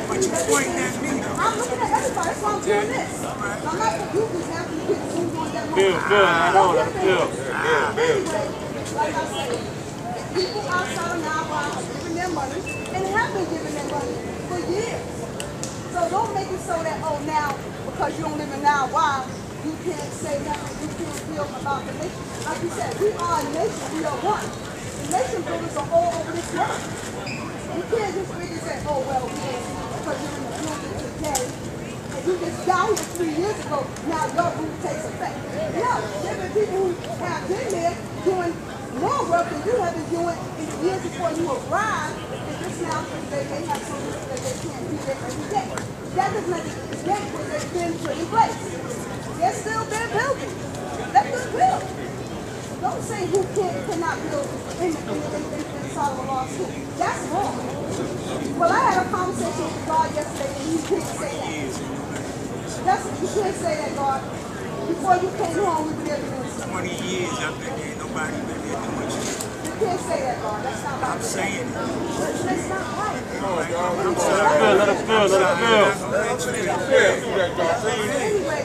But you pointing at me though. I'm looking at everybody, that's why I'm doing this. I'm not confused after you people who want that money. Like I said, people outside of now are giving their money and have been giving their money for years. So don't make it so that, oh, now, because you don't live in now, why, you can't say nothing, you can't feel about the nation. Like you said, we are a nation, we are one. The nation builders are all over this world. You can't just figure and say, oh, well, because you're in the building today, and you just got here 3 years ago, now your rule takes effect. No, there have been people who have been there doing more work than you have been doing in the years before you arrived, and just now they have some rules that they can't be there every day. That does not negate what they've been put in place. They're still there building. Let them build. Don't say who cannot build inside of a law school. That's wrong. Well, I had a conversation with God yesterday, and he didn't say that. You can't say that, God. Before you came home, we were there doing something. 20 years I've been there, nobody been there doing shit. You can't say that, God. That's not right. I'm saying it. That's not right. Anyway,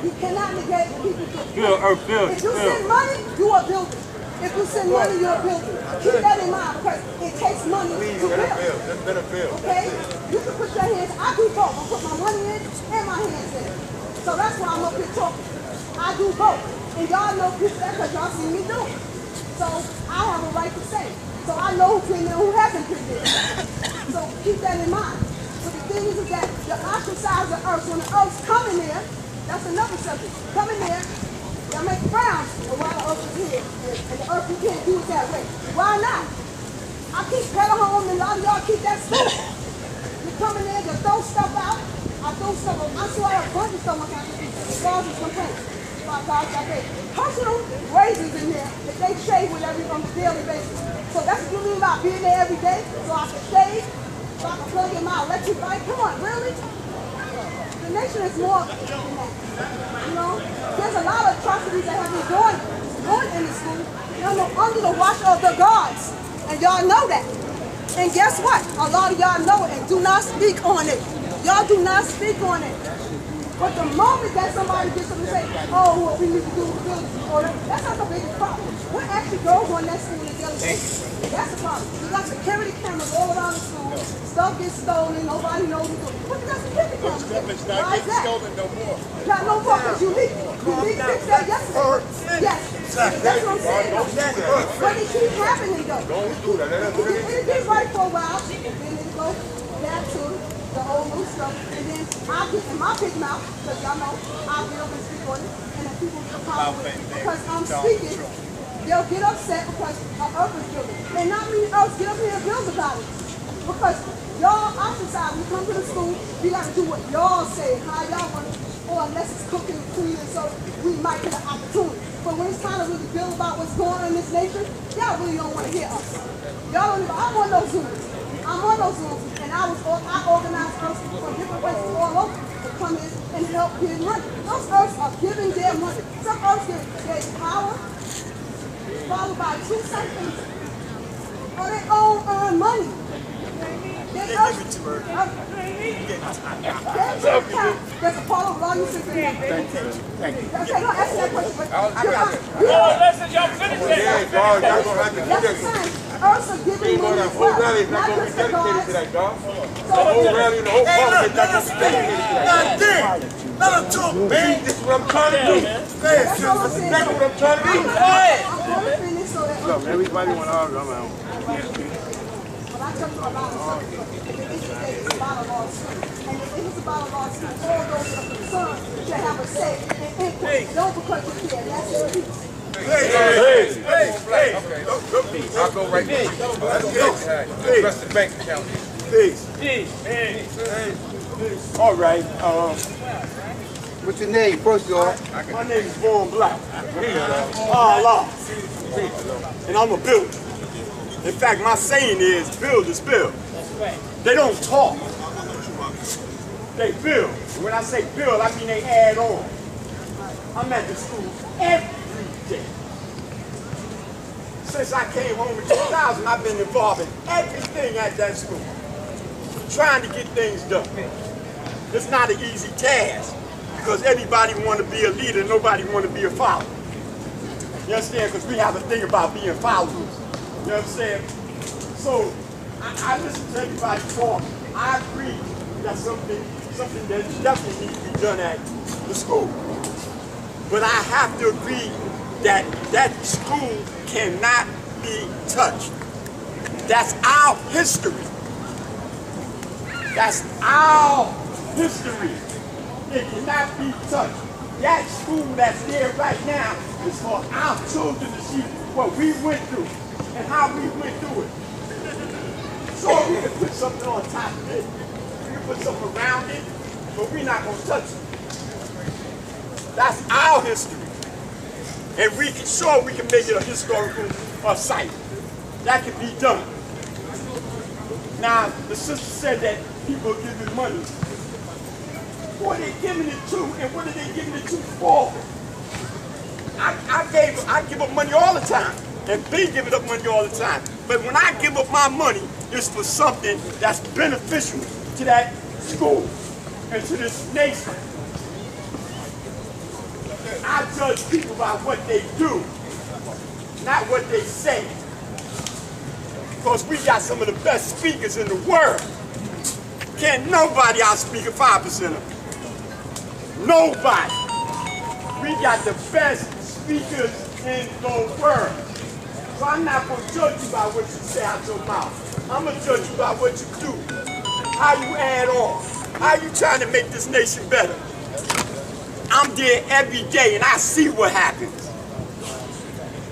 you cannot negate the people to build. If you send money, you are building. If you send money, you're building. Keep that in mind because it takes money to build. Okay? You can put your hands, I do both. I put my money in and my hands in. So that's why I'm up here talking. I do both. And y'all know that because y'all see me do it. So I have a right to say. So I know who's been there, who hasn't been there. So keep that in mind. But the thing is that you ostracize the earth. When the earth's coming there, that's another subject. Come in there, y'all make frowns while the earth is here. And the earth, you can't do it that way. Why not? I keep pedal home and a lot of y'all keep that stuff. You come in there, you throw stuff out. I throw stuff out. I saw a bunch of stuff like that. Cause complaints. Personal raisins in there that they shave with every on a daily basis. So that's what you mean about being there every day. So I can shave, so I can plug in my electric bike. Come on, really? The nation is more than that. You know, there's a lot of atrocities that have been going in the school. Under the watch of the guards, and y'all know that. And guess what? A lot of y'all know it and do not speak on it. Y'all do not speak on it. But the moment that somebody gets up and say, oh, what we need to do is build this order, that's not the biggest problem. What actually goes on that school in daily basis? That's the problem. You got security cameras all around the school. Stuff gets stolen. Nobody knows what to do. But you got security cameras. Why is that? Stolen no more. Not no more because you leaked. You leaked that yesterday. Yes. That's what I'm saying. But it keeps happening though. Don't do that. It gets right for a while. Then it goes back to the old new stuff, and then I'll get in my big mouth, because y'all know I'll get up and speak on it, and then people get a problem with it. Because I'm speaking, they'll get upset because our earth is building. And not many earths get up here and build about it. Because y'all ostracize, we come to the school, we got to do what y'all say, how y'all want it, or unless it's cooking and cleaning, so we might get an opportunity. But when it's time to really build about what's going on in this nation, y'all really don't want to hear us. Y'all don't even, I'm on those Zooms. I'm on those Zooms. And I organized earths from different places all over to come in and help give money. Those earths are giving their money. Some earths get power, followed by 2 seconds, or they own earn money. There's a part of law you should be. Thank you. Okay, don't answer that question. Listen, y'all finish that. Earths are giving money as well. Not just the gods. The whole rally and the whole parliament not going to be dedicated to that. Let him talk, man. This is what I'm trying to do. That's all I'm saying. That's what I'm trying to do. I'm going to finish so that... Look, everybody want to argue. I'm out. When I tell you about the subject, it's about a law school. And if it's about a law school, all those that are concerned should have a say and input. Don't because you care. That's your piece. Hey. I'll go right there. Let's go. Press the bank account. Peace. All right. What's your name, first of all? My name is Vaughn Black. Allah. And I'm a builder. In fact, my saying is, build is build. They don't talk. They build. And when I say build, I mean they add on. I'm at the school every day. Since I came home in 2000, I've been involved in everything at that school. Trying to get things done. It's not an easy task. because everybody want to be a leader, nobody want to be a follower. You understand? Because we have a thing about being followers. You know what I'm saying? So I listen to everybody talk. I agree that's something that definitely needs to be done at the school. But I have to agree that that school cannot be touched. That's our history. That's our history. It cannot be touched. That school that's there right now is for our children to see what we went through and how we went through it. So we can put something on top of it. We can put something around it, but we're not going to touch it. That's our history. And we can make it a historical site. That can be done. Now, the sister said that people are giving money. Who are they giving it to, and what are they giving it to for? I give up money all the time, and they give up money all the time. But when I give up my money, it's for something that's beneficial to that school and to this nation. I judge people by what they do, not what they say. Because we got some of the best speakers in the world. Can't nobody outspeak a 5%er. Nobody. We got the best speakers in the world. So I'm not going to judge you by what you say out your mouth. I'm going to judge you by what you do. How you add on. How you trying to make this nation better. I'm there every day and I see what happens.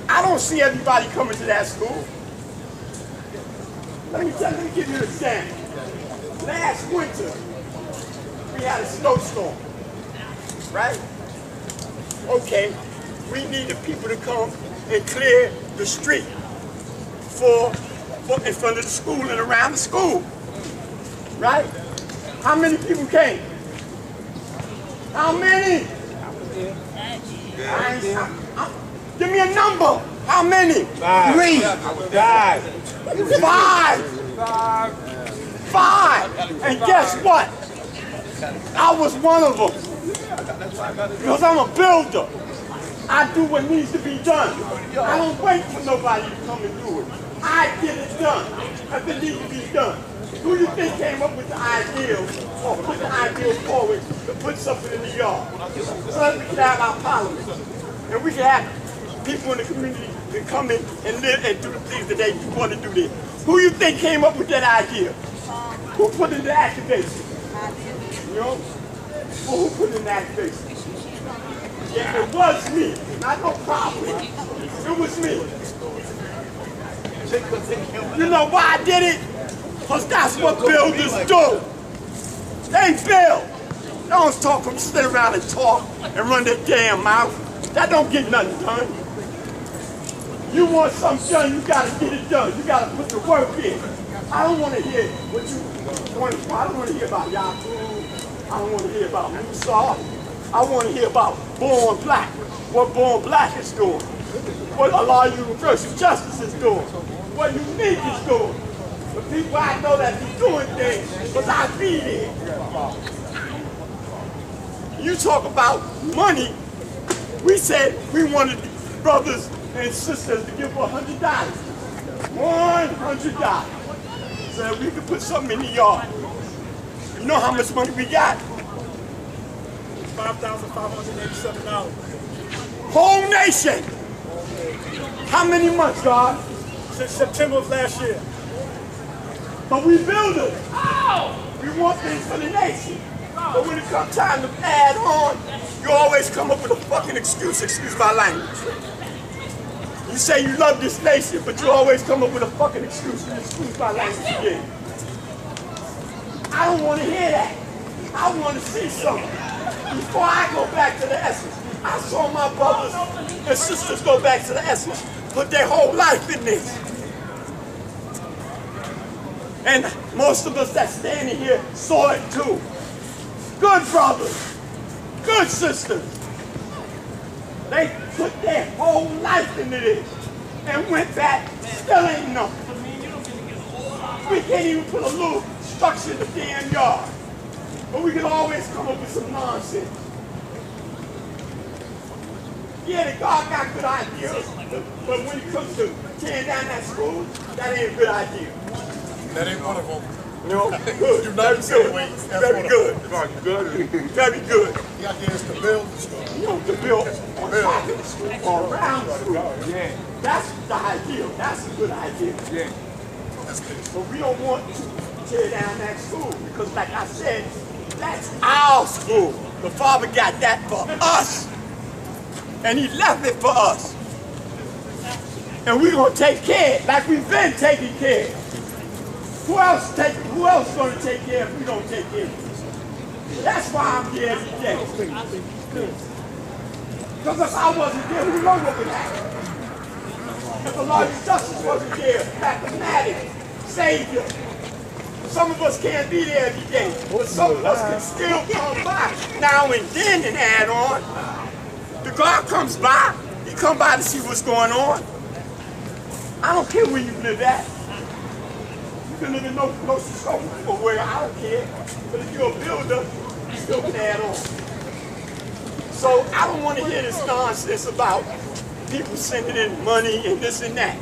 I don't see everybody coming to that school. Let me give you an example. Last winter, we had a snowstorm, right? Okay, we needed people to come and clear the street in front of the school and around the school, right? How many people came? How many? Give me a number. How many? 3. 5. And guess what? I was one of them. Because I'm a builder. I do what needs to be done. I don't wait for nobody to come and do it. I get it done if it needs to be done. Who you think came up with the idea or put the idea forward to put something in the yard? So that we can have our parliament. And we can have people in the community to come in and live and do the things that they want to do there. Who you think came up with that idea? Who put it into activation? You know? Well, who put it into activation? Yeah, it was me. Not no problem. It was me. You know why I did it? Because that's what builders do. They build. They don't talk, them sit around and talk and run their damn mouth. That don't get nothing done. You want something done, you gotta get it done. You gotta put the work in. I don't want to hear what you want. I don't want to hear about Yahoo. I don't want to hear about Musa. I want to hear about Born Black. What Born Black is doing. What Allah Universal Justice is doing. What Unique is doing. The people I know that be doing things because I be there. You talk about money. We said we wanted brothers and sisters to give $100. $100. So we could put something in the yard. You know how much money we got? $5,587. Whole nation. How many months, God? Since September of last year. But we build it. Oh! We want things for the nation. But when it comes time to add on, you always come up with a fucking excuse. Excuse my language. You say you love this nation, but you always come up with a fucking excuse. Excuse my language again. I don't want to hear that. I want to see something. Before I go back to the essence, I saw my brothers and sisters go back to the essence, put their whole life in this. And most of us that standing here saw it too. Good brothers, good sisters. They put their whole life into this and went back, still ain't nothing. We can't even put a little structure in the damn yard. But we can always come up with some nonsense. Yeah, the God got good ideas, but when it comes to tearing down that school, that ain't a good idea. That ain't one of them. No, good. Do not insinuate. Very good. Very good. The idea is to build the school. You know, to build on top of the school or around the school. Yeah. That's the idea. That's a good idea. Yeah. But we don't want to tear down that school because, like I said, that's our school. The Father got that for us. And He left it for us. And we're going to take care like we've been taking care. Who else going to take care if we don't take care? That's why I'm here every day. Because if I wasn't there, who knows what would happen? If the Lord of Justice wasn't there, mathematics, Savior. Some of us can't be there every day, but some of us can still come by now and then and add on. The God comes by, He come by to see what's going on. I don't care where you live at. You can live in no scope or where, I don't care. But if you're a builder, you still can add on. So I don't want to hear this nonsense about people sending in money and this and that.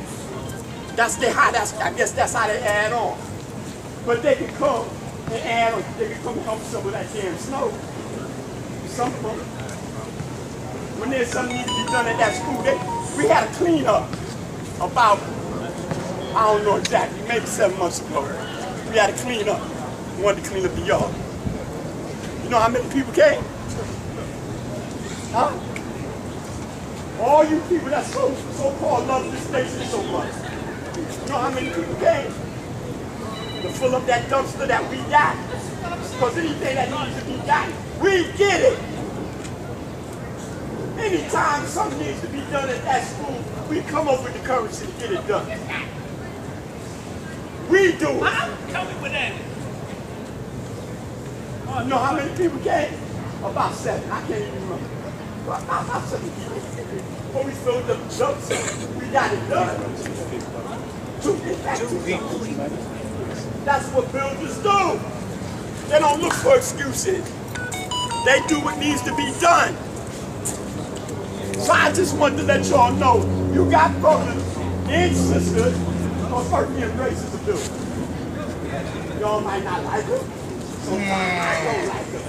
I guess that's how they add on. But they can come and add on. They can come and help some of that damn snow. Some of them. When there's something needs to be done at that school, we had a cleanup about, I don't know exactly, maybe 7 months ago. We had a cleanup. We wanted to clean up the yard. You know how many people came? Huh? All you people that so-called love this station so much. You know how many people came? To fill up that dumpster that we got. Because anything that needs to be done, we get it. Anytime something needs to be done at that school, we come up with the courage to get it done. We do it. Tell me what that is. You know how many people came? About 7. I can't even remember. About 7 people. Before we filled up the dumpster, we got it done. 2 people. That's what builders do. They don't look for excuses. They do what needs to be done. So I just wanted to let y'all know, you got brothers and sisters on Mercy and Grace is a builder. Y'all might not like them. Sometimes I don't like them.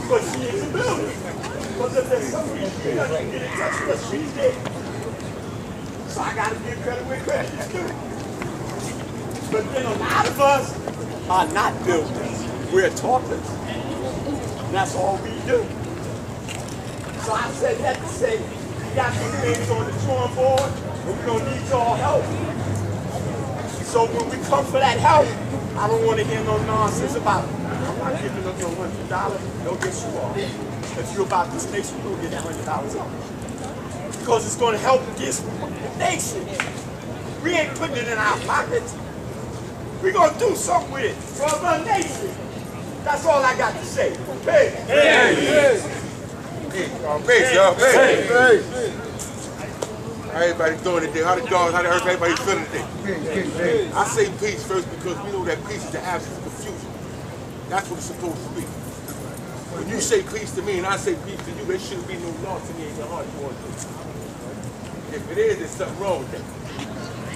But she is a builder. Because if there's some reason she doesn't get in touch with us, she's dead. So I gotta give credit where credit is due. But then a lot of us are not builders. We're talkers. And that's all we do. So I said that to say, we got some things on the drawing board, and we're gonna need y'all help. So when we come for that help, I don't want to hear no nonsense about it. I'm not giving up no $100. They'll get you off. If you're about this nation, you'll get that $100 off. Because it's going to help this nation. We ain't putting it in our pockets. We're going to do something with it for the nation. That's all I got to say. Hey. Hey, y'all. Hey. How everybody doing today? How the dogs, how the earth, everybody feeling today? I say peace first because we know that peace is the absence of confusion. That's what it's supposed to be. When you say peace to me and I say peace to you, there shouldn't be no loss in your heart towards it. If it is, there's something wrong with that.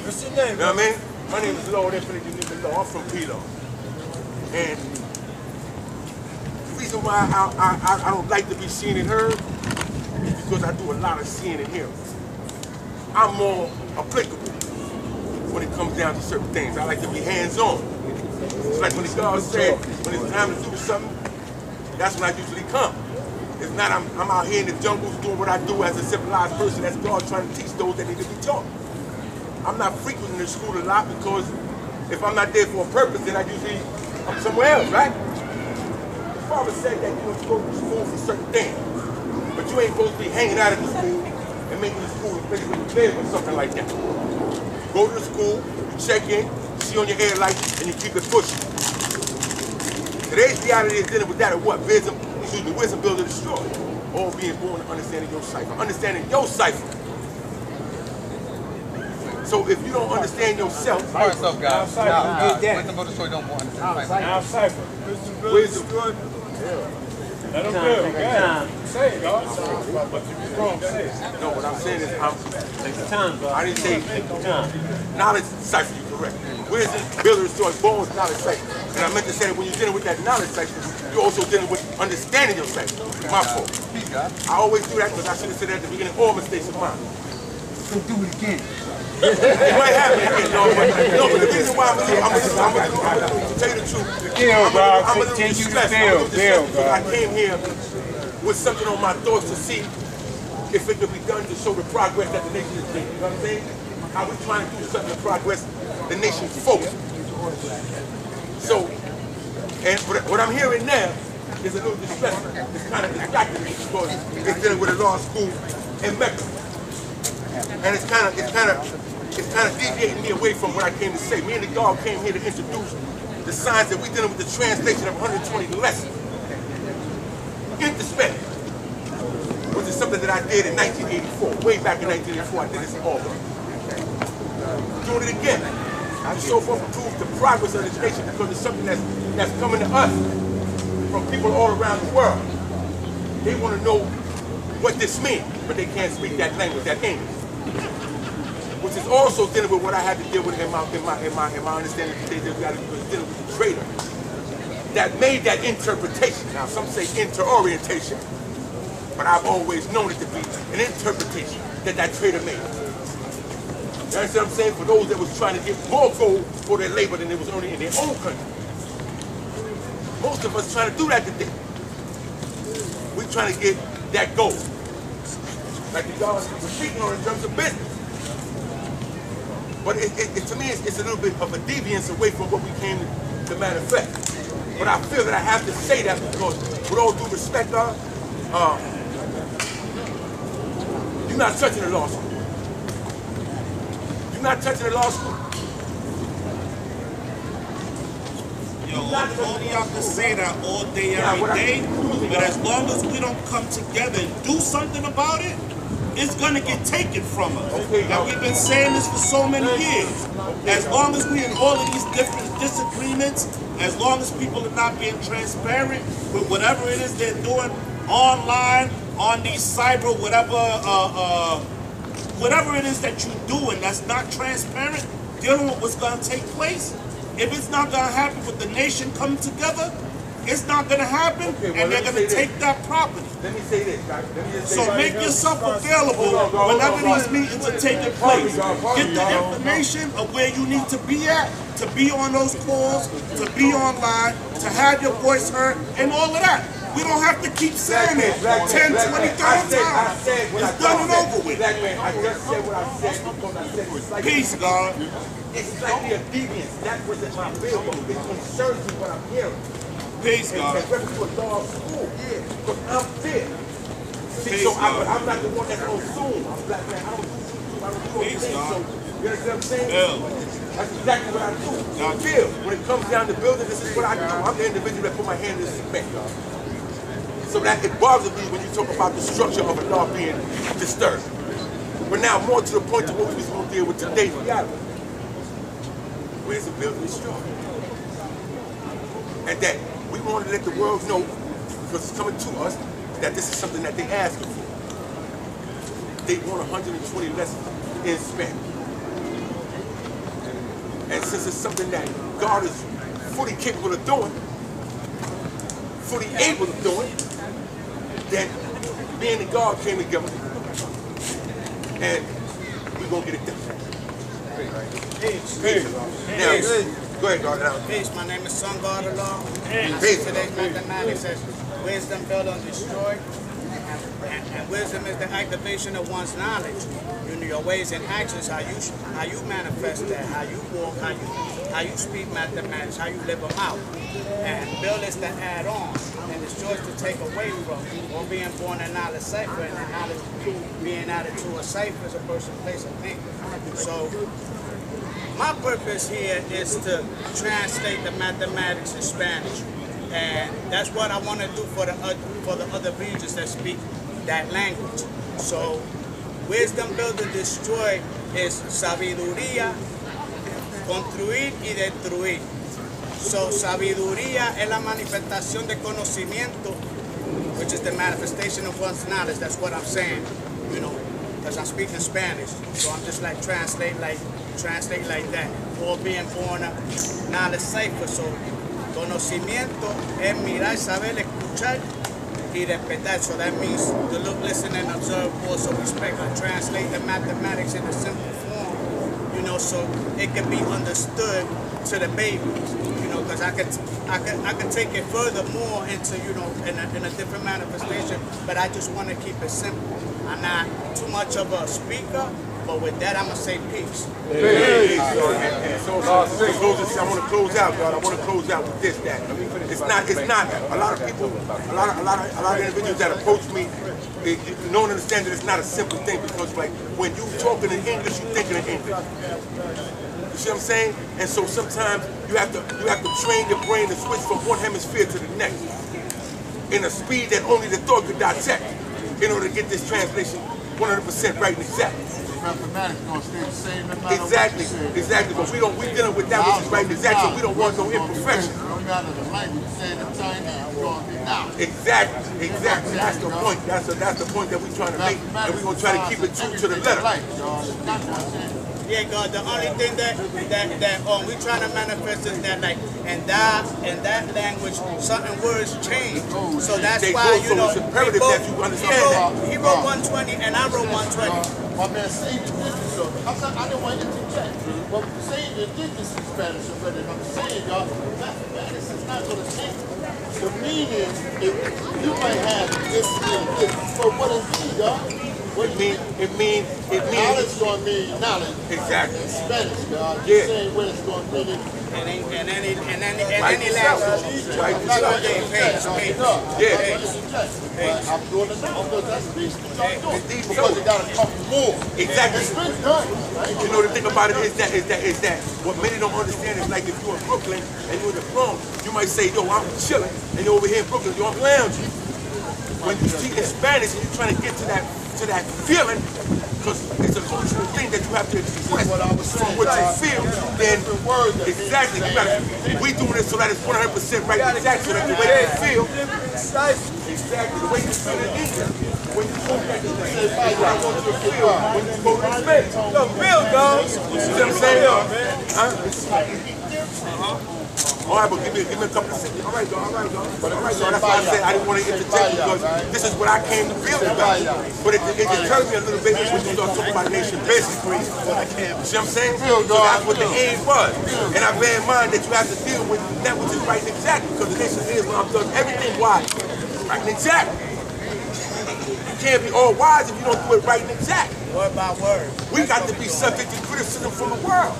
What's your name? You know what I mean? My name is Lord Infinite Unique Law. I'm from Pilo. And the reason why I don't like to be seen and heard is because I do a lot of seeing and hearing. I'm more applicable when it comes down to certain things. I like to be hands-on. It's like when the God said, when it's time to do something, that's when I usually come. If not, I'm out here in the jungles doing what I do as a civilized person. That's God trying to teach those that need to be taught. I'm not frequenting the school a lot because if I'm not there for a purpose, then I'm somewhere else, right? The Father said that you go to school for certain things, but you ain't supposed to be hanging out at the school and making the school physically live or something like that. Go to the school, you check in, see on your air light, and you keep it pushing. Today's reality is dealing with that of what? Wisdom builder destroy. All being born and understanding your cipher. Understanding your cipher. So if you don't understand yourself, What's up, guys? Wisdom builder destroy don't want to understand. Our cipher. Wisdom. Let him build. Say it, God. No, what I'm saying is, I didn't say knowledge cipher, you're correct. Where's this builder's choice bones knowledge cipher? And I meant to say that when you're dealing with that knowledge cipher, you're also dealing with understanding your cipher. My fault. I always do that because I should have said that at the beginning, all mistakes of mine. So do it again. It might happen again, but the reason why I'm to tell you the truth, I'm a little distressed. Because I came here with something on my thoughts to see if it could be done to show the progress that the nation is making. You know what I'm saying? I was trying to do something to progress the nation's forward. So, and what I'm hearing now is a little distressing. It's kind of distracting me because it's dealing with a law school in Mecca. And it's kind of deviating me away from what I came to say. Me and the dog came here to introduce the signs that we're dealing with the translation of 120 lessons into Spanish, which is something that I did in 1984. Way back in 1984, I did this in Auburn. Doing it again to show forth and prove the progress of this nation because it's something that's coming to us from people all around the world. They want to know what this means, but they can't speak that language, that English. Which is also dealing with what I had to deal with in my understanding today that we got to deal with the trader that made that interpretation. Now some say inter-orientation, but I've always known it to be an interpretation that trader made. You understand what I'm saying? For those that was trying to get more gold for their labor than they was earning in their own country. Most of us trying to do that today. We're trying to get that gold. Like the y'all were speaking on in terms of business. But to me, it's a little bit of a deviance away from what we came to manifest. But I feel that I have to say that because, with all due respect, you're not touching the law school. You're not touching the law school. Yo, all y'all can say that all day, every day, but as long as we don't come together and do something about it, it's gonna get taken from us. Now we've been saying this for so many years. As long as we in all of these different disagreements, as long as people are not being transparent with whatever it is they're doing online, on these cyber, whatever it is that you're doing that's not transparent, dealing with what's gonna take place, if it's not gonna happen with the nation coming together, it's not gonna happen, and they're gonna take that property. Let me say this, guys. So make yourself available whenever these meetings are taking place. Get the information of where you need to be at, to be on those calls, to be online, to have your voice heard, and all of that. We don't have to keep saying it 10, 20, 30 times. It's done and over with. Black man, I just said what I said because I said it's like peace, God. It's like the deviance. That was in my field. It concerns me what I'm hearing. Peace, God. And reference to a dog school. Because I'm there. See, so I'm not the one that's on Zoom. I'm black man. I don't do Zoom. I don't do those things. So, you understand what I'm saying? That's exactly what I do. I feel. When it comes down to building, this is what I do. I'm the individual that put my hand in the cement. So that it bothers me when you talk about the structure of a law being disturbed. But now more to the point to what we was going to deal with today's reality. Where's the building destroyed? And that we want to let the world know, because it's coming to us, that this is something that they asking for. They want 120 lessons in Spanish. And since it's something that God is fully capable of doing, fully able of doing, then me and the God came together, and we're going to get it done. Peace. Now, go ahead, God. Peace. My name is Son God of Law. Today's mathematics says wisdom built on destroyed, and wisdom is the activation of one's knowledge. You know, your ways and actions, how you manifest that, how you walk, how you speak mathematics, how you live them out. And build is to add on, and destroy is to take away from. Or being born in knowledge cipher, and the knowledge being added to a cipher is a person, place, or thing. So my purpose here is to translate the mathematics in Spanish, and that's what I want to do for the other regions that speak that language. So, wisdom build and destroy is sabiduría, construir y destruir. So, sabiduría es la manifestación de conocimiento which is the manifestation of one's knowledge. That's what I'm saying, you know, because I'm speaking Spanish, so I'm just like translate like that. Or being born a knowledge cipher. So conocimiento es mirar, saber, escuchar y respetar. So that means to look, listen, and observe, also respect. I translate the mathematics in a simple form, you know, so it can be understood to the babies, you know, because I could take it further more into, you know, in a different manifestation, but I just want to keep it simple. I'm not too much of a speaker, but with that, I'm going to say peace. Hey. So I want to close out, God. I want to close out with this, that. It's not, a lot of people, a lot of individuals that approach me, they don't understand that it's not a simple thing, because like when you talking in English, you thinking in English. You see what I'm saying? And so sometimes you have to train your brain to switch from one hemisphere to the next in a speed that only the thought could dissect in order to get this translation 100% right and exact. Mathematics gonna stay the same no matter Exactly, what you say. exactly. But we dealing with that which is right and exact, so we don't want no imperfection. No matter the language, say the Chinese, it's gonna be now. Exactly. That's the point. That's the point that we're trying to make, and we're gonna try to keep it true to the letter. Yeah, God, the only thing that we trying to manifest is that, like, in that language, certain words change. So that's why, you know, it's imperative that you understand he wrote 120 and I wrote 120. My man Savior did this, so I didn't want to interject. But Savior did this in Spanish already, and I'm saying, y'all, mathematics is not going to change. The meaning, you might have this and this, but what it means, y'all? It means knowledge gonna mean knowledge. Exactly. In Spanish, God. Yeah. The same way it's gonna mean it. And any Like language. Like I'm doing it now because that's speech that y'all doing. Because it gotta come more. Exactly. It's been done. Right? You know, the thing about it is that what many don't understand is, like, if you're in Brooklyn and you're in the Bronx, you might say, yo, I'm chilling, and you're over here in Brooklyn, you're lounging. When you speak in Spanish and you're trying to get to that feeling, because it's a cultural thing that you have to express from what you feel, then exactly, we doing it so that it's 100% right and exact, so that the way you feel, exactly, the way you feel in English, when you talk like this, I want you to feel when you go to space. Yo, feel, dog. You see what I'm saying? All right, but give me a couple of seconds. All right, dog. That's why I said I didn't want to interject, because this is what I came to build about. But it deters me a little bit when you start talking about nation business. You see what I'm saying? So that's what the aim was. And I bear in mind that you have to deal with that which is right and exact, because the nation of Islam does everything wise, right and exact. You can't be all wise if you don't do it right and exact. Word by word. We got to be subject to criticism from the world.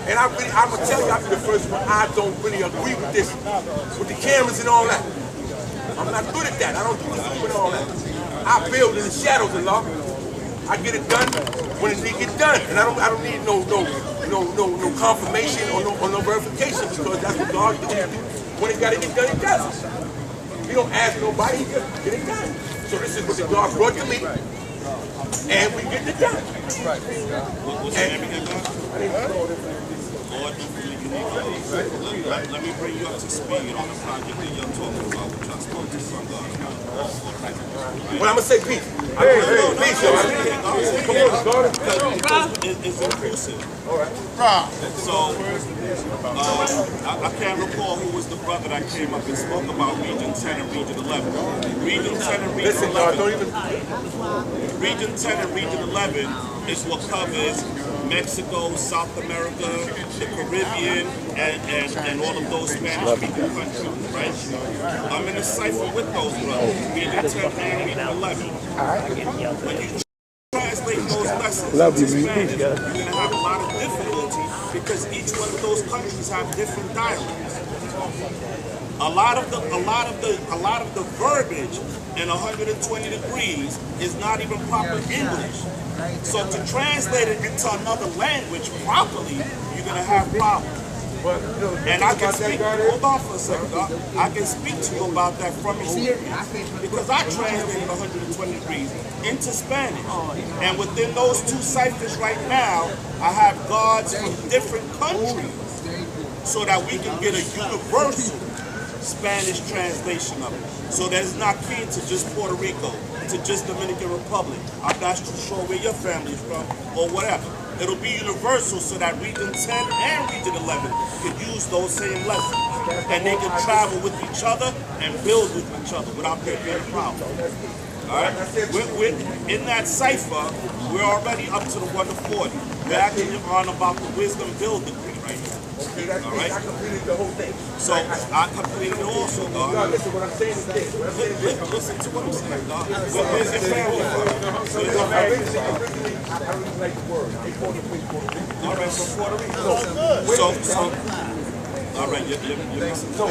And I'm gonna tell you, I'll be the first one, I don't really agree with this, with the cameras and all that. I'm not good at that. I don't do the Zoom and all that. I build in the shadows a lot. I get it done when it needs to get done, and I don't need no confirmation or no verification, because that's what God do. When it gotta get done, it does. He don't ask nobody, he just get it done. So this is what the God brought to me, and we get it done. What's your name again, let me bring you up to speed on the project that you're talking about, which I spoke to some guys about. Well, I'm gonna say peace. Peace, yo. Come on, because it's inclusive. All right. So, I can't recall who was the brother that came up and spoke about Region 10 and Region 11. Region 10 and Region 11. Region 10 and Region 11 is what covers Mexico, South America, the Caribbean, and all of those Spanish-speaking countries, right? I'm in a cipher with those brothers, Region 10 and Region 11. When you translate those lessons into Spanish, you're going to have a lot of difficulty, because each one of those countries have different dialects. A lot of the verbiage in 120 degrees is not even proper English. So to translate it into another language properly, you're gonna have problems. And I can speak, hold on for a second, I can speak to you about that from experience, because I translated 120 degrees into Spanish. And within those two ciphers right now, I have gods from different countries, so that we can get a universal Spanish translation of it. So that is not key to just Puerto Rico, to just Dominican Republic. I'm not too sure where your family is from or whatever. It'll be universal so that Region 10 and Region 11 can use those same lessons. And they can travel with each other and build with each other without there being a problem. All right? We're in that cipher, we're already up to the 1 to 40. We're actually on about the wisdom build degree right here. All right? I completed the whole thing. So I completed it also, dog. God, listen, what I'm saying is this. Listen to what I'm saying, dog. Where's your family from? I really like the word. They call it All right, from Puerto Rico. So, all right, you're missing. So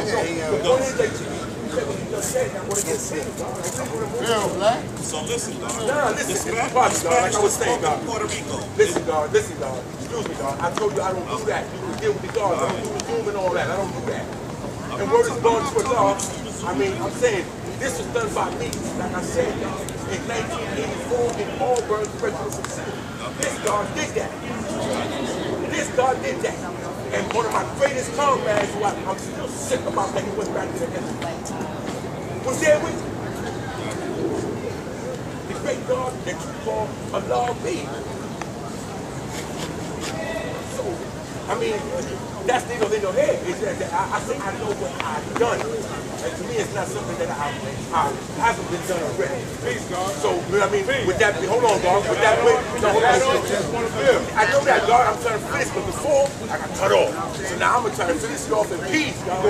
listen, dog. The Spanish was spoken in Puerto Rico. Listen, dog. Excuse me, dog. I told you I don't do that. You can deal with the guards. I don't do the Zoom and all that. I don't do that. And word is born to a dog. I mean, I'm saying, this was done by me. Like I said, in 1984 in Auburn Correctional Facility. This guard did that. This guard did that. And one of my greatest comrades, who I'm still sick about that he went back to the end, was there with me. The great God that you call Allah me. So, I mean, that's neither in your head. It's that I say I know what I've done. And to me, it's not something that I hasn't been done already. Peace, God. So, you know what I mean? With that, hold on, God. With that, I know that, God. I'm trying to finish, but before, I got cut off. So now I'm going to try to finish it off in peace, God.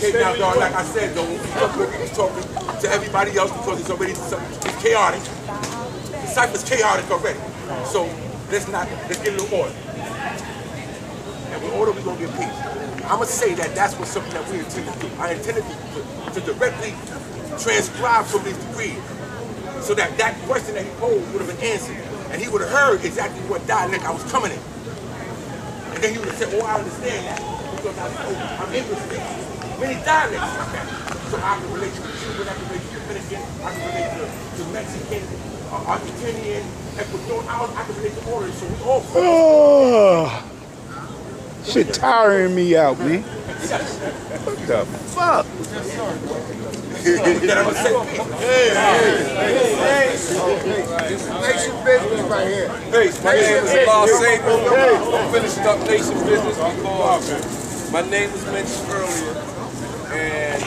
Okay, now, God, like I said, though, we're talking to everybody else because it's already it's chaotic. The cipher's chaotic already. So, let's get a little order. And with order, we're going to get peace. I'm going to say that that's what something that we intend to do. I intended to directly transcribe from these degrees so that that question that he posed would have been answered. And he would have heard exactly what dialect I was coming in. And then he would have said, oh, I understand that. Because I'm able to speak many dialects in my family. So I can relate to the Cuban, I can relate to the Dominican, I can relate to Mexican, Argentinian, Ecuadorian, I can relate to all of it. So we all Shit tiring me out, man. What the fuck? Nation business right here. My name is Law Sable. I'm finishing up Nation business because my name was mentioned earlier, and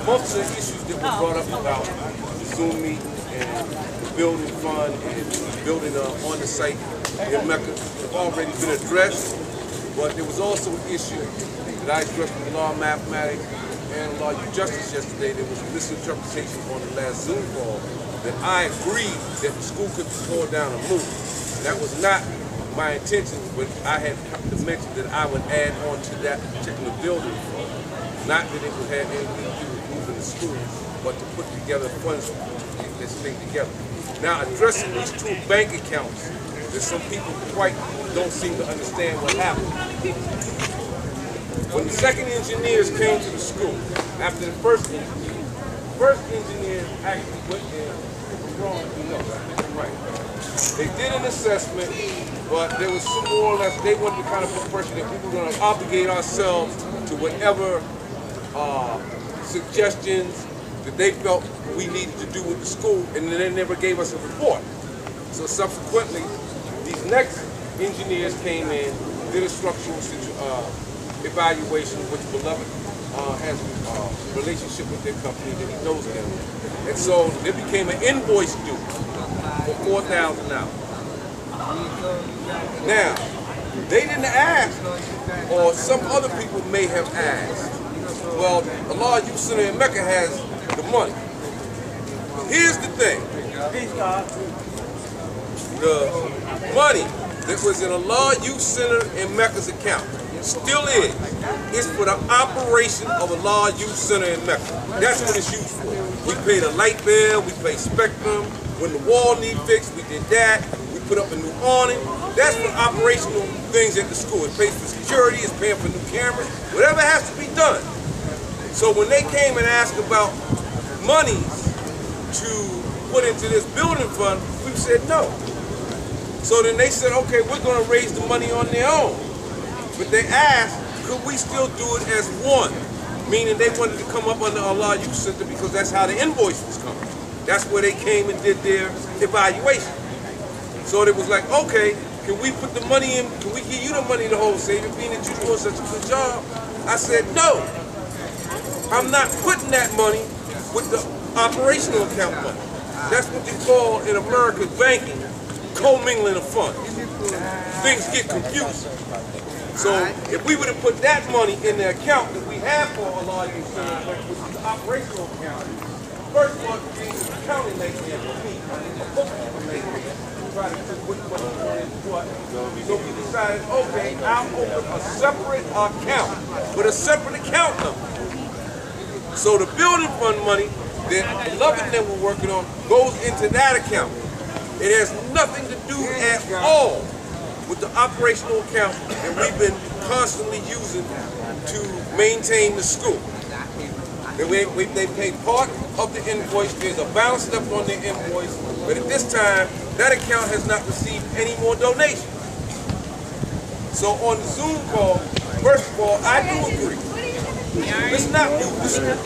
most of the issues that were brought up about the Zoom meeting and the building fund and building on the site in Mecca have already been addressed. But there was also an issue that I addressed with Law Mathematics and Law Justice yesterday. There was a misinterpretation on the last Zoom call that I agreed that the school could be torn down and moved. That was not my intention, but I had to mention that I would add on to that particular building fund. Not that it would have anything to do with moving the school, but to put together funds to get this thing together. Now, addressing these two bank accounts, that some people quite don't seem to understand what happened. When the second engineers came to the school, after the first engineer actually went there, right. They did an assessment, but there was some more or less, they wanted to kind of put pressure that we were going to obligate ourselves to whatever suggestions that they felt we needed to do with the school, and then they never gave us a report. So subsequently, these next engineers came in, did a structural evaluation, which Beloved has a relationship with their company, that he knows them. And so there became an invoice due for $4,000. Now, they didn't ask, or some other people may have asked, well, the Law Youth Center in Mecca has the money. Here's the thing. The money that was in a Law Youth Center in Mecca's account still is. It's for the operation of a Law Youth Center in Mecca. That's what it's used for. We paid a light bill, we paid Spectrum. When the wall need fixed, we did that. We put up a new awning. That's for operational things at the school. It pays for security, it's paying for new cameras, whatever has to be done. So when they came and asked about monies to put into this building fund, we said no. So then they said, okay, we're going to raise the money on their own. But they asked, could we still do it as one? meaning they wanted to come up under Allah Youth Center because that's how the invoice was coming. That's where they came and did their evaluation. So it was like, okay, can we put the money in, can we give you the money to wholesale, being that you're doing such a good job? I said, no, I'm not putting that money with the operational account money. That's what you call in American banking, commingling of funds. Things get confusing. So if we would have put that money in the account that we have for Allah Youth Center, which is the operational account, first of all, the accounting makes it for me, a bookkeeper makes it. Try to put what what. So we decided, okay, I'll open a separate account with a separate account number. So the building fund money that Beloved and them were working on goes into that account. It has nothing to do at all with the operational account that we've been constantly using to maintain the school. They paid part of the invoice. There's a balance left on the invoice, but at this time, that account has not received any more donations. So on the Zoom call, first of all, I do agree. Let's not move the school.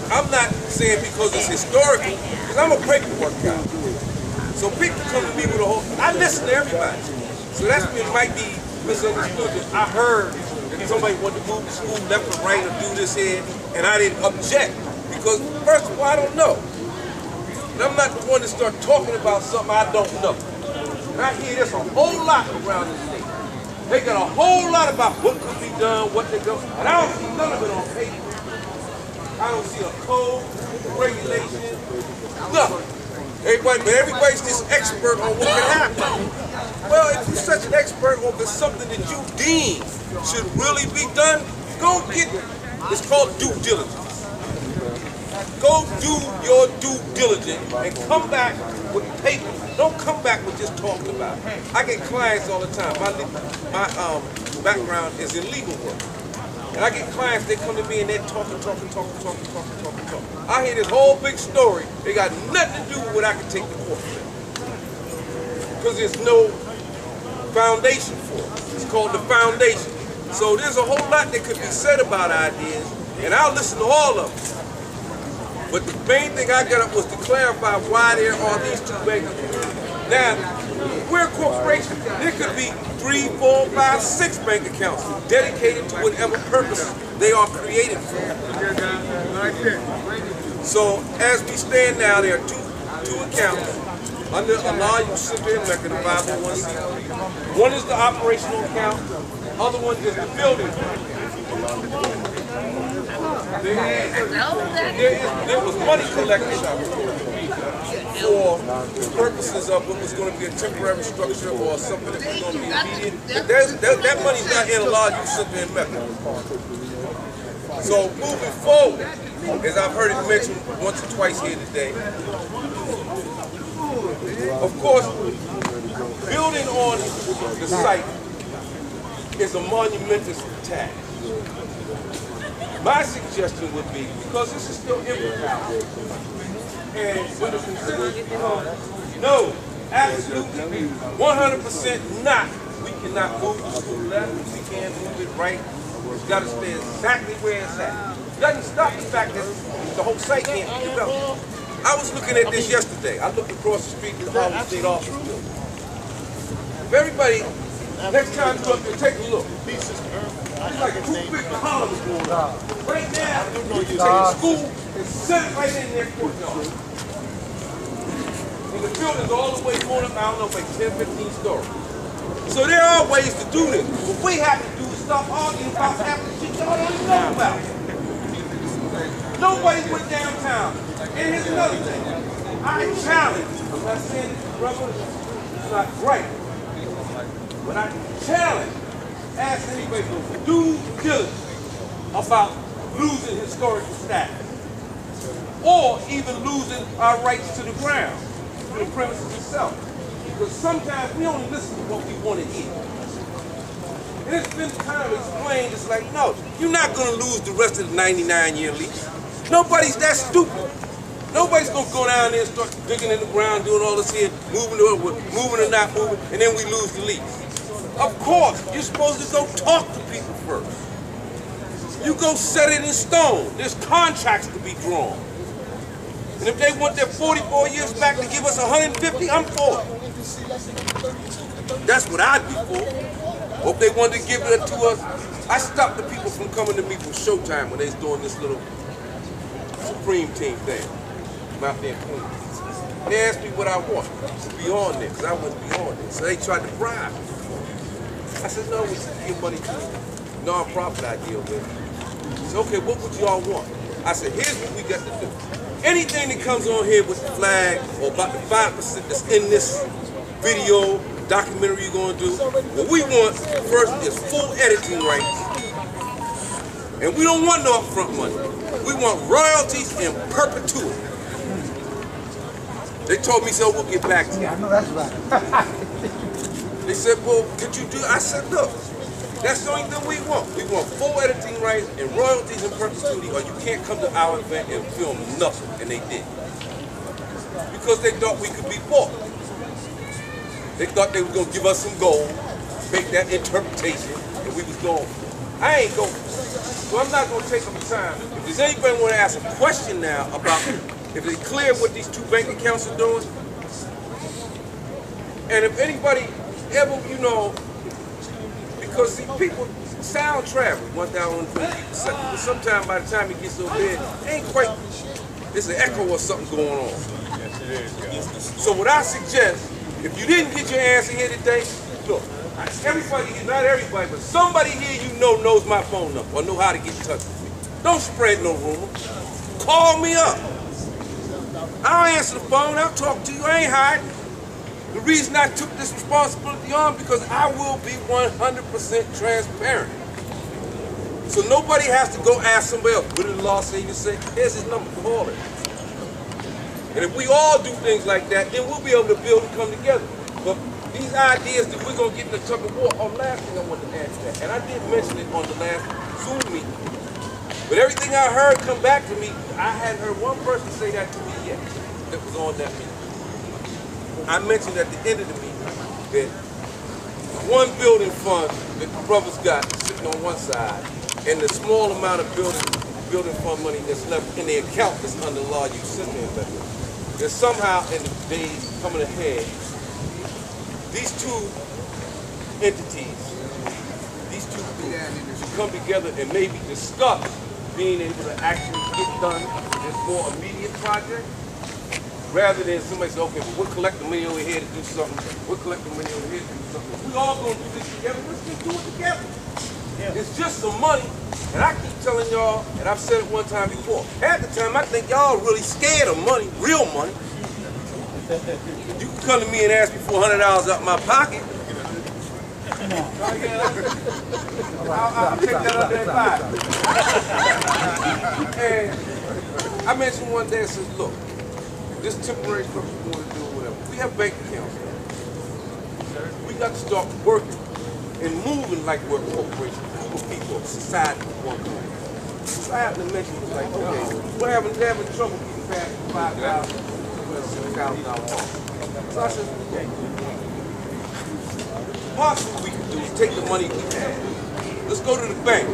I'm not saying because it's historical, because I'm a paperwork guy. So people come to me with a whole, I listen to everybody. So that's it might be misunderstood. I heard that somebody wanted to move the school left or right or do this here, and I didn't object. Because first of all, I don't know. And I'm not the one to start talking about something I don't know. And I hear this a whole lot around this state. They got a whole lot about what could be done, what they go, and I don't see none of it on paper. I don't see a code, regulation, nothing. Everybody's this expert on what can happen. Well, if you're such an expert on something that you deem should really be done, go get it. It's called due diligence. Go do your due diligence and come back with paper. Don't come back with just talking about it. I get clients all the time. My background is in legal work. And I get clients, they come to me and they're talking. I hear this whole big story. They got nothing to do with what I can take to court. Because there's no foundation for it. It's called the foundation. So there's a whole lot that could be said about ideas, and I'll listen to all of them. But the main thing I got up was to clarify why there are these two bank accounts. Now, we're a corporation. There could be 3, 4, 5, 6 bank accounts dedicated to whatever purpose they are created for. So as we stand now, there are two accounts under Allah Youth Center in Mecca, the 501c3. One is the operational account. Other one is the building. There was money collected for purposes of what was going to be a temporary structure or something that was going to be immediate. That money's not in Allah Youth Center in Mecca. So moving forward, as I've heard it mentioned once or twice here today, of course, building on the site is a monumentous task. My suggestion would be, because this is still infant and when it's considered, no, absolutely, 100% not. We cannot move the school left, we can't move it right. It's got to stay exactly where it's at. It doesn't stop the fact that the whole site can't be developed. I was looking at this yesterday. I looked across the street to the Harlem State Office building. If everybody, next time you up there, take a look. It's like 2 big columns going on. Right now, you can take a school and set it right in their courtyard. And the building's all the way going up, I don't know, like 10, 15 stories. So there are ways to do this. What we have to do is stop arguing about half the shit y'all don't even know about. Nobody went downtown. And here's another thing. I challenge, I'm not saying this, brother, it's not right. But I challenge, ask anybody to do diligence about losing historical status. Or even losing our rights to the ground, to the premises itself. Because sometimes we only listen to what we want to hear. And it's been kind of explained, it's like, no, you're not going to lose the rest of the 99-year lease. Nobody's that stupid. Nobody's going to go down there and start digging in the ground, doing all this here, moving or not moving, and then we lose the lease. Of course, you're supposed to go talk to people first. You go set it in stone. There's contracts to be drawn. And if they want their 44 years back to give us 150, I'm for it. That's what I'd be for. Or if they wanted to give it to us, I stopped the people from coming to me from Showtime when they was doing this little Supreme Team thing. Out there in Queens. They asked me what I want to be on there, because I wouldn't be on there. So they tried to bribe me. I said, no, we should give money to the non-profit I deal with. He said, okay, what would y'all want? I said, here's what we got to do. Anything that comes on here with the flag, or about the 5% that's in this video, documentary you're going to do, what we want first is full editing rights. And we don't want no upfront money. We want royalties in perpetuity. They told me, so we'll get back to you. I know that's right. They said, well, could you do? I said, look, that's the only thing we want. We want full editing rights and royalties in perpetuity, or you can't come to our event and film nothing. And they did. Because they thought we could be bought. They thought they were going to give us some gold, make that interpretation, and we was going. I ain't going. So I'm not going to take up time. If there's anybody want to ask a question now about if they clear what these two bank accounts are doing, and if anybody ever, you know, because see, people, sound travel 1,050 people seconds, but sometimes by the time it gets so big, it ain't quite, there's an echo or something going on. Yes, it is, yeah. So what I suggest, if you didn't get your answer here today, look, everybody here, not everybody, but somebody here you know knows my phone number or know how to get in touch with me. Don't spread no rumor. Call me up. I'll answer the phone, I'll talk to you, I ain't hiding. The reason I took this responsibility on because I will be 100% transparent. So nobody has to go ask somebody else, what did the law say? You say, here's his number, call it. And if we all do things like that, then we'll be able to build and come together. But these ideas that we're going to get in the tug of war, last thing I want to add to that, and I did mention it on the last Zoom meeting, but everything I heard come back to me, I hadn't heard one person say that to me yet that was on that meeting. I mentioned at the end of the meeting that one building fund that the brothers got sitting on one side, and the small amount of building fund money that's left in the account that's under law you sit there and that somehow in the days coming ahead, these two entities, these two groups should come together and maybe discuss being able to actually get done this more immediate project, rather than somebody say, okay, well, we'll collect the money over here to do something, we'll collect the money over here to do something. We all gonna do this together, let's just do it together. Yeah. It's just some money, and I keep telling y'all, and I've said it one time before, half the time I think y'all really scared of money, real money. You can come to me and ask me for $100 out of my pocket. I'll take that up there and And I mentioned one day, I said, look, this temporary stuff we want to do, whatever. We have bank accounts. We got to start working and moving like we're a corporation, people, society, one country. So I happened to mention, like, okay, we're having trouble getting past $5,000, $6,000 off. So I said, okay, possibly we can do is take the money we have. Let's go to the bank.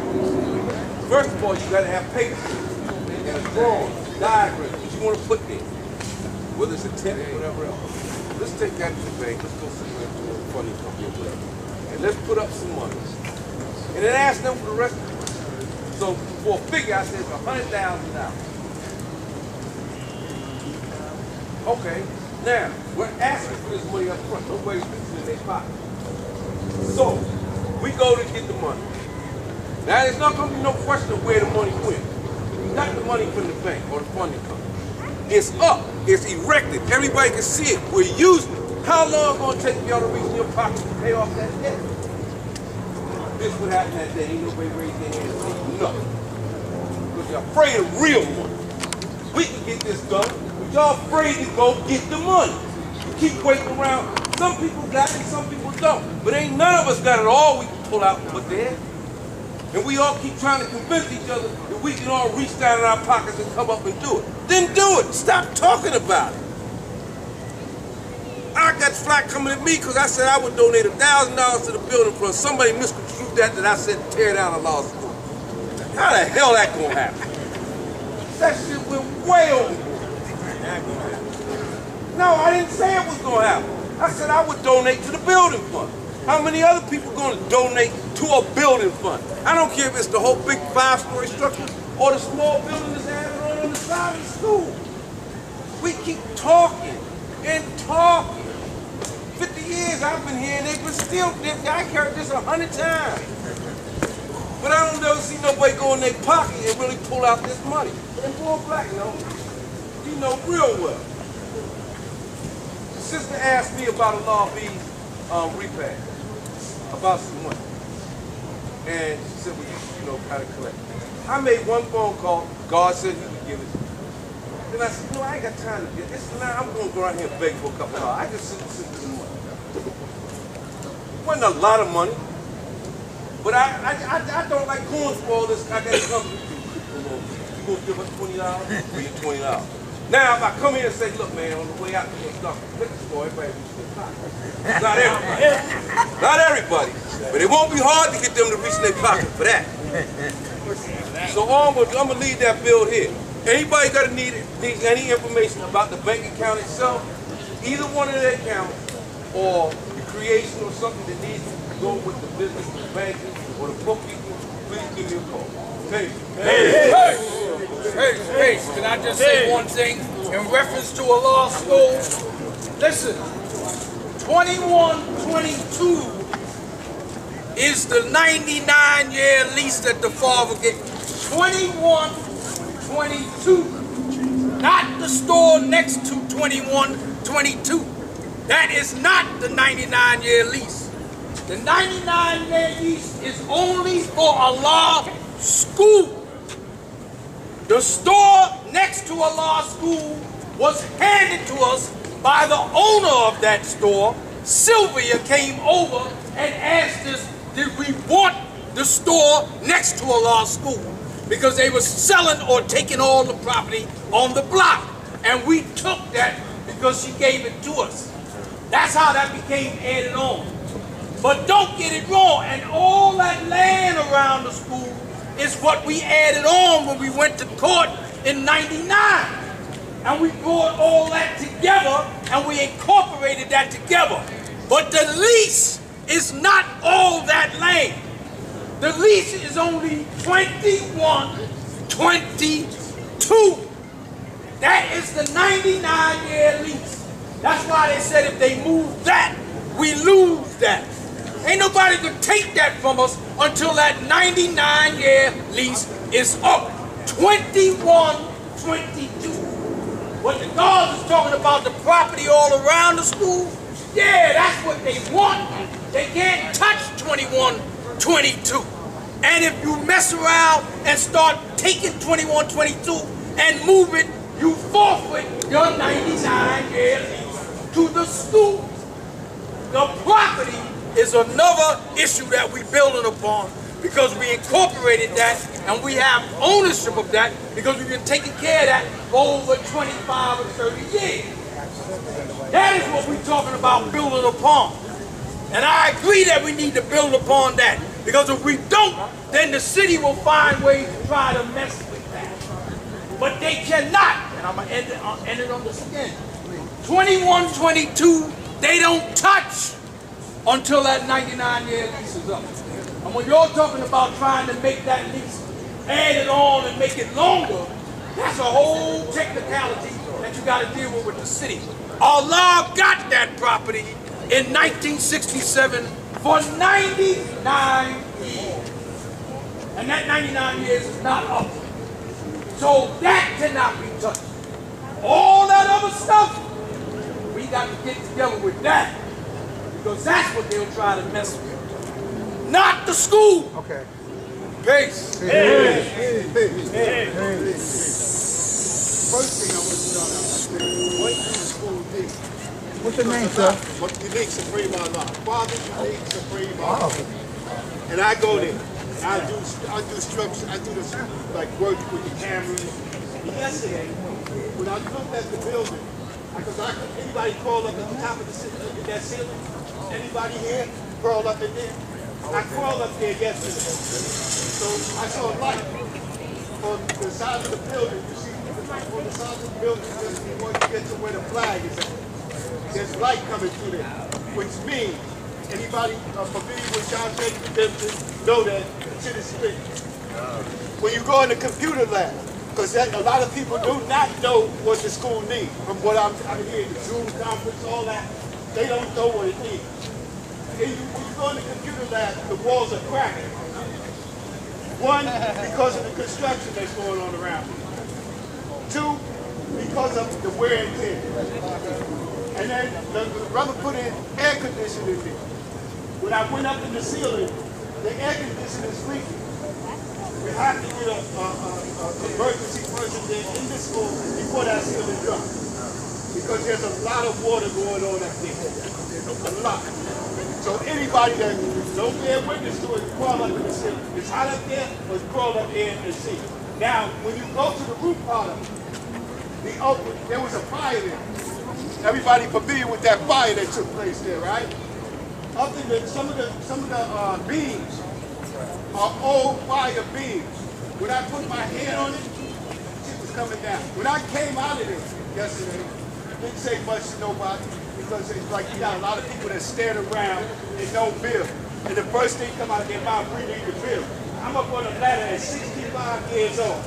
First of all, you got to have paper and a drawing, diagram, what you want to put there. Whether it's a tenant or whatever else. Let's take that to the bank. Let's go somewhere to a funding company or whatever. And let's put up some money. And then ask them for the rest of it. So for a figure, I said $100,000. Okay, now we're asking for this money up front. Nobody's fixing in their pocket. So we go to get the money. Now there's not going to be no question of where the money went. We got the money from the bank or the funding company. It's up. It's erected. Everybody can see it. We're using it. How long is it going to take y'all to reach in your pocket to pay off that debt? This would happen that day. Ain't nobody raised their hand and say nothing. Because you're afraid of real money. We can get this done, but y'all afraid to go get the money. You keep waiting around. Some people got it, some people don't. But ain't none of us got it all we can pull out and put there. And we all keep trying to convince each other that we can all reach down in our pockets and come up and do it. Then do it. Stop talking about it. I got flack coming at me because I said I would donate $1,000 to the building fund. Somebody misconstrued that I said tear down a law school. How the hell that gonna happen? That shit went way overboard. No, I didn't say it was gonna happen. I said I would donate to the building fund. How many other people gonna donate to a building fund? I don't care if it's the whole big 5-story structure or the small building that's added on the side of the school. We keep talking and talking. 50 years I've been here and they've been still, I carried this 100 times. But I don't never see nobody go in their pocket and really pull out this money. And poor black, you know real well. The sister asked me about a law B repack, about some money. And she said, well, you know, kind of collect. I made one phone call. God said he would give it to me. Then I said, no, I ain't got time to get this. Now I'm going to go out here and beg for a couple of dollars. I just sit the money. Wasn't a lot of money. But I don't like going for all this. I got to come. You going to give us $20? Bring you $20. Now, if I come here and say, look, man, on the way out, you're going to start the liquor store, everybody reach their pocket. Not everybody. Not everybody. But it won't be hard to get them to reach their pocket for that. So I'm going to leave that bill here. Anybody got to need any information about the bank account itself, either one of their accounts, or the creation or something that needs to go with the business, the banking, or the bookkeeping, please give me a call. Hey, can I just say one thing in reference to a law school? Listen, 2122 is the 99-year lease that the father gave. 2122, not the store next to 2122. That is not the 99-year lease. The 99-year lease is only for a law school. The store next to a law school was handed to us by the owner of that store. Sylvia came over and asked us, did we want the store next to a law school? Because they were selling or taking all the property on the block. And we took that because she gave it to us. That's how that became added on. But don't get it wrong, and all that land around the school is what we added on when we went to court in '99. And we brought all that together and we incorporated that together. But the lease is not all that land. The lease is only 2122. That is the 99-year lease. That's why they said if they move that, we lose that. Ain't nobody gonna take that from us until that 99-year lease is up. 2122. What the guards is talking about, the property all around the school, yeah, that's what they want. They can't touch 2122. And if you mess around and start taking 2122 and move it, you forfeit your 99-year lease to the school. The property is another issue that we're building upon because we incorporated that and we have ownership of that because we've been taking care of that for over 25 or 30 years. That is what we're talking about building upon. And I agree that we need to build upon that because if we don't, then the city will find ways to try to mess with that. But they cannot, and I'm going to end it on this again. 2122, they don't touch until that 99-year lease is up. And when you're talking about trying to make that lease, add it on and make it longer, that's a whole technicality that you got to deal with the city. Allah got that property in 1967 for 99 years. And that 99 years is not up. So that cannot be touched. All that other stuff, we got to get together with that. Because that's what they'll try to mess with. Not the school. Okay. Peace. Hey. First thing I want to start out by saying, what is school need? What's your name, sir? What unique supreme Allah. Father, unique supreme Allah. And I go there. I do structure. I do this like work with the cameras. Yesterday, when I looked at the building, because anybody crawl up at the top of that ceiling? Anybody here crawl up in there? I crawled up there yesterday. So I saw a light on the side of the building. You see, on the side of the building, just before you get to where the flag is at. There's light coming through there, which means anybody familiar with John Jay Redemption know that shit is split. When you go in the computer lab, because a lot of people do not know what the school needs. From what I'm hearing, the Zoom conference, all that, they don't know what it needs. When you go in the computer lab, the walls are cracking. One, because of the construction that's going on around here. Two, because of the wear and tear. And then the brother put in air conditioning in there. When I went up in the ceiling, the air conditioning is leaking. We have to get an emergency person there in the school before that ceiling drops. Because there's a lot of water going on up there. A lot. So anybody that don't bear witness to it, crawl up in the ceiling. It's hot up there, but crawl up there and see. Now, when you go to the roof part of it, there was a fire there. Everybody familiar with that fire that took place there, right? Up in some of the beams are old fire beams. When I put my hand on it, shit was coming down. When I came out of there yesterday, didn't say much to nobody because it's like you got a lot of people that stand around and don't build. And the first thing come out of their mouth, we need to build. I'm up on a ladder at 65 years old.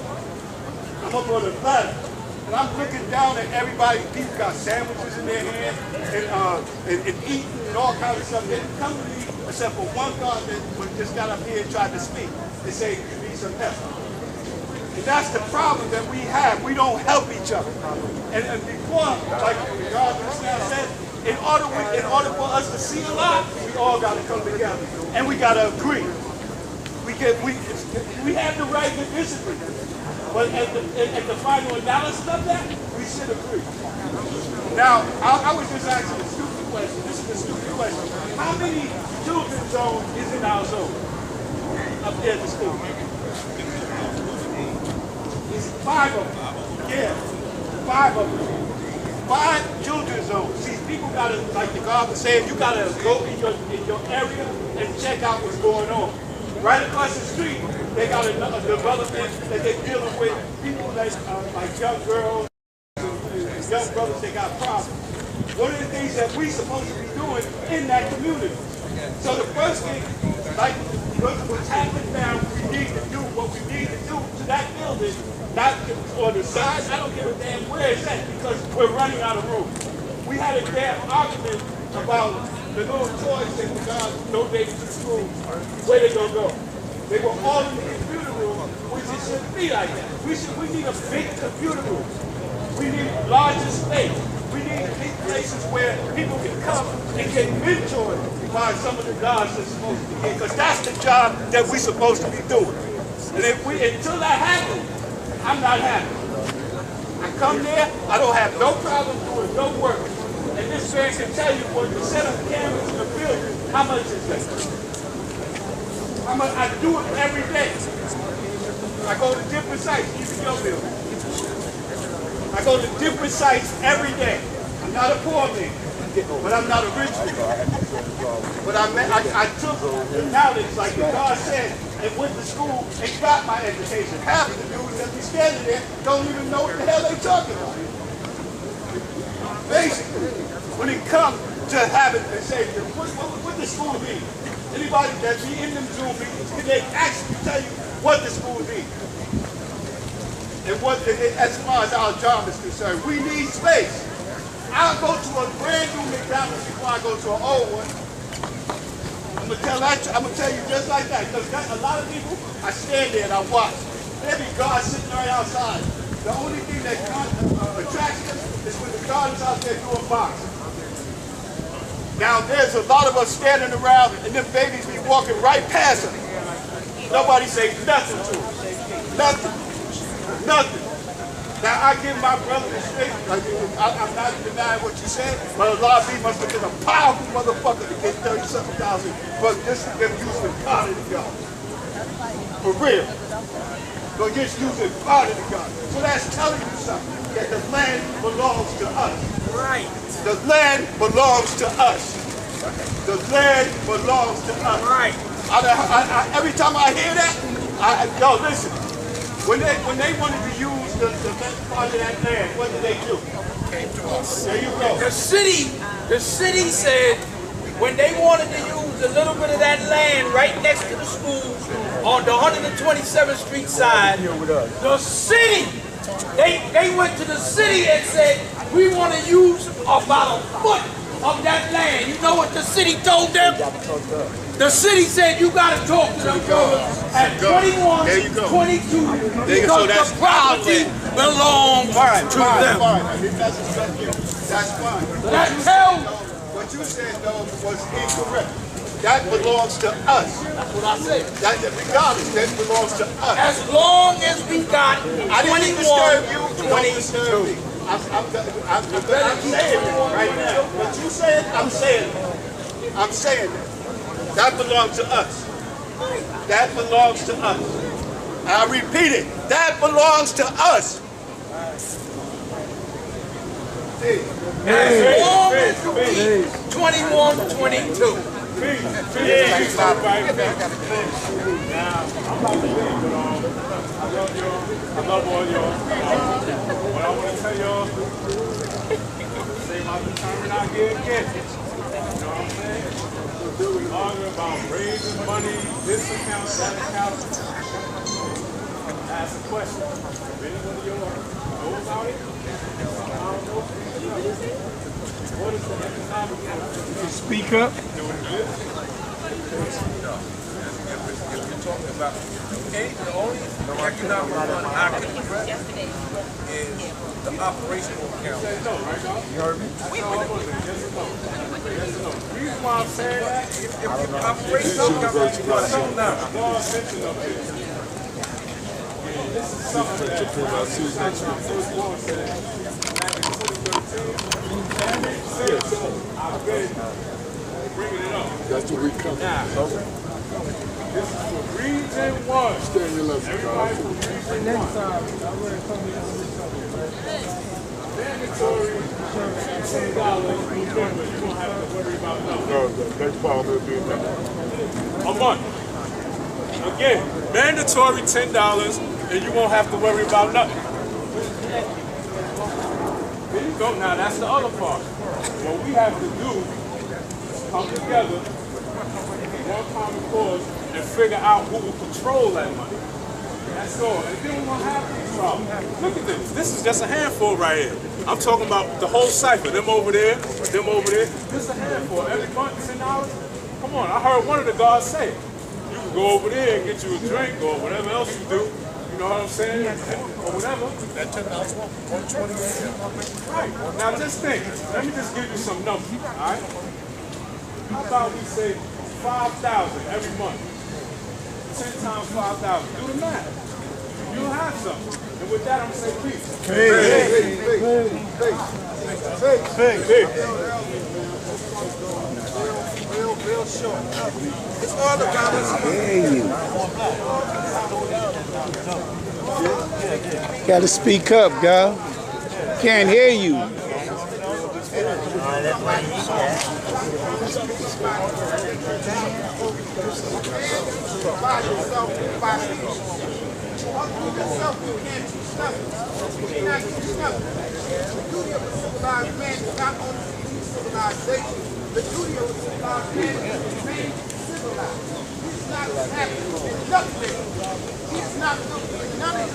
I'm up on a ladder. And I'm looking down at everybody. People got sandwiches in their hand and eating and all kinds of stuff. They didn't come to me except for one guy that just got up here and tried to speak and say, you need some help. And that's the problem that we have. We don't help each other. And before, like God just now said, in order for us to see a lot, we all got to come together. And we got to agree. We have the right to disagree. But at the final analysis of that, we should agree. Now, I was just asking a stupid question. This is a stupid question. How many children's zones is in our zone? Up there at the school? It's 5 of them. Yeah, 5 of them. 5 children's zones. See, people gotta, like the God was saying, you gotta go in your area and check out what's going on. Right across the street, they got a development that they're dealing with people that like young girls, young brothers, they got problems. One of the things that we supposed to be doing in that community. So the first thing, like what's happening now, we need to do what we need to do to that building, not on the side. I don't give a damn where it's at because we're running out of room. We had a damn argument about the little toys that the guys donated to the school, where they gonna go. They were all in the computer room, which it shouldn't be like that. We need a big computer room. We need larger space. We need big places where people can come and get mentored by some of the guys that's supposed to be here, because that's the job that we're supposed to be doing. And until that happens, I'm not happy. I come there, I don't have no problem doing no work. And this man can tell you when you set up cameras in the building, how much is that? I do it every day. I go to different sites, even your building. I go to different sites every day. I'm not a poor man, but I'm not a rich man. But I took the knowledge, like God said, and went to school and got my education. Half of the dudes that be standing there don't even know what the hell they talking about. Basically, when it comes to having to say, what the school mean? Anybody that be in them Zoom meetings, can they actually tell you what the school means? And as far as our job is concerned, we need space. I'll go to a brand new McDonald's before I go to an old one. I'm gonna tell you just like that, because a lot of people, I stand there and I watch. There be guards sitting right outside. The only thing that attracts them is when the guard is out there doing boxing. Now there's a lot of us standing around and them babies be walking right past us. Nobody say nothing to them. Nothing. Nothing. Now I give my brother the straight, I'm not denying what you said, but a lot of people must have been a powerful motherfucker to get 30-something thousand for just them using part of the gun. For real. But just using part of the gun. So that's telling you something, that the land belongs to us. Right. The land belongs to us. The land belongs to us. Right. Every time I hear that, yo, listen. When they wanted to use the best part of that land, what did they do? Came to us. There you go. The city said when they wanted to use a little bit of that land right next to the school on the 127th Street side, the city, they went to the city and said, we want to use about a foot of that land. You know what the city told them? The city said you got to talk to them at 21, 22, because the property belongs to them. That's fine. That tells. What you said, though, was incorrect. That belongs to us. That's what I said. That, regardless, that belongs to us. As long as we got 21, I didn't disturb you, you don't disturb me. I'm saying it right now. What you said, I'm saying it. I'm saying it. That belongs to us. That belongs to us. I repeat it. That belongs to us. As long as we 21, 22. I love all y'all. What I want to tell y'all, same I'm determined I get. You know what I'm saying? We argue about raising money, this account, that account. Ask a question. If any one of y'all knows about it, I don't know. What is the economic impact? Speak up. If you're talking about the only economic one I can address is the operational account. You heard me? The reason why I'm saying that, if the operational account is running now, this is something that I've been bringing it up. That's the week coming. Now, this is for Region 1. Stay in your level, Everybody from Region 1. Mandatory $10. Remember, you don't have to worry about nothing. No, the next part will be A month. Again, mandatory $10 and you won't have to worry about nothing. There you go. Now that's the other part. What we have to do is come together, one common cause, and figure out who will control that money. That's all. And then we won't have these problems. Look at this. This is just a handful right here. I'm talking about the whole cipher. Them over there, them over there. This is a handful. Every month, $10. Come on. I heard one of the guards say it. You can go over there and get you a drink or whatever else you do. You know what I'm saying? Or whatever. that $10 $120. Right. Now just think. Let me just give you some numbers. All right? How about we say 5,000 every month? 10 times 5,000. Do the math. You'll have something. And with that, I'm going to say peace. real short. It's all about us. Gotta speak up, girl. Can't hear you. The duty of the civilized man is to remain civilized. He's not happy with nothing. He's not looking at none of it.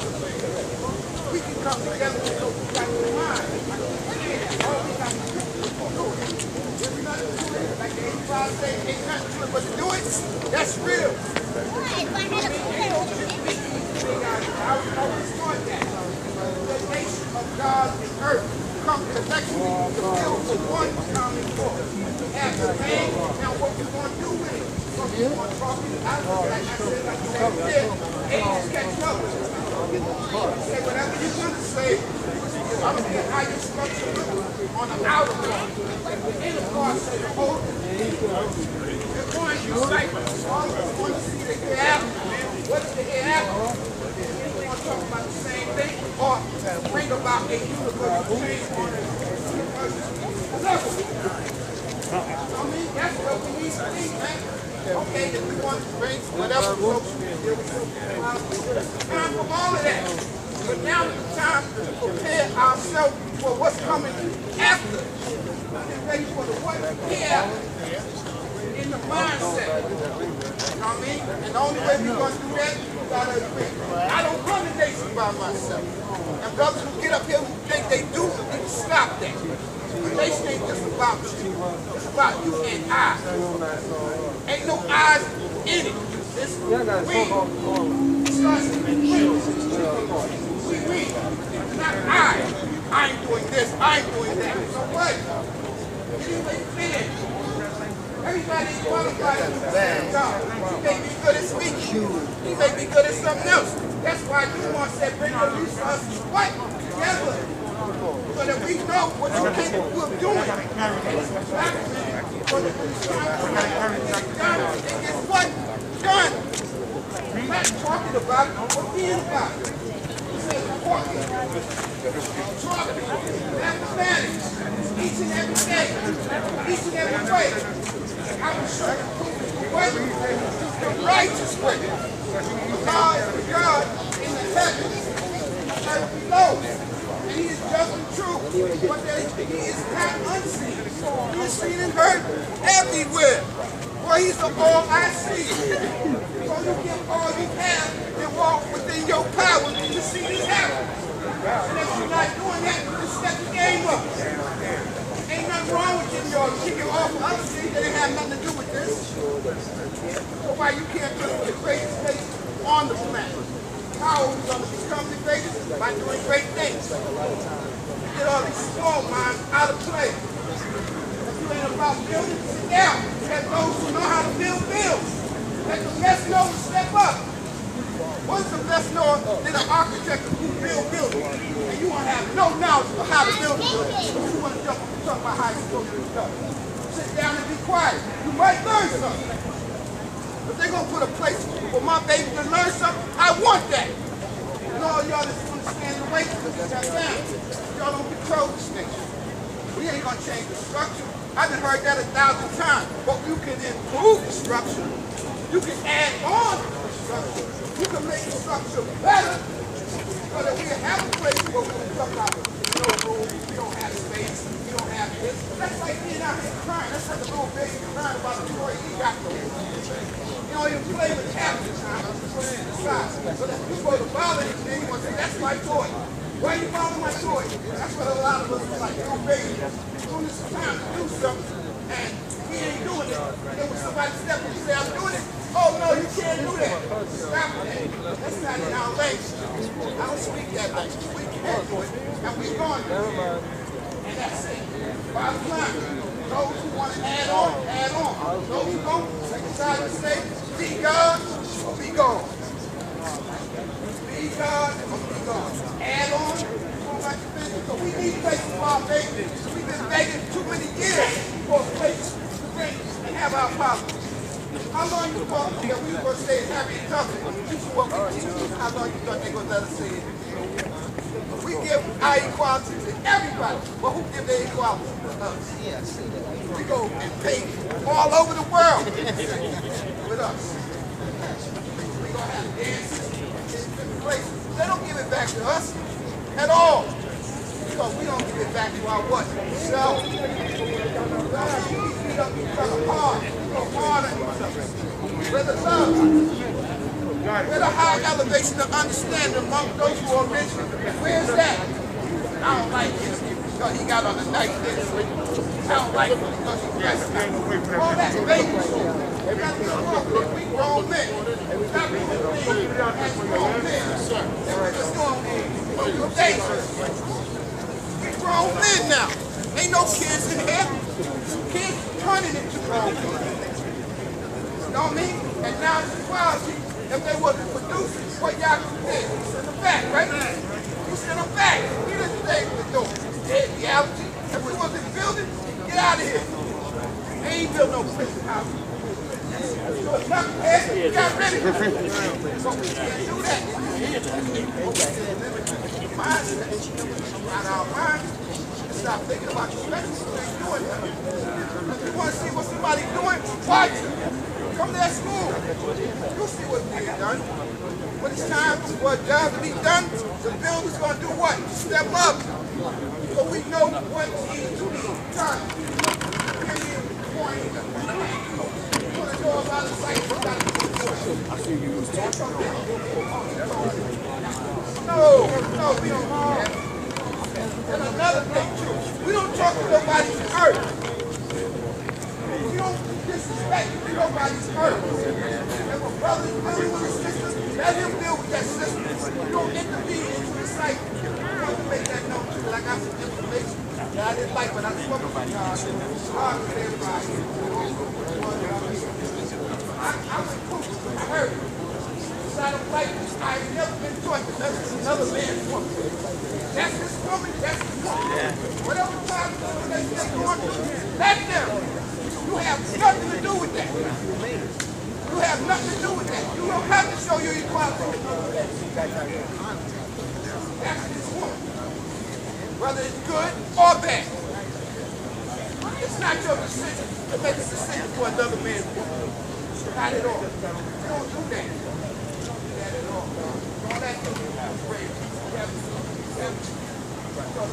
We can come together and go back to mind. All we got to do is do it. There's nothing to it. Like the 85 say, ain't nothing to it but to do it. That's real. I always thought that. The nation of God and earth come collectively to build for one common cause. As a man, now what we're going to do with it? We're going to talk it out. Like I said, age catch up. Say whatever you're going to say, I'm going to get how you structure on the outer part. The inner part says the whole thing. You're going to cipher. All of us want to see the hereafter. What is the hereafter? We want to talk about the same thing or bring about a universal change on a universal level. I mean, that's what we need to think, man. Okay, if we want to bring whatever folks, time for all of that. But now it's time to prepare ourselves for what's coming after. Get ready for the what here in the mindset. You know what I mean? And the only way we're going to do that, we got to agree. I don't run the nation by myself. And brothers who get up here who think they do, need to stop that. The nation ain't just about you. It's about you and I. Ain't no eyes in it. It's we. It starts with we. Not I. I ain't doing this. I ain't doing that. So what? Anyway, finish. Everybody ain't qualified to do the same job. He may be good at speaking. He may be good at something else. That's why Dumont said, bring the least of us what? Together. So that we know what you're capable of doing. It gets what? Done. We're not talking about it, we're being about it. He says talking, mathematics, each and every day, each and every way. I will show you the way, the righteous way. God in the heavens, earth below. And he is just and true, but that he is not unseen. He is seen and heard everywhere. For he's the all I see. So you give all you have and walk within your power to see this happen. And if you're not doing that, just step the game up. Ain't nothing wrong with getting your off other things that ain't have nothing to do with this. So why you can't just be the greatest nation on the planet? How are we going to become the greatest? By doing great things. Get all these small minds out of play. If you ain't about building, sit down. Let those who know how to build. Let the best know to step up. What's the best knower than an architect who build buildings? And you want to have no knowledge of how to build a building. You want to jump and talk about how you build this stuff. Sit down and be quiet. You might learn something. If they're going to put a place for my baby to learn something, I want that. And all y'all just want to stand away from this down. Y'all don't control this nation. We ain't going to change the structure. I've heard that 1,000 times. But you can improve the structure. You can add on to the structure. You can make the structure better so that we have a place where we can come out. No room, we don't have space, we don't have this. That's like being out here crying. That's like a little baby crying about a toy he got no. You don't even play with half the time. You put it in the side. So that you go to bother him, then you want to say, that's my toy. Why are you bothering my toy? That's what a lot of us are like, little baby. When it's time to do something, and we ain't doing it. Then when somebody steps and you say, I'm doing it, oh no, you can't do that. Stop that. That's not in our language. I don't speak that language. We can't do it, and we're going to do it. And that's it. Bottom line, those who want to add on, add on. Those who don't, like the side would say, be God or be gone. Be God or be gone. Add on, so we need places for our babies. We've been begging too many years for places to bring and have our power. How long you thought that we were going to stay happy and tough? How long you thought they were going to let us stay in? We give our equality to everybody, but who give their equality to us? We go and pay all over the world with us. We're going to have dances in different places. They don't give it back to us at all. Because we don't give it back to our what? Self. We beat up each other hard. We go hard on each other. Where the love? Where the high elevation of understanding among those who are rich? Where's that? I don't like him because he got on a nice this. I don't like him because he's dressed nice. All that baby shit. We got to be corporate. We grown men. Stop doing things as grown men. And we're just doing things. Grown men now. Ain't no kids in here. Kids turning into grown men. You know what I mean? And now it's equality. If they wasn't producing, what y'all did? You send them back, right? You send them back. We didn't say we were doing. It's reality. If we wasn't building, get out of here. They ain't built no prison house. So it's not bad. You got ready. So we can't do that. Out our minds, stop thinking about your business. If you want to see what somebody's doing, watch it. Come to they're smooth. You see what's being done. When it's time for a job to be done, the builder's going to do what? Step up. So we know what needs to be done. Period. Point. Put a door out of sight. I see you was talking. No, we don't do that. And another thing too, we don't talk to nobody's hurt. We don't disrespect nobody's hurt. If a brother's dealing with a sister, let him deal with that sister. You don't intervene into the cycle. I want to make that known too, that I got some information that I didn't like, but I spoke to y'all. Hard with everybody. I was cool. I heard it. I don't like this. I ain't never been taught that that's another man's woman. That's his woman, that's his woman. Yeah. Whatever time they going through, let them. You have nothing to do with that. You have nothing to do with that. You don't have to show your equality. That's his woman. Whether it's good or bad. It's not your decision to make a decision for another man's woman. Not at all. You don't do that.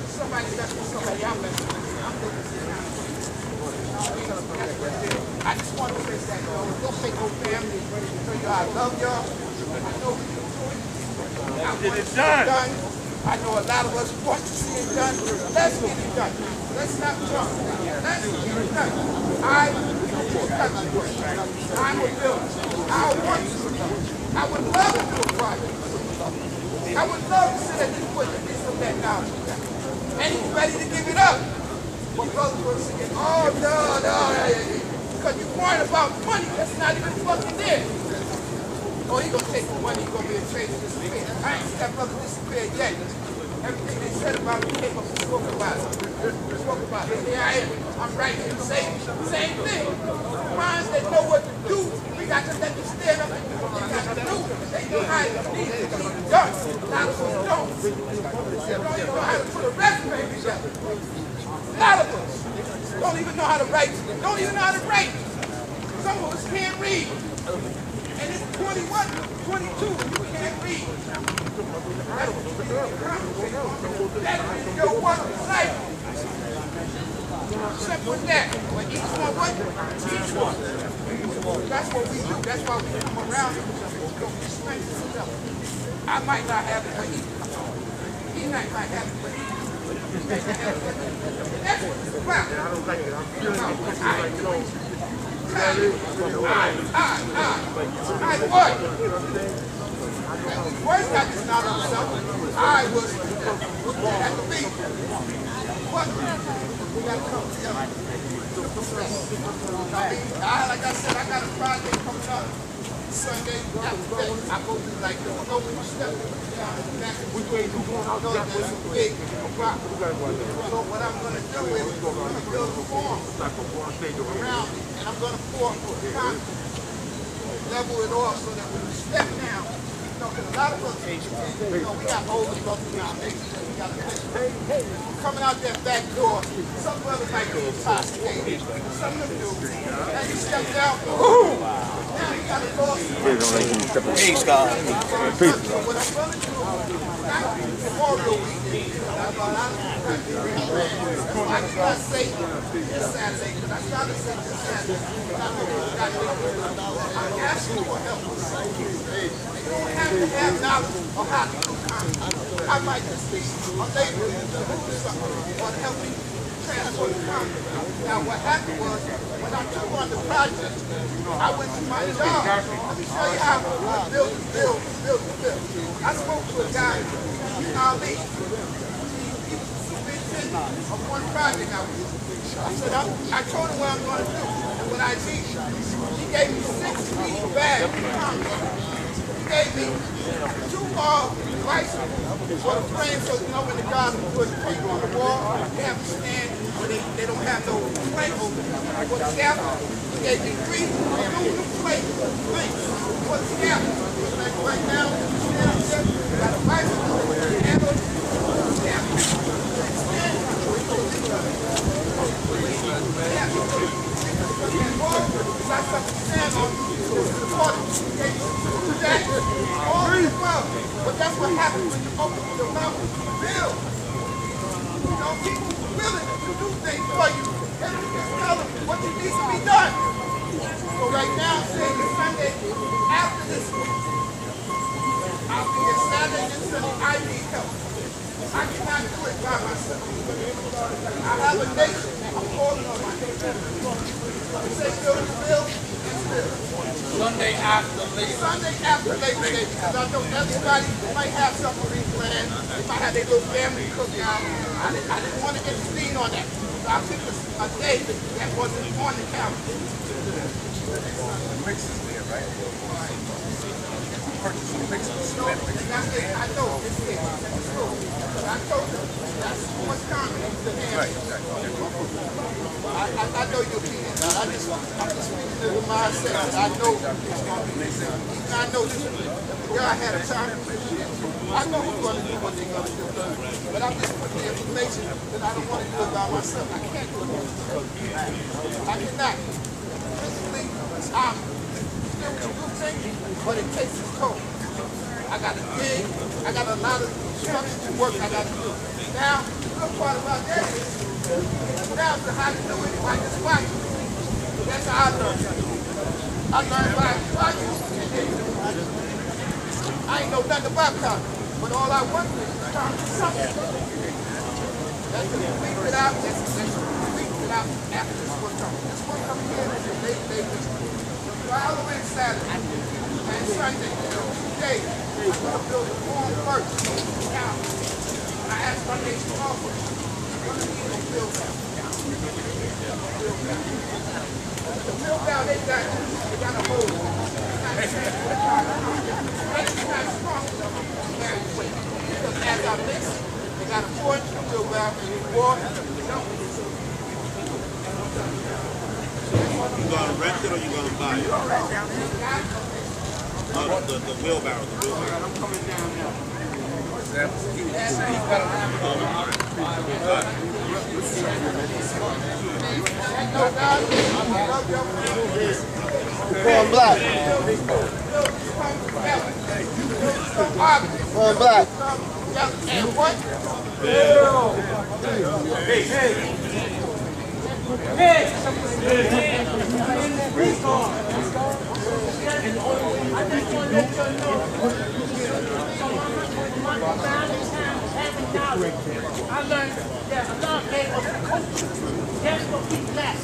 Somebody mess with somebody, I'm messing with you. I just want to say that, don't say no family. Tell you I love y'all. I know we can do it. I want it done. I know a lot of us want to see it done. Let's get it done. Let's not jump. Let's get it done. I'm a builder. I would love to do a project. I would love to sit at this point and get some of that knowledge. And he's ready to give it up. But brothers were saying, oh, no. Because you're worrying about money. That's not even fucking there. Oh, he's going to take the money. He's going to be a trader to disappear. I ain't seen that brother disappear yet. Everything they said about me came up and spoke about it. Here I am. I'm right here. Same thing. Minds that know what to do. We got to let them stand up and do what they got to do. They know how it needs to be done. A lot of us don't. They don't even know how to put a resume together. A lot of us don't even know how to write. Don't even know how to write. Some of us can't read. And it's 21, 22, you can't read. That is your one life. Simple as that. But each one what? Each one. That's what we do. That's why we come around and we strengthen each other. I might not have it, but he might not have it, but he. That's what it's about. I don't like it. I'm feeling like, I what? Words got this not on myself. I was at the beat. What? We got to come together. Like I said, I got a project coming up Sunday. I go through like the open step down in the back. Which way you going out there? There's a big rock. So what I'm going to do is I'm going to build a form around it. And I'm going to pour concrete, level it off so that when we step down, you know, because a lot of us, we got older brothers now, we got a coming out that back door, some brothers might be intoxicated, some of them do. And you step down, boom! Now you got to go. Peace, God. Peace. So what I'm going to do, Memorial Weekend, I cannot say this Saturday, because I try to say this Saturday. I'm asking for help. You don't have to have knowledge of how to do concrete. I might just be a laborer to do something or to help me transport the concrete. Now what happened was, when I took on the project, I went to my job. Let me show you how to build. I spoke to a guy, Ali. He was the superintendent of one project I was doing. I told him what I'm going to do and what I need. He gave me 6 feet bags of concrete. He gave me 2 bicycles for the frame so you know when the guys put paint on the wall, they have to stand when they don't have no plate for the scaffold. He gave me 3 aluminum plates for the scaffold. Right now, you got a bicycle, handle, scaffold. Stand on when you open your mouth, you build. You know, people willing to do things for you. And you just tell them what you need to be done. So right now, saying it's Sunday, after this week, I'll be a Saturday and Sunday. I need help. I cannot do it by myself. I have a nation. I'm calling on my nation. We say build and build and build. Sunday after Labor Day, because I know everybody might have something planned. They might have their little family cookout. I didn't want to intervene on that. So I picked a day that wasn't on the calendar. Mixes there, right? Purchase some mixes. I know, it's there. It's true. But I told them, that's too much time to handle. Right. I know you'll be there. I'm just speaking to the mindset that I know it's going to be. Even I know this. Yeah, I had a time. I know who's going to do what they're going to do. But I'm just putting the information that I don't want to do it by myself. I can't do it. I cannot. Physically, I'm still can do things, but it takes its toll. I got to dig. I got a lot of structural work I got to do. Now, the good part about that is, now to how to do it by just watching. That's how I learned. I learned by watching and then I ain't know nothing about coffee, but all I want is to come to something. That's the week it out, that's the week it out after this one comes. This one comes in, they just following Saturday and Sunday, 2 days. I'm going to build a form first. Now, I asked my nation offer, what do you need to build out? The build out, they got a hole. It's not strong enough to carry the weight. Because as I mix it, they got a 4-inch build out and it's water. You gonna rent it or you gonna buy it? The wheelbarrow, I'm coming down now. Going black. Going black. And what? I learned that a lot of culture. That's what we lack.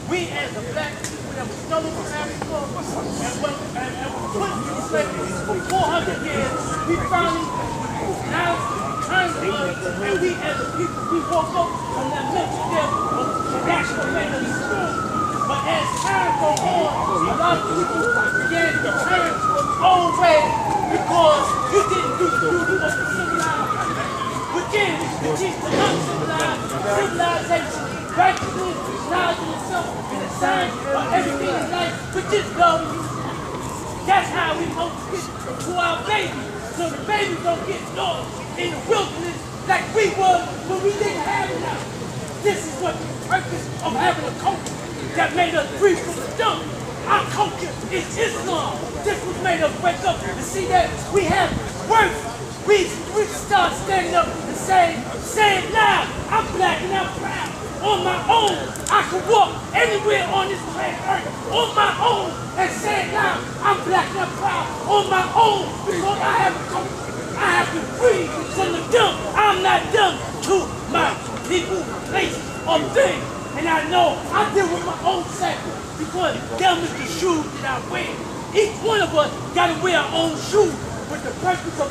We as a black people that was stolen from Africa and was put in slavery for 400 years, we finally now turned to us, and we as a people, we woke up from that mental death of national mental strong. But as time goes on, a lot of people began to turn old ways because you didn't do the duty of the civilized. Again, we teach the uncivilized civilization, righteousness, knowledge of itself, and the science of everything in life, which is love. That's how we supposed to get to our babies, so the babies don't get lost in the wilderness like we were when we didn't have it now. This is what the purpose of having a culture that made us free from the dump. Our culture is Islam. This was made us wake up and see that we have worth. We start standing up and saying it loud. I'm black and I'm proud. On my own, I can walk anywhere on this planet Earth. On my own, and say it loud. I'm black and I'm proud. On my own, because I have a culture. I have been free from the dump. I'm not dumb to my people, places, or things. And I know I deal with my own cycle because them is the shoes that I wear. Each one of us got to wear our own shoes with the purpose of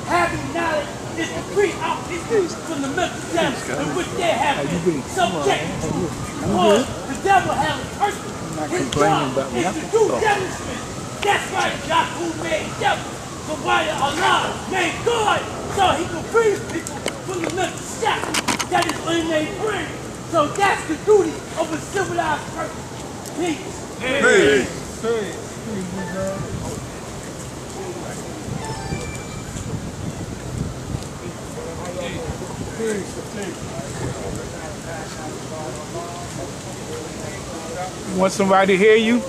having knowledge is to free our people from the mental death in which they have been subjected to. Because the devil has a purpose. His job is to do demonstrate. That's why Yaku made devil. So why Allah made God so he can free people from the mental shackles that is in their brain. So that's the duty of a civilized person. Peace. Peace. Peace. You want somebody to hear you?